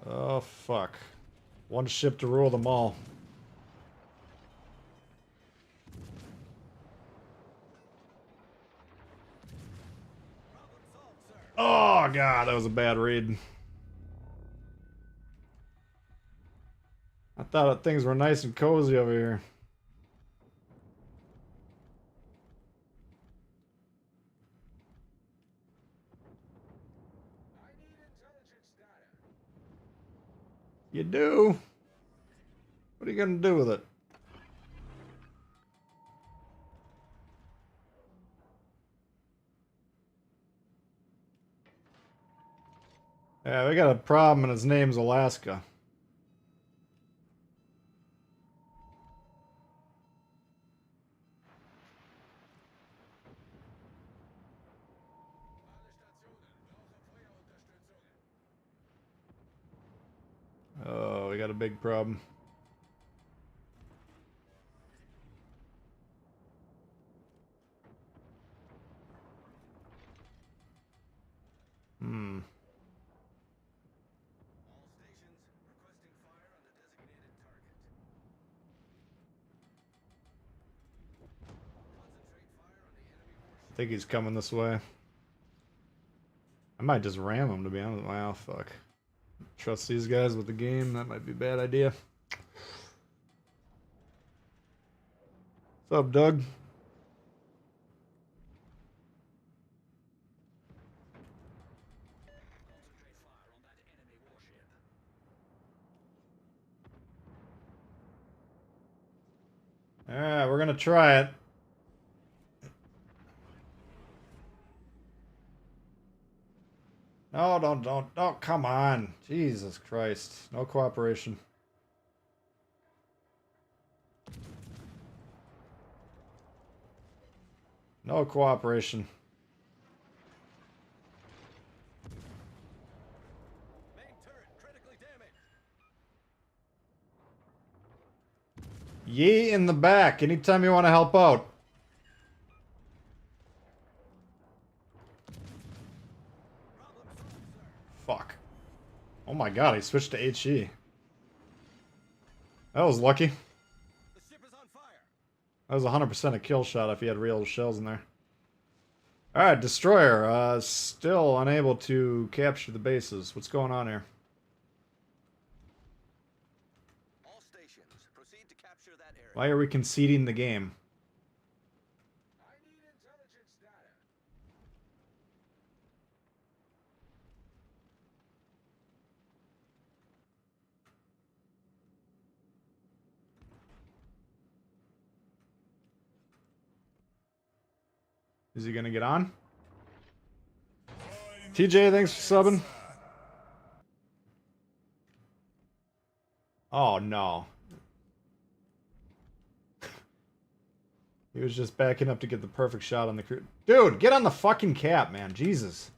fire. Oh, fuck. One ship to rule them all. Oh, God, that was a bad read. I thought things were nice and cozy over here. do? What are you gonna do with it? Yeah, we got a problem and his name's Alaska. Oh, we got a big problem. Hmm. All stations requesting fire on the designated target. Concentrate fire on the enemy warship. I think he's coming this way. I might just ram him, to be honest. Wow, fuck. Trust these guys with the game. That might be a bad idea. What's up, Doug? Concentrate fire on that enemy warship. Alright, we're gonna try it. No, don't, come on. Jesus Christ. No cooperation. No cooperation. Main turret critically damaged. Ye in the back, anytime you want to help out. Problem solved, sir. Fuck. Oh my god, he switched to HE. That was lucky. The ship is on fire. That was 100% a kill shot if he had real shells in there. Alright, Destroyer. Still unable to capture the bases. What's going on here? All stations proceed to capture that area. Why are we conceding the game? I need intelligence data. Is he gonna get on? TJ, thanks for subbing. Oh no. He was just backing up to get the perfect shot on the crew. Dude, get on the fucking cap, man. Jesus.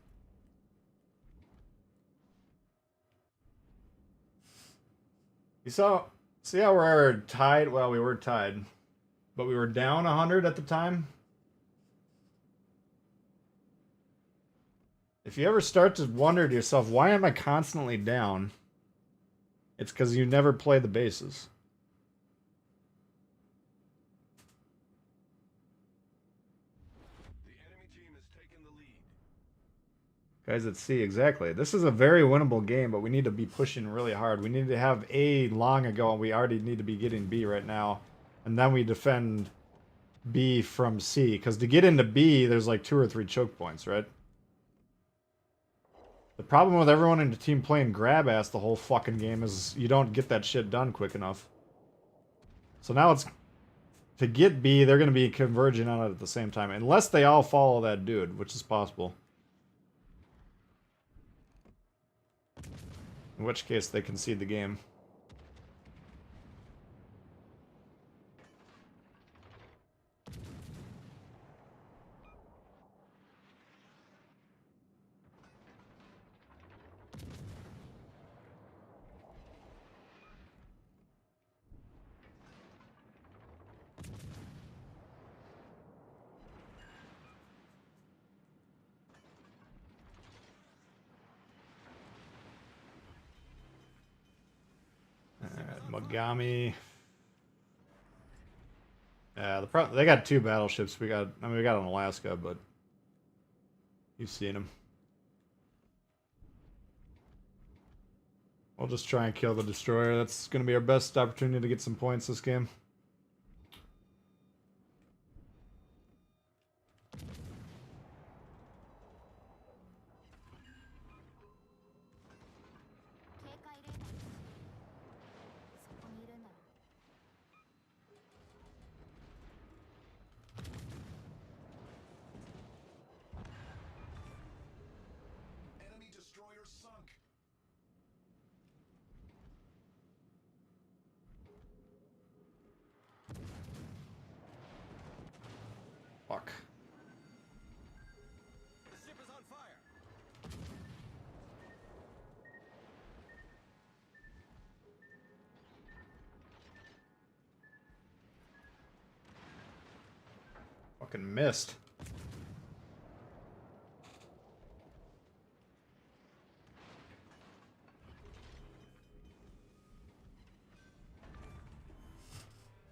You see how we're tied? Well, we were tied. But we were down 100 at the time. If you ever start to wonder to yourself, why am I constantly down? It's because you never play the bases. The enemy team has taken the lead. Guys at sea, exactly. This is a very winnable game, but we need to be pushing really hard. We need to have A long ago, and we already need to be getting B right now. And then we defend B from C. Because to get into B, there's like 2 or 3 choke points, right? The problem with everyone in the team playing grab ass the whole fucking game is you don't get that shit done quick enough. So now it's... To get B, they're going to be converging on it at the same time. Unless they all follow that dude, which is possible. In which case, they concede the game. Mogami. Yeah, they got 2 battleships. We got an Alaska, but you've seen them. We'll just try and kill the destroyer. That's going to be our best opportunity to get some points this game. Fucking missed.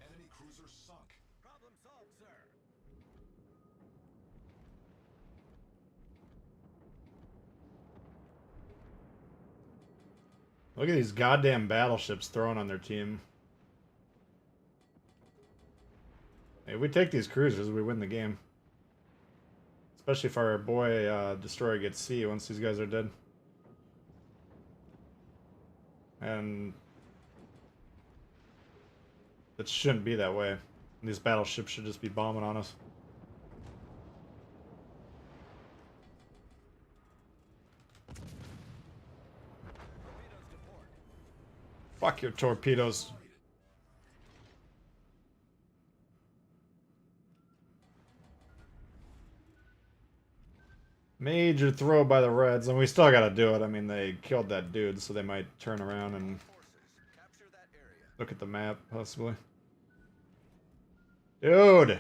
Enemy cruiser sunk. Problem solved, sir. Look at these goddamn battleships thrown on their team. Hey, if we take these cruisers, we win the game. Especially if our boy Destroyer gets C once these guys are dead. And it shouldn't be that way. These battleships should just be bombing on us. Torpedoes to port. Fuck your torpedoes. Major throw by the Reds, and we still gotta do it. I mean, they killed that dude, so they might turn around and Forces. Capture that area. look at the map, possibly. Dude!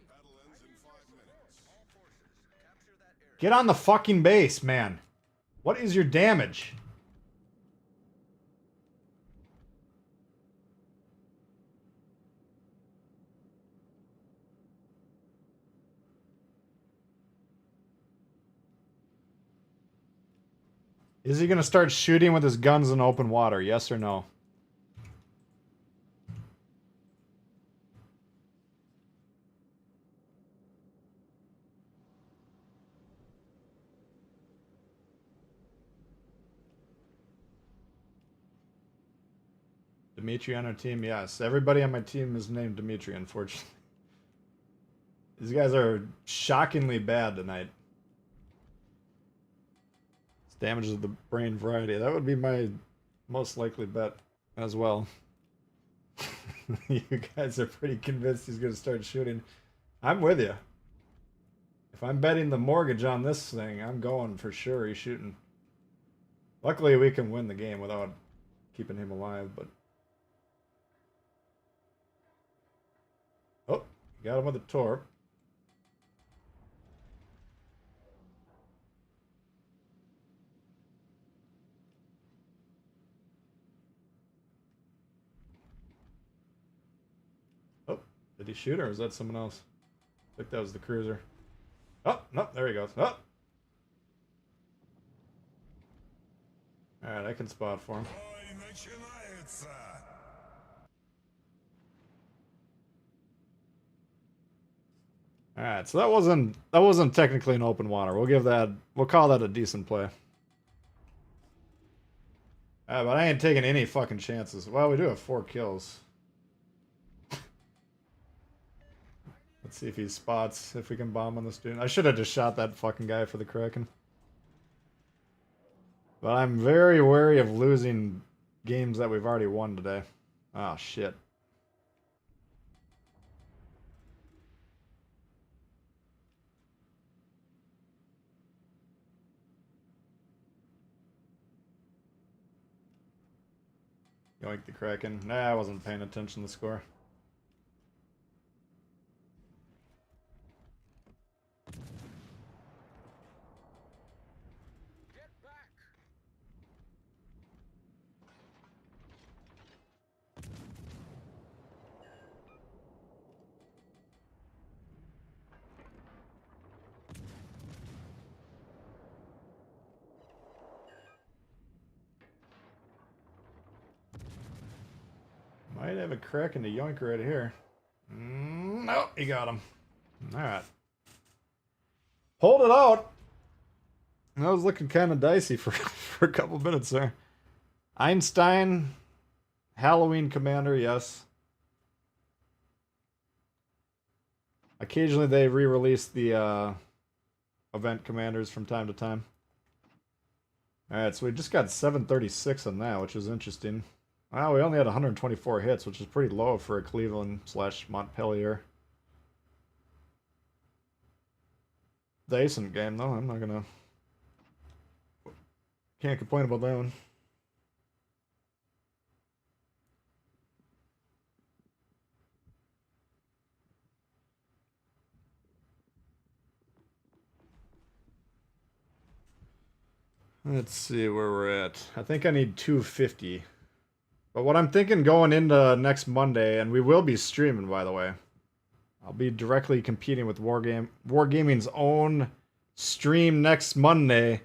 Battle ends in 5 minutes. All forces. Capture that area. Get on the fucking base, man. What is your damage? Is he gonna start shooting with his guns in open water? Yes or no? Dimitri on our team? Yes. Everybody on my team is named Dimitri, unfortunately. These guys are shockingly bad tonight. It's damage of the brain variety. That would be my most likely bet as well. You guys are pretty convinced he's going to start shooting. I'm with you. If I'm betting the mortgage on this thing, I'm going for sure he's shooting. Luckily, we can win the game without keeping him alive, but... Oh, got him with a torp. Oh, did he shoot or was that someone else? I think that was the cruiser. Oh, no, there he goes. Oh! Alright, I can spot for him. Бой начинается. Alright, so that wasn't technically an open water. We'll call that a decent play. But I ain't taking any fucking chances. Well, we do have 4 kills. Let's see if he spots, if we can bomb on this dude. I should have just shot that fucking guy for the Kraken. But I'm very wary of losing games that we've already won today. Oh, shit. Yoink the Kraken. Nah, I wasn't paying attention to the score. Get back! Might have a Kraken to yoink right here. Nope, he got him. Alright. Hold it out! That was looking kind of dicey for, for a couple minutes there. Einstein, Halloween Commander, yes. Occasionally they re-release the event commanders from time to time. Alright, so we just got 736 on that, which is interesting. Wow, we only had 124 hits, which is pretty low for a Cleveland/Montpelier. Decent game, though. I'm not gonna Can't complain about that one. Let's see where we're at. I think I need 250. But what I'm thinking going into next Monday, and we will be streaming, by the way. I'll be directly competing with Wargaming's own stream next Monday.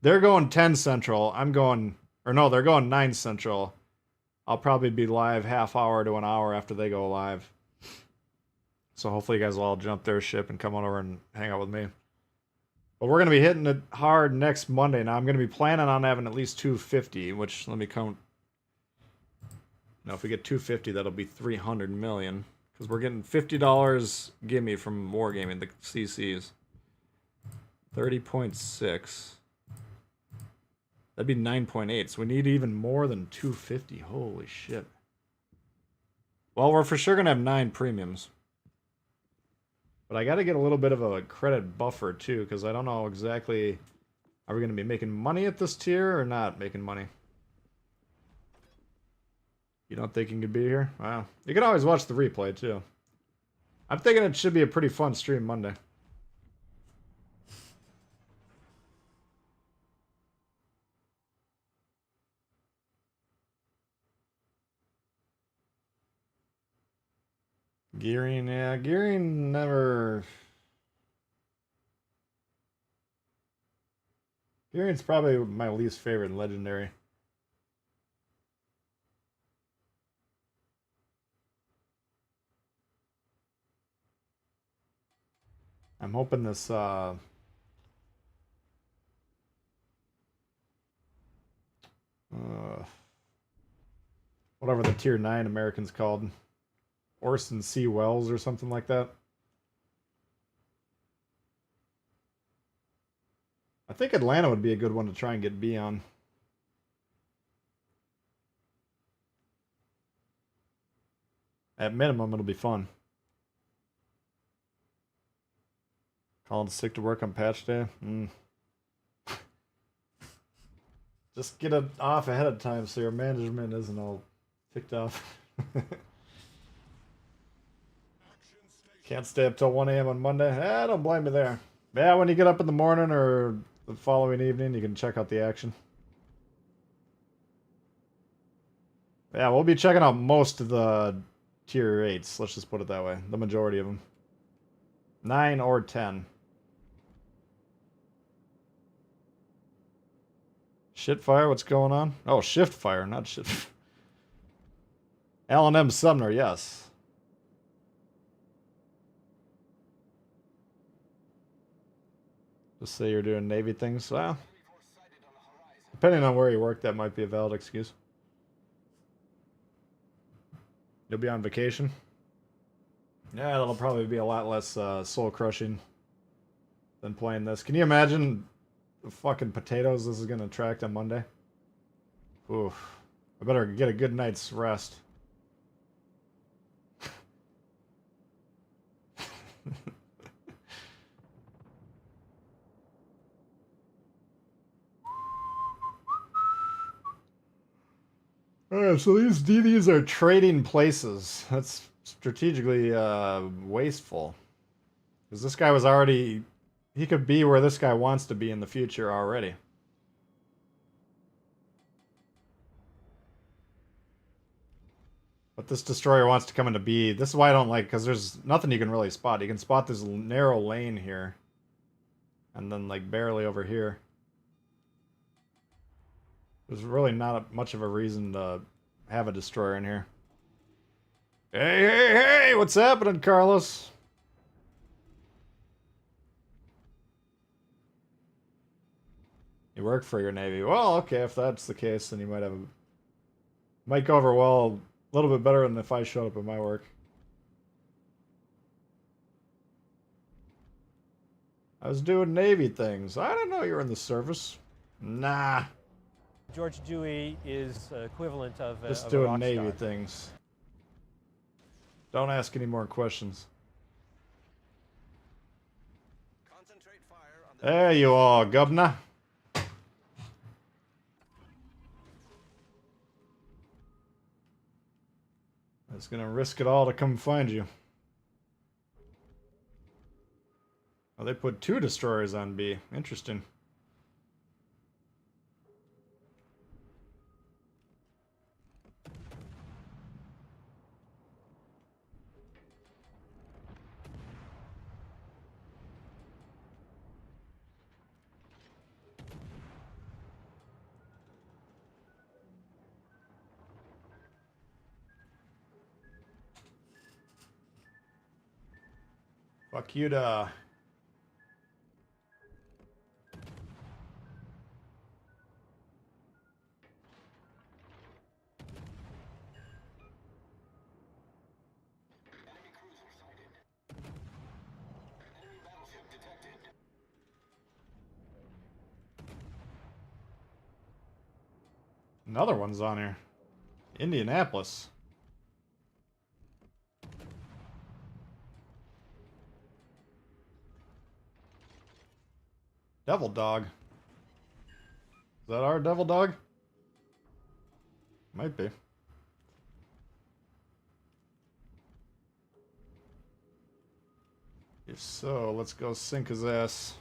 They're going 10 Central. I'm going, or no, they're going 9 Central. I'll probably be live half hour to an hour after they go live. So hopefully you guys will all jump their ship and come on over and hang out with me. But we're going to be hitting it hard next Monday. Now I'm going to be planning on having at least 250, which let me count. Now if we get 250, that'll be 300 million. Because we're getting $50 gimme from Wargaming, the CCs. 30.6. That'd be 9.8, so we need even more than 250. Holy shit. Well, we're for sure going to have 9 premiums. But I got to get a little bit of a credit buffer, too, because I don't know exactly... Are we going to be making money at this tier or not making money? You don't think you could be here? Wow. You can always watch the replay, too. I'm thinking it should be a pretty fun stream Monday. Gearing, yeah, Gearing never... Gearing's probably my least favorite in Legendary. I'm hoping this, whatever the Tier 9 American's called. Orson C. Welles or something like that. I think Atlanta would be a good one to try and get B on. At minimum, it'll be fun. Calling sick to work on patch day? Just get it off ahead of time so your management isn't all ticked off. Can't stay up till 1 a.m. on Monday? Don't blame me there. Yeah, when you get up in the morning or the following evening, you can check out the action. Yeah, we'll be checking out most of the Tier 8s, let's just put it that way. The majority of them. 9 or 10. Shitfire, what's going on? Oh, Shiftfire, not shit. Alan M. Sumner, yes. Just say you're doing Navy things. Well, depending on where you work, that might be a valid excuse. You'll be on vacation? Yeah, that'll probably be a lot less soul-crushing than playing this. Can you imagine the fucking potatoes this is going to attract on Monday? Oof. I better get a good night's rest. Alright, so these DVs are trading places. That's strategically wasteful. Because this guy was already... He could be where this guy wants to be in the future already. But this destroyer wants to come into B. This is why I don't like, because there's nothing you can really spot. You can spot this narrow lane here. And then, like, barely over here. There's really not much of a reason to have a destroyer in here. Hey, hey, hey! What's happening, Carlos? You work for your Navy. Well, okay, if that's the case, then you might have a... Might go over well, a little bit better than if I showed up at my work. I was doing Navy things. I didn't know you were in the service. Nah. George Dewey is equivalent of Just of a doing rock Navy star. things. Don't ask any more questions. Concentrate fire on the There you are, governor. It's gonna risk it all to come find you. Oh, they put 2 destroyers on B. Interesting. Fuck you da. Enemy cruiser sighted. Enemy battleship detected. Another one's on here. Indianapolis. Devil Dog. Is that our Devil Dog? Might be. If so, let's go sink his ass.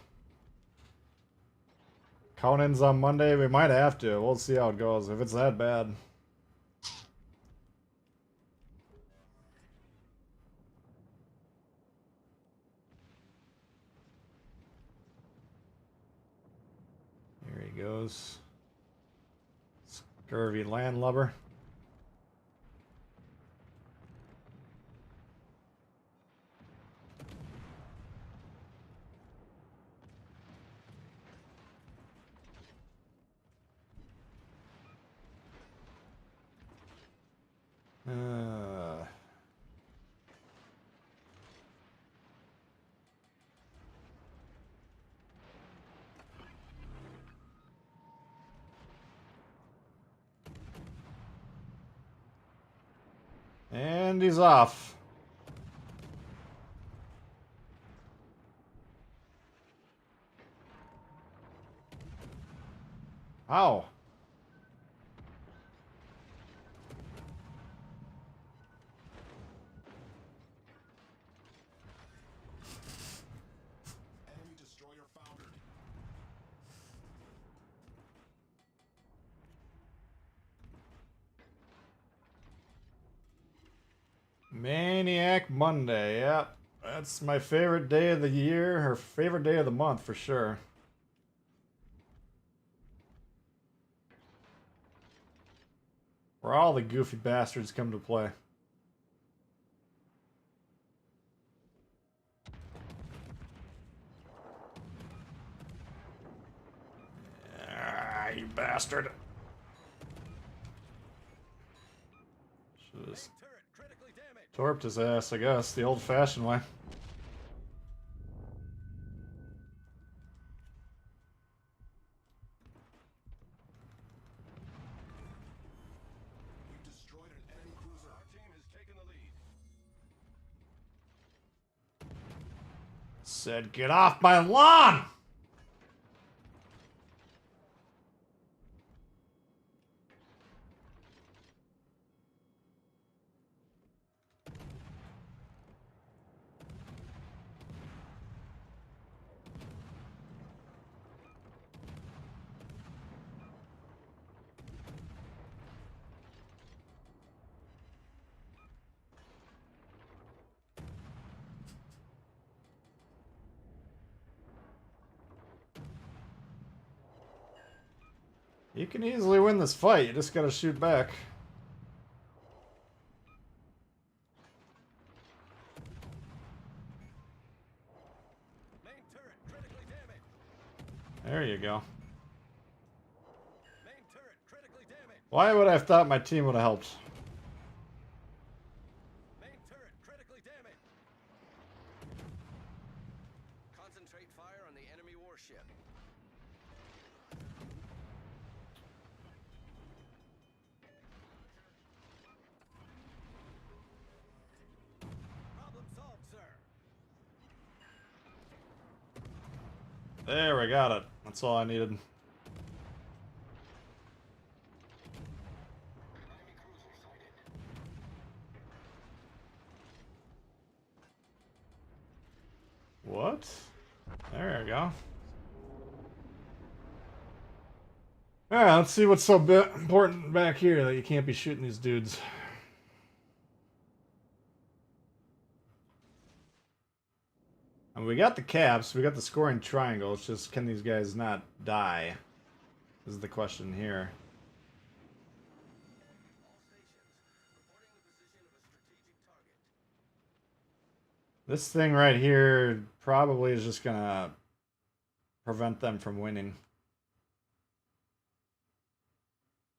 Count-ins on Monday? We might have to. We'll see how it goes. If it's that bad. Here he goes. Scurvy landlubber. And he's off. How? Enemy destroyer foundered. Maniac Monday, yep. That's my favorite day of the year, or favorite day of the month for sure. Where all the goofy bastards come to play. Ah, you bastard. Should've just Turret critically damaged. torped his ass, I guess, the old-fashioned way. We've destroyed an enemy cruiser. Our team has taken the lead. Said, get off my lawn! You can easily win this fight, you just gotta shoot back. Main turret critically damaged. There you go. Main turret critically damaged. Why would I have thought my team would have helped? Main turret critically damaged. Concentrate fire on the enemy warship. Problem solved, sir. There, we got it. That's all I needed. Enemy cruiser sighted. What? There we go. Alright, let's see what's so important back here that you can't be shooting these dudes. And we got the caps, we got the scoring triangle, it's just can these guys not die? This is the question here. This thing right here probably is just gonna prevent them from winning.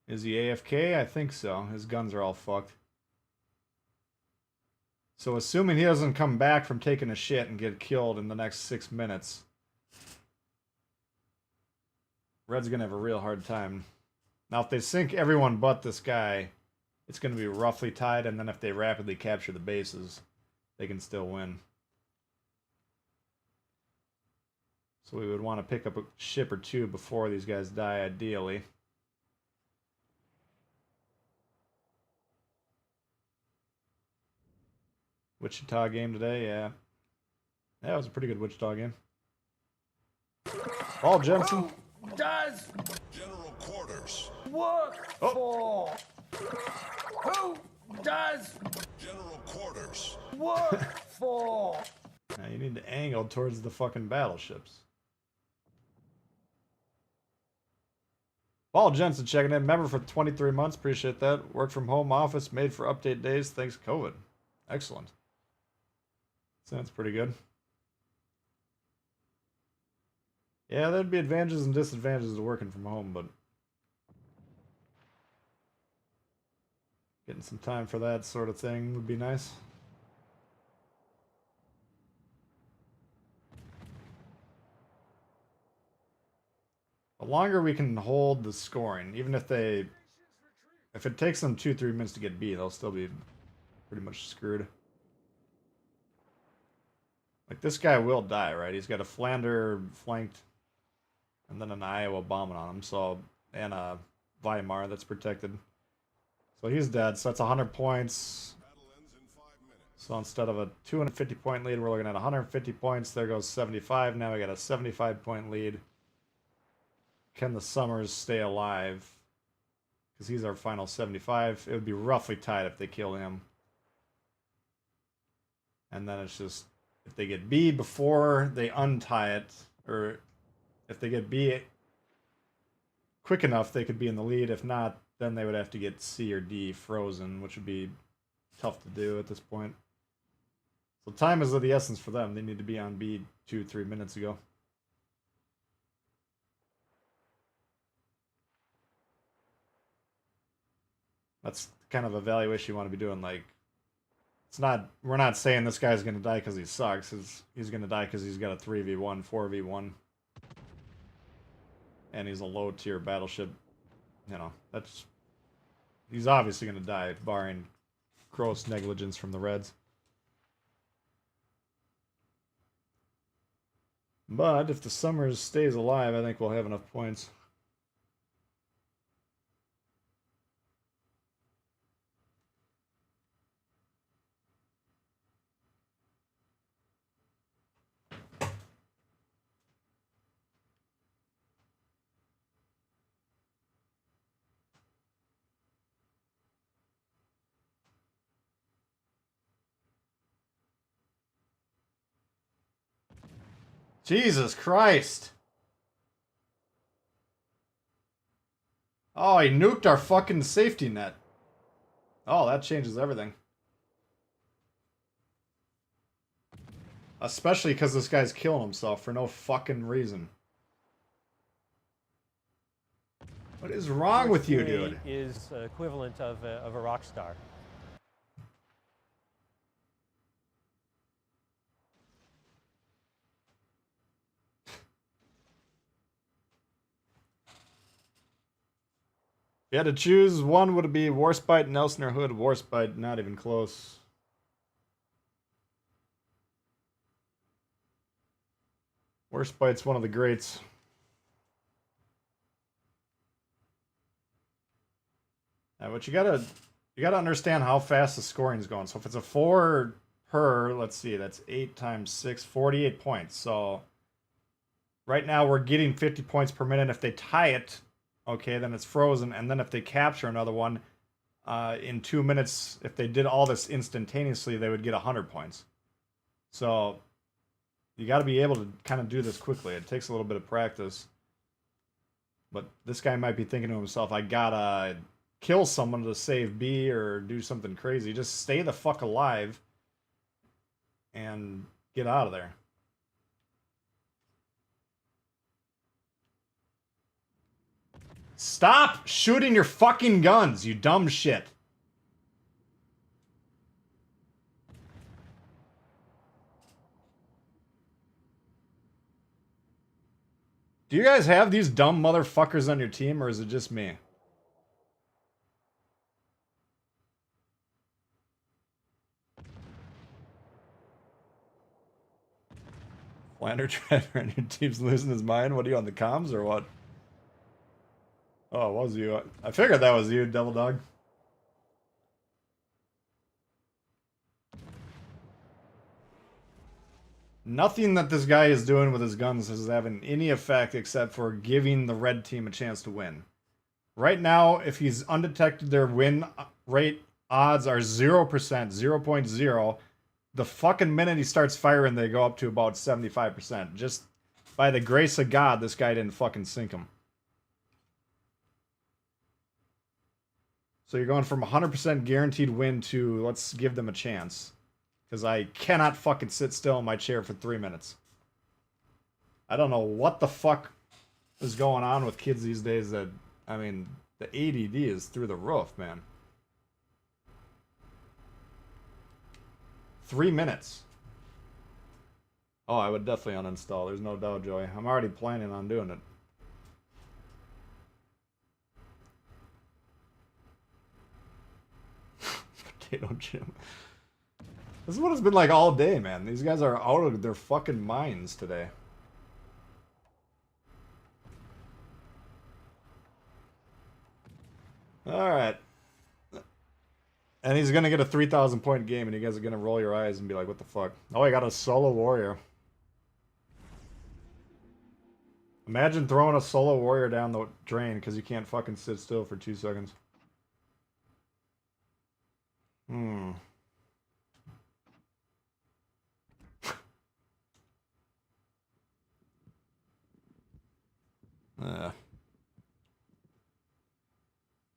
Is he AFK? I think so. His guns are all fucked. So assuming he doesn't come back from taking a shit and get killed in the next 6 minutes, Red's gonna have a real hard time. Now if they sink everyone but this guy, it's gonna be roughly tied, and then if they rapidly capture the bases, they can still win. So we would want to pick up a ship or two before these guys die, ideally. Wichita game today, yeah. Yeah, it was a pretty good Wichita game. Paul Jensen. Does General Quarters Work for. Who does General Quarters work for? Now you need to angle towards the fucking battleships. Paul Jensen checking in. Member for 23 months. Appreciate that. Work from home office made for update days. Thanks, COVID. Excellent. Sounds pretty good. Yeah, there'd be advantages and disadvantages to working from home, but getting some time for that sort of thing would be nice. The longer we can hold the scoring, even if it takes them 2-3 minutes to get B, they'll still be pretty much screwed. Like, this guy will die, right? He's got a Flander flanked, and then an Iowa bombing on him, so, and a Weimar that's protected. So he's dead, so that's 100 points. battle ends in 5 minutes. So instead of a 250 point lead, we're looking at 150 points. There goes 75. Now we got a 75 point lead. Can the Summers stay alive? Because he's our final 75. It would be roughly tied if they kill him. And then it's just, if they get B before they untie it, or if they get B quick enough, they could be in the lead. If not, then they would have to get C or D frozen, which would be tough to do at this point. So time is of the essence for them. They need to be on B 2-3 minutes ago. That's kind of evaluation you want to be doing. Like, it's not, we're not saying this guy's going to die because he sucks. He's going to die because he's got a 3v1, 4v1. And he's a low tier battleship. You know, that's, he's obviously going to die, barring gross negligence from the Reds. But if the Summers stays alive, I think we'll have enough points. Jesus Christ! Oh, he nuked our fucking safety net. Oh, that changes everything. Especially because this guy's killing himself for no fucking reason. What is wrong with you, dude? Is equivalent of a rock star. If you had to choose one, would it be Warspite, Nelson, or Hood? Warspite, not even close. Warspite's one of the greats. But you gotta understand how fast the scoring's going. So if it's a 4 her, let's see, that's 8 times 6, 48 points. So right now we're getting 50 points per minute. If they tie it, okay, then it's frozen. And then if they capture another one in 2 minutes, if they did all this instantaneously, they would get 100 points. So you got to be able to kind of do this quickly. It takes a little bit of practice. But this guy might be thinking to himself, I gotta kill someone to save B or do something crazy. Just stay the fuck alive and get out of there. Stop shooting your fucking guns, you dumb shit. Do you guys have these dumb motherfuckers on your team, or is it just me? Flander driver and your team's losing his mind? What are you, on the comms or what? Oh, it was you. I figured that was you, Devil Dog. Nothing that this guy is doing with his guns is having any effect except for giving the red team a chance to win. Right now, if he's undetected, their win rate odds are 0%, 0.0. The fucking minute he starts firing, they go up to about 75%. Just by the grace of God, this guy didn't fucking sink him. So you're going from 100% guaranteed win to let's give them a chance. Because I cannot fucking sit still in my chair for 3 minutes. I don't know what the fuck is going on with kids these days that, I mean, the ADD is through the roof, man. 3 minutes. Oh, I would definitely uninstall. There's no doubt, Joey. I'm already planning on doing it. Potato Jim. This is what it's been like all day, man. These guys are out of their fucking minds today. Alright. And he's gonna get a 3,000 point game and you guys are gonna roll your eyes and be like, what the fuck? Oh, I got a solo warrior. Imagine throwing a solo warrior down the drain because you can't fucking sit still for 2 seconds.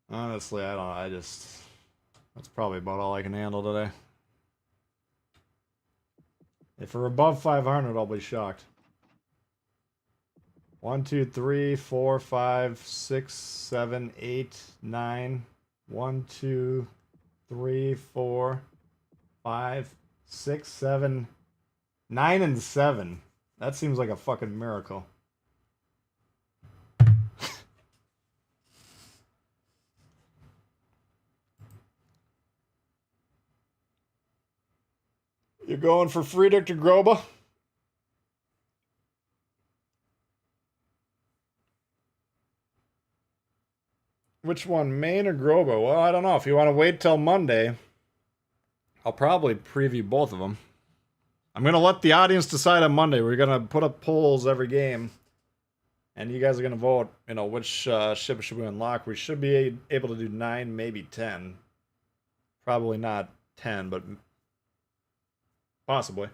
Honestly, I don't know. That's probably about all I can handle today. If we're above 500, I'll be shocked. 1, 2, 3, 4, 5, 6, 7, 8, 9. 1, 2, 3, 4, 5, 6, 7, 9, and 7. That seems like a fucking miracle. You're going for Friedrich to Groba? Which one, Maine or Groba? Well, I don't know. If you want to wait till Monday, I'll probably preview both of them. I'm going to let the audience decide on Monday. We're going to put up polls every game. And you guys are going to vote, you know, which ship should we unlock. We should be able to do 9, maybe 10. Probably not 10, but possibly.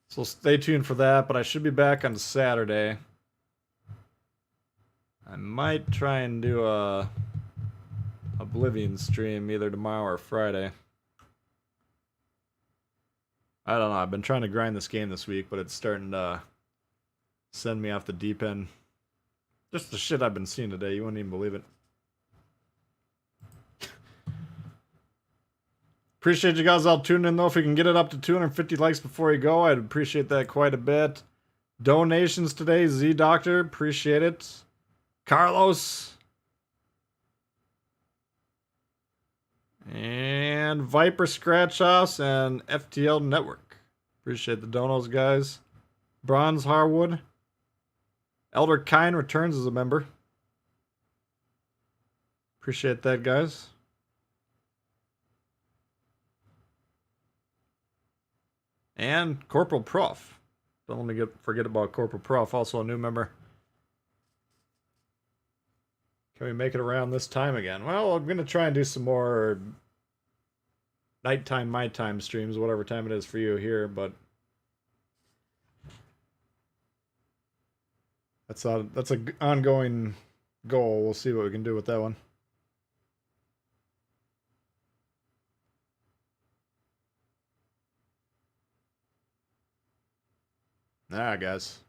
So stay tuned for that, but I should be back on Saturday. I might try and do a Oblivion stream either tomorrow or Friday. I don't know. I've been trying to grind this game this week, but it's starting to send me off the deep end. Just the shit I've been seeing today. You wouldn't even believe it. Appreciate you guys all tuning in, though. If we can get it up to 250 likes before you go, I'd appreciate that quite a bit. Donations today, Z Doctor. Appreciate it. Carlos. And Viper Scratch House and FTL Network. Appreciate the donos, guys. Bronze Harwood. Elder Kine returns as a member. Appreciate that, guys. And Corporal Prof. Don't let me forget about Corporal Prof, also a new member. Can we make it around this time again? Well, I'm going to try and do some more nighttime, my time streams, whatever time it is for you here, but that's a ongoing goal. We'll see what we can do with that one. Alright, guys.